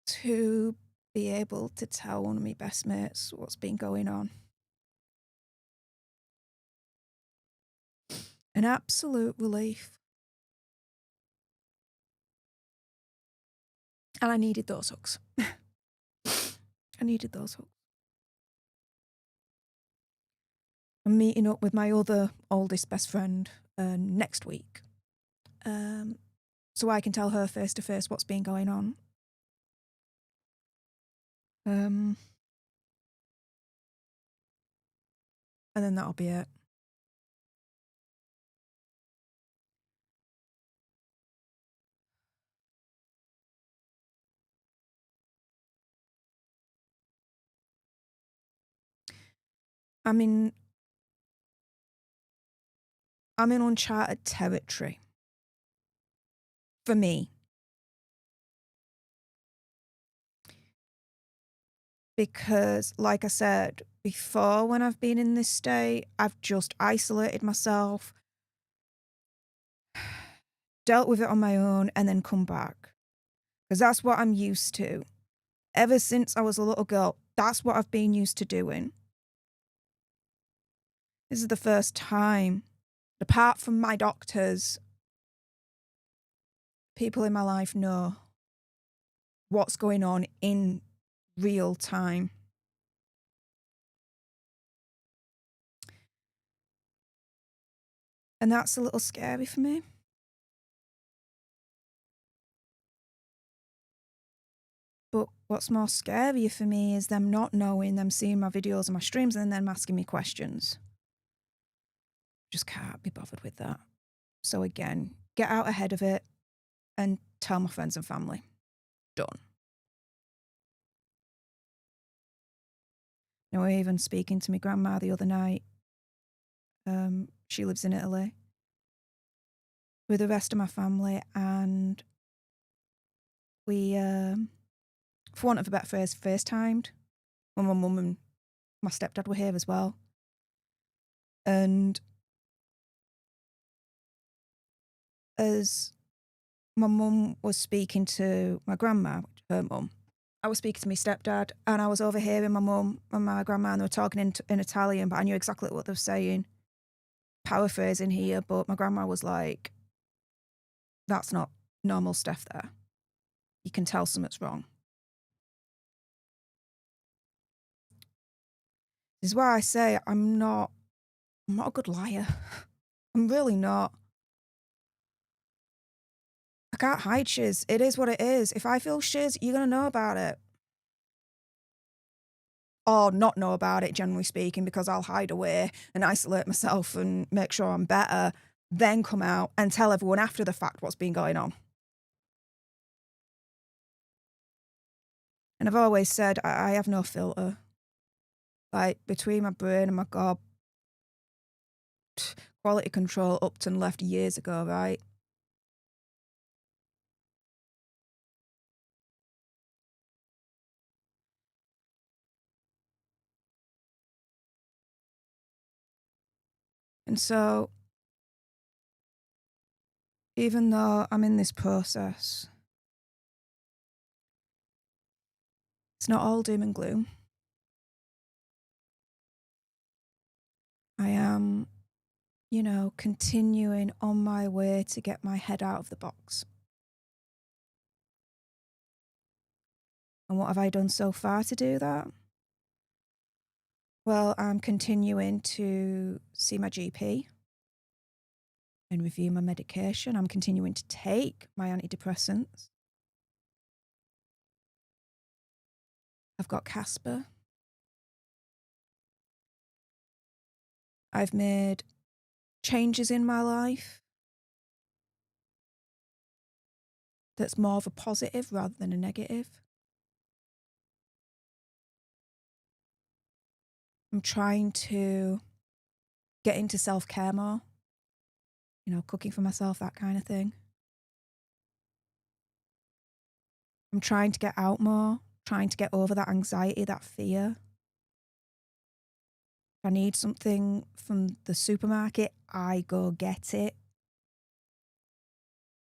to be able to tell one of my best mates what's been going on. An absolute relief. And I needed those hugs. I needed those hugs. I'm meeting up with my other oldest best friend next week. So I can tell her face to face what's been going on. And then that'll be it. I'm in uncharted territory. For me. Because, like I said before, when I've been in this state, I've just isolated myself, dealt with it on my own, and then come back. Because that's what I'm used to. Ever since I was a little girl, that's what I've been used to doing. This is the first time, apart from my doctors, people in my life know what's going on in real time. And that's a little scary for me. But what's more scary for me is them not knowing, them seeing my videos and my streams and then them asking me questions. Just can't be bothered with that. So again, get out ahead of it and tell my friends and family. Done. Now, I was even speaking to my grandma the other night. She lives in Italy with the rest of my family, and we, for want of a better phrase, FaceTimed when my mum and my stepdad were here as well. And as my mum was speaking to my grandma, her mum, I was speaking to my stepdad, and I was overhearing my mum and my grandma, and they were talking in Italian, but I knew exactly what they were saying. Paraphrasing here, but my grandma was like, that's not normal Stef there. You can tell something's wrong. This is why I say I'm not a good liar. I'm really not. I can't hide shiz. It is what it is. If I feel shiz, you're going to know about it. Or not know about it, generally speaking, because I'll hide away and isolate myself and make sure I'm better, then come out and tell everyone after the fact what's been going on. And I've always said I have no filter. Like, between my brain and my gob, quality control upped and left years ago, right? And so, even though I'm in this process, it's not all doom and gloom. I am, continuing on my way to get my head out of the box. And what have I done so far to do that? Well, I'm continuing to see my GP and review my medication. I'm continuing to take my antidepressants. I've got Casper. I've made changes in my life that's more of a positive rather than a negative. I'm trying to get into self-care more, cooking for myself, that kind of thing. I'm trying to get out more, trying to get over that anxiety, that fear. If I need something from the supermarket, I go get it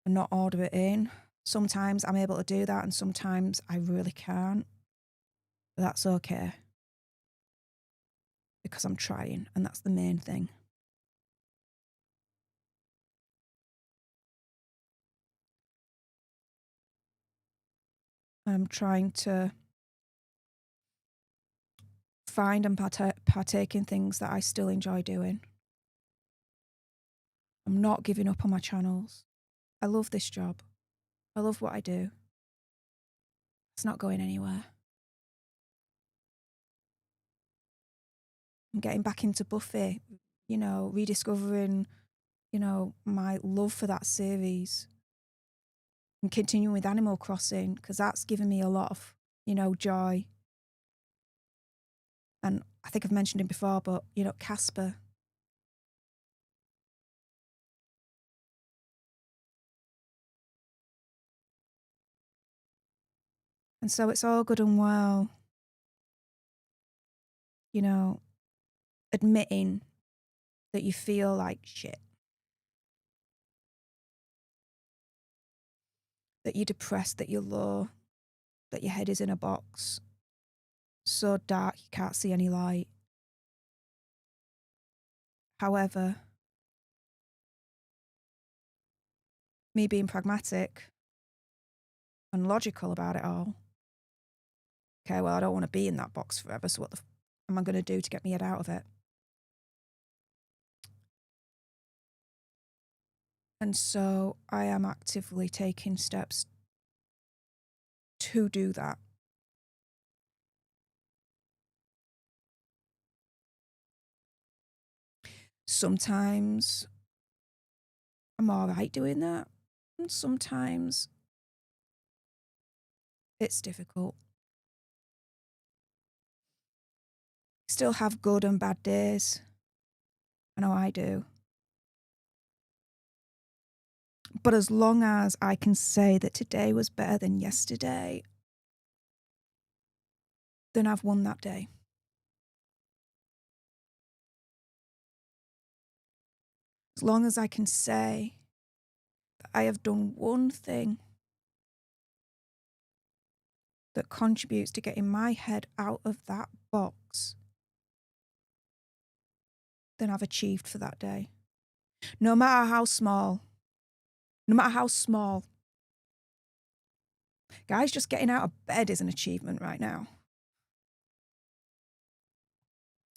and not order it in. Sometimes I'm able to do that and sometimes I really can't. But that's okay. Because I'm trying, and that's the main thing. I'm trying to find and partake in things that I still enjoy doing. I'm not giving up on my channels. I love this job. I love what I do. It's not going anywhere. I'm getting back into Buffy, rediscovering, my love for that series. And continuing with Animal Crossing, because that's given me a lot of, joy. And I think I've mentioned him before, but, Casper. And so it's all good and well, admitting that you feel like shit, that you're depressed, that you're low, that your head is in a box, so dark you can't see any light. However, me being pragmatic and logical about it all, okay, well, I don't want to be in that box forever, so what am I going to do to get my head out of it? And so I am actively taking steps to do that, sometimes I'm all right doing that. And sometimes it's difficult. Still have good and bad days. I know I do. But as long as I can say that today was better than yesterday, then I've won that day. As long as I can say that I have done one thing that contributes to getting my head out of that box, then I've achieved for that day. No matter how small. No matter how small. Guys, just getting out of bed is an achievement right now.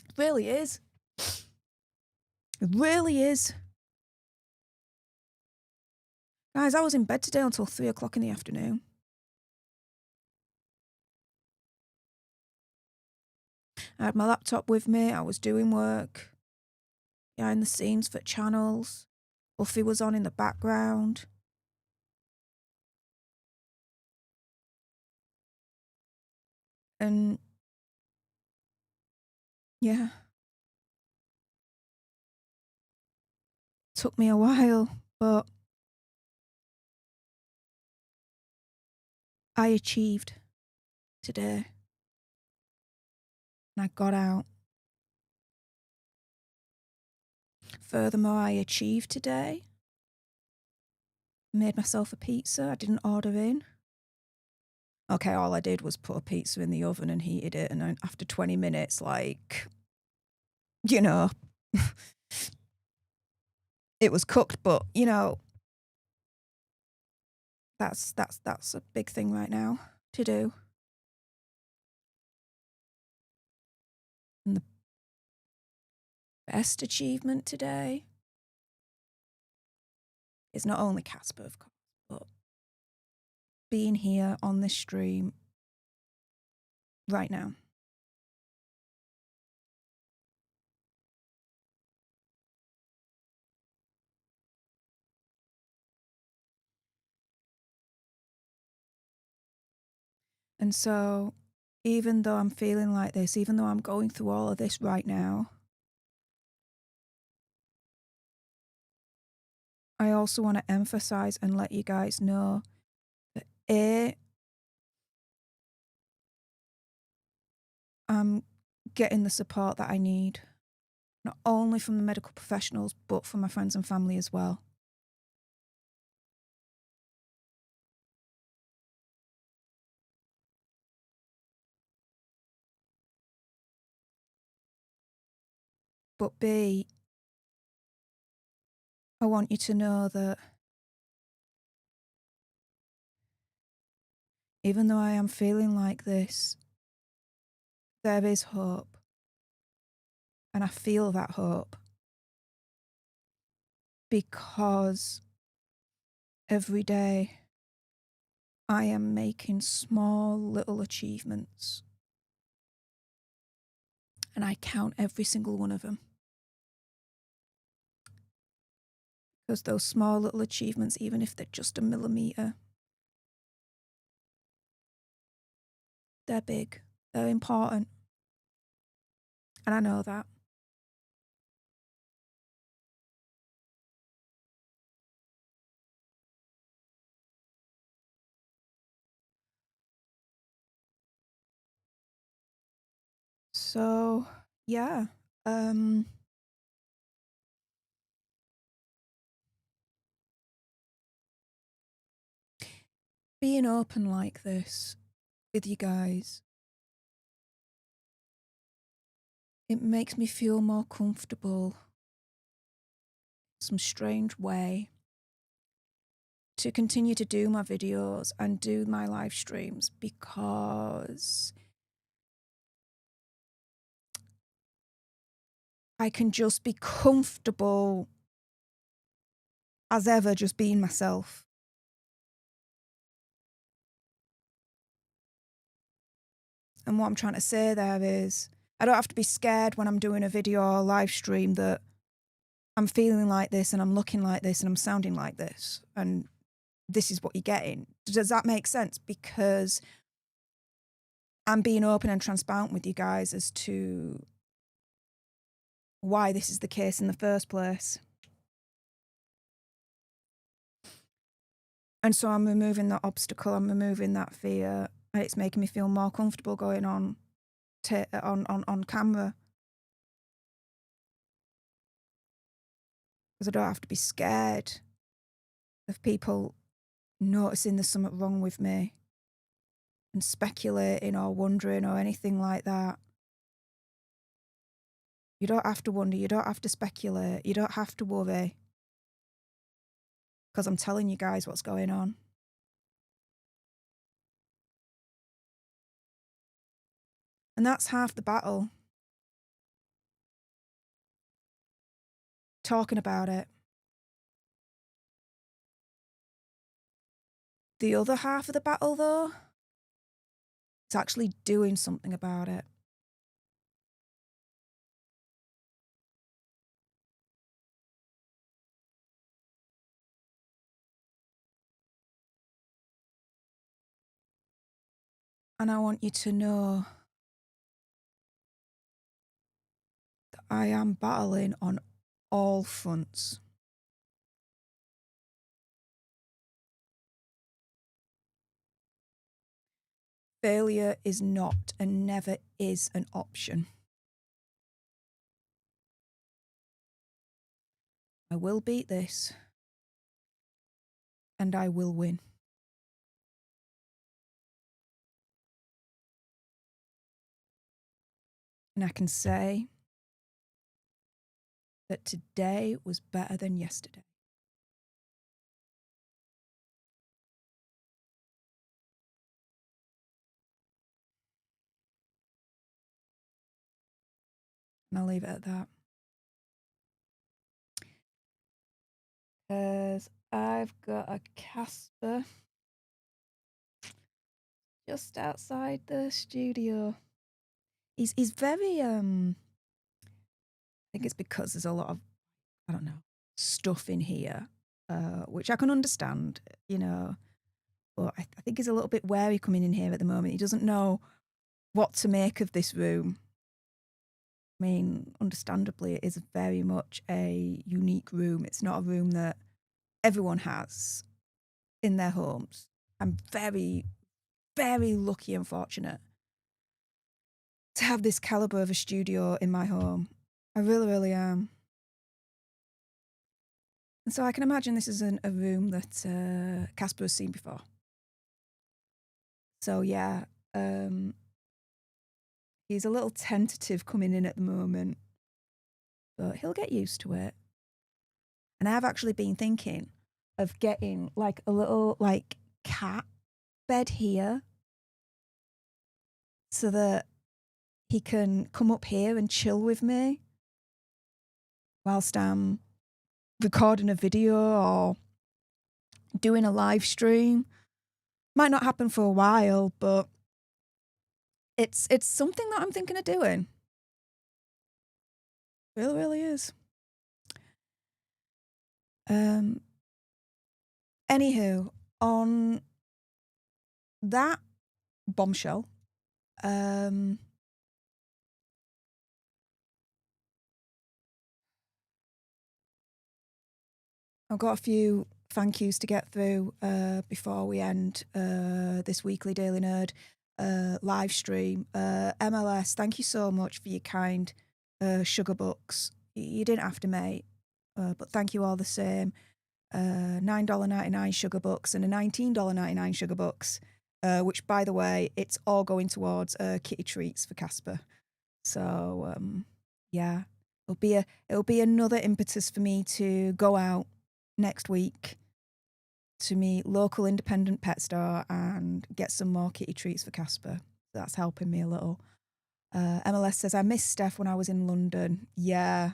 It really is. It really is. Guys, I was in bed today until 3 o'clock in the afternoon. I had my laptop with me. I was doing work behind the scenes for channels. Buffy was on in the background. And yeah, it took me a while, but I achieved today. And I got out. Furthermore, I achieved today. Made myself a pizza. I didn't order in. Okay, all I did was put a pizza in the oven and heated it. And then after 20 minutes, like, you know, it was cooked. But, you know, that's a big thing right now to do. And the best achievement today is not only Casper, of course, but being here on this stream right now. And so, even though I'm feeling like this, even though I'm going through all of this right now, I also want to emphasize and let you guys know that I'm getting the support that I need, not only from the medical professionals, but from my friends and family as well. But B, I want you to know that even though I am feeling like this, there is hope. And I feel that hope. Because every day I am making small little achievements. And I count every single one of them. Because those small little achievements, even if they're just a millimetre, they're big, they're important. And I know that. So, yeah. Being open like this with you guys, it makes me feel more comfortable in some strange way to continue to do my videos and do my live streams, because I can just be comfortable as ever, just being myself. And what I'm trying to say there is, I don't have to be scared when I'm doing a video or a live stream that I'm feeling like this and I'm looking like this and I'm sounding like this and this is what you're getting. Does that make sense? Because I'm being open and transparent with you guys as to why this is the case in the first place. And so I'm removing that obstacle, I'm removing that fear, and it's making me feel more comfortable going on camera. Because I don't have to be scared of people noticing there's something wrong with me and speculating or wondering or anything like that. You don't have to wonder, you don't have to speculate, you don't have to worry. Because I'm telling you guys what's going on. And that's half the battle. Talking about it. The other half of the battle, though, is actually doing something about it. And I want you to know that I am battling on all fronts. Failure is not and never is an option. I will beat this. And I will win. And I can say that today was better than yesterday. And I'll leave it at that. Because I've got a Casper just outside the studio. He's very I think it's because there's a lot of, I don't know, stuff in here, which I can understand, you know. But I think he's a little bit wary coming in here at the moment. He doesn't know what to make of this room. I mean, understandably, it is very much a unique room. It's not a room that everyone has in their homes. I'm very, very lucky and fortunate to have this caliber of a studio in my home. I really, really am. And so I can imagine this isn't a room that Casper has seen before. So yeah, he's a little tentative coming in at the moment, but he'll get used to it. And I've actually been thinking of getting like a little like cat bed here so that he can come up here and chill with me whilst I'm recording a video or doing a live stream. Might not happen for a while, but it's something that I'm thinking of doing. Really, really is. Anywho, on that bombshell, I've got a few thank yous to get through before we end this weekly Daily Nerd live stream. MLS, thank you so much for your kind sugar bucks. You didn't have to, mate, but thank you all the same. $9.99 sugar bucks and a $19.99 sugar bucks, which, by the way, it's all going towards kitty treats for Casper. So yeah, it'll be another impetus for me to go out next week to meet local independent pet store and get some more kitty treats for Casper. That's helping me a little. MLS says, I missed Stef when I was in London. Yeah.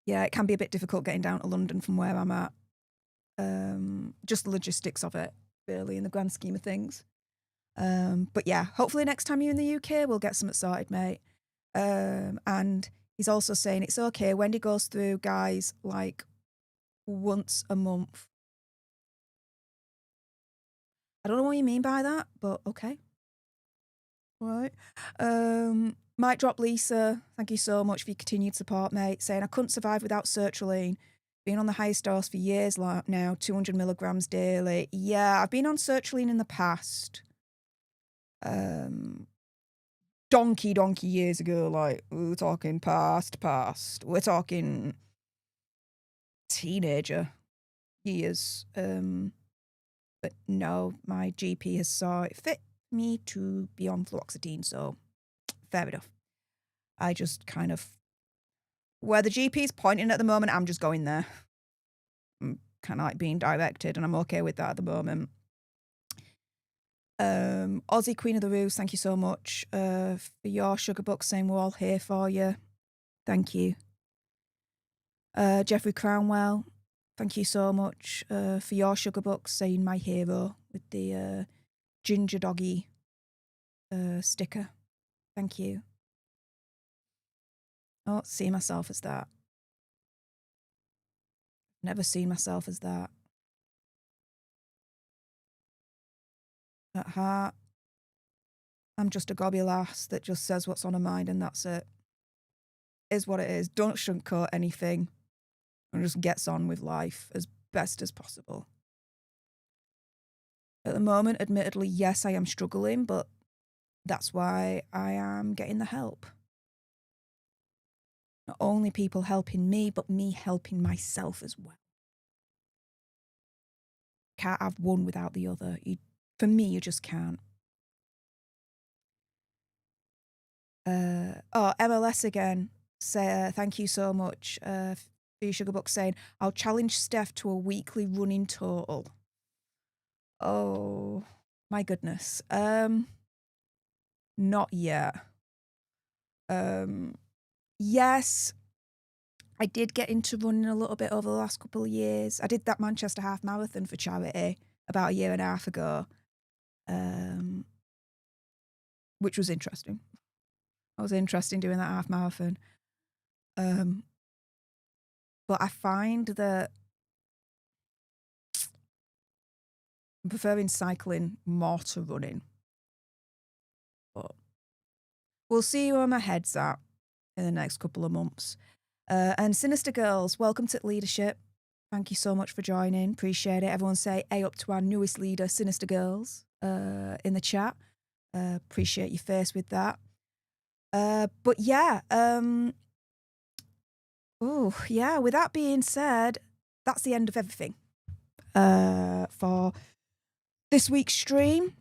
Yeah, it can be a bit difficult getting down to London from where I'm at. Just the logistics of it, really, in the grand scheme of things. But yeah, hopefully next time you're in the UK, we'll get something sorted, mate. And He's also saying it's okay. Wendy goes through guys like once a month. I don't know what you mean by that, but okay. Right. Might drop Lisa. Thank you so much for your continued support, mate. Saying I couldn't survive without sertraline. Been on the highest dose for years now, 200 milligrams daily. Yeah, I've been on sertraline in the past. Donkey years ago. Like, we're talking past. We're talking teenager years. But no, my GP has saw it fit me to be on fluoxetine, so fair enough. I just kind of, where the GP's pointing at the moment, I'm just going there. I'm kind of like being directed, and I'm okay with that at the moment. Aussie Queen of the Roost, thank you so much for your sugar book, saying we're all here for you. Thank you. Jeffrey Crownwell, thank you so much for your sugar book, saying my hero with the ginger doggy sticker. Thank you. I don't see myself as that. Never seen myself as that. At heart, I'm just a gobby lass that just says what's on her mind, and that's it. Is what it is. Don't sugarcoat anything, and just gets on with life as best as possible. At the moment, admittedly, yes, I am struggling, but that's why I am getting the help. Not only people helping me, but me helping myself as well. Can't have one without the other. For me, you just can't. MLS again. Thank you so much for your sugar book, saying I'll challenge Stef to a weekly running total. Oh my goodness. Not yet. Yes, I did get into running a little bit over the last couple of years. I did that Manchester half marathon for charity about a year and a half ago, which was interesting. I was interested doing that half marathon. But I find that I'm preferring cycling more to running. But we'll see where my head's at in the next couple of months. And Sinister Girls, welcome to Leadership. Thank you so much for joining. Appreciate it. Everyone say A up to our newest leader, Sinister Girls, in the chat. Appreciate your face with that. But yeah, with that being said, that's the end of everything for this week's stream.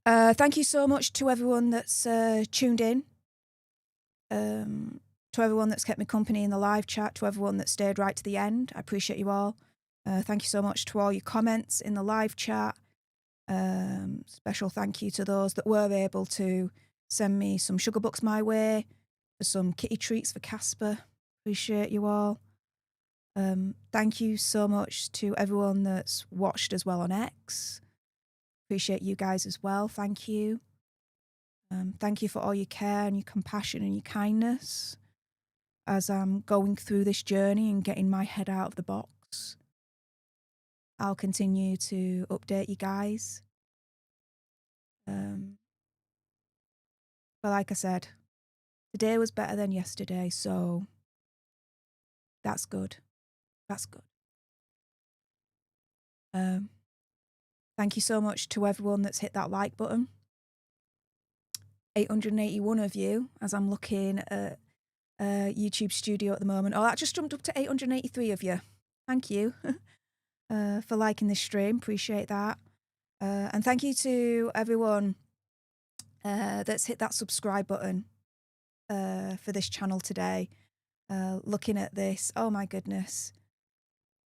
Thank you so much to everyone that's tuned in, to everyone that's kept me company in the live chat, to everyone that stayed right to the end. I appreciate you all. Thank you so much to all your comments in the live chat. Special thank you to those that were able to send me some sugar books my way, for some kitty treats for Casper. Appreciate you all. Thank you so much to everyone that's watched as well on X. Appreciate you guys as well. Thank you. Thank you for all your care and your compassion and your kindness as I'm going through this journey and getting my head out of the box. I'll continue to update you guys. But like I said, today was better than yesterday, so that's good. That's good. Thank you so much to everyone that's hit that like button. 881 of you, as I'm looking at YouTube Studio at the moment. Oh, that just jumped up to 883 of you. Thank you for liking this stream. Appreciate that. And thank you to everyone that's hit that subscribe button for this channel today. Looking at this, oh my goodness.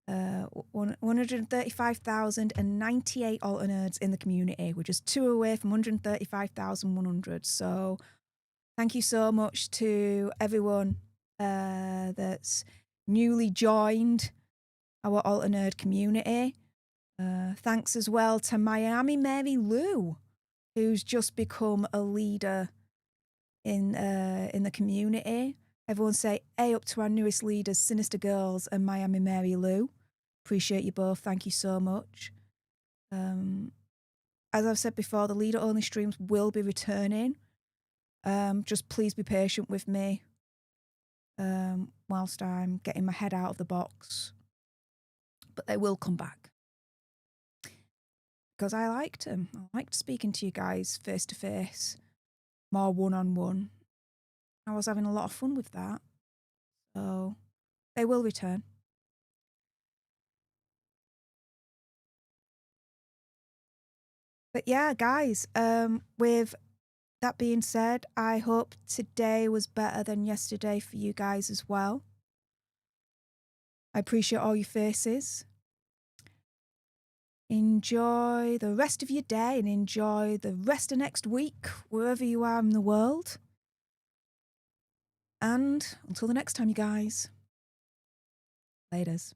135,098 alter nerds in the community. We're just 2 away from 135,100. So thank you so much to everyone that's newly joined our alter nerd community. Thanks as well to Miami Mary Lou, who's just become a leader in the community. Everyone say A up to our newest leaders, Sinister Girls and Miami Mary Lou. Appreciate you both. Thank you so much. As I've said before, the leader-only streams will be returning. Just please be patient with me whilst I'm getting my head out of the box. But they will come back. Because I liked them. I liked speaking to you guys face-to-face, more one-on-one. I was having a lot of fun with that. So they will return. But yeah, guys, with that being said, I hope today was better than yesterday for you guys as well. I appreciate all your faces. Enjoy the rest of your day and enjoy the rest of next week, wherever you are in the world. And until the next time, you guys. Laters.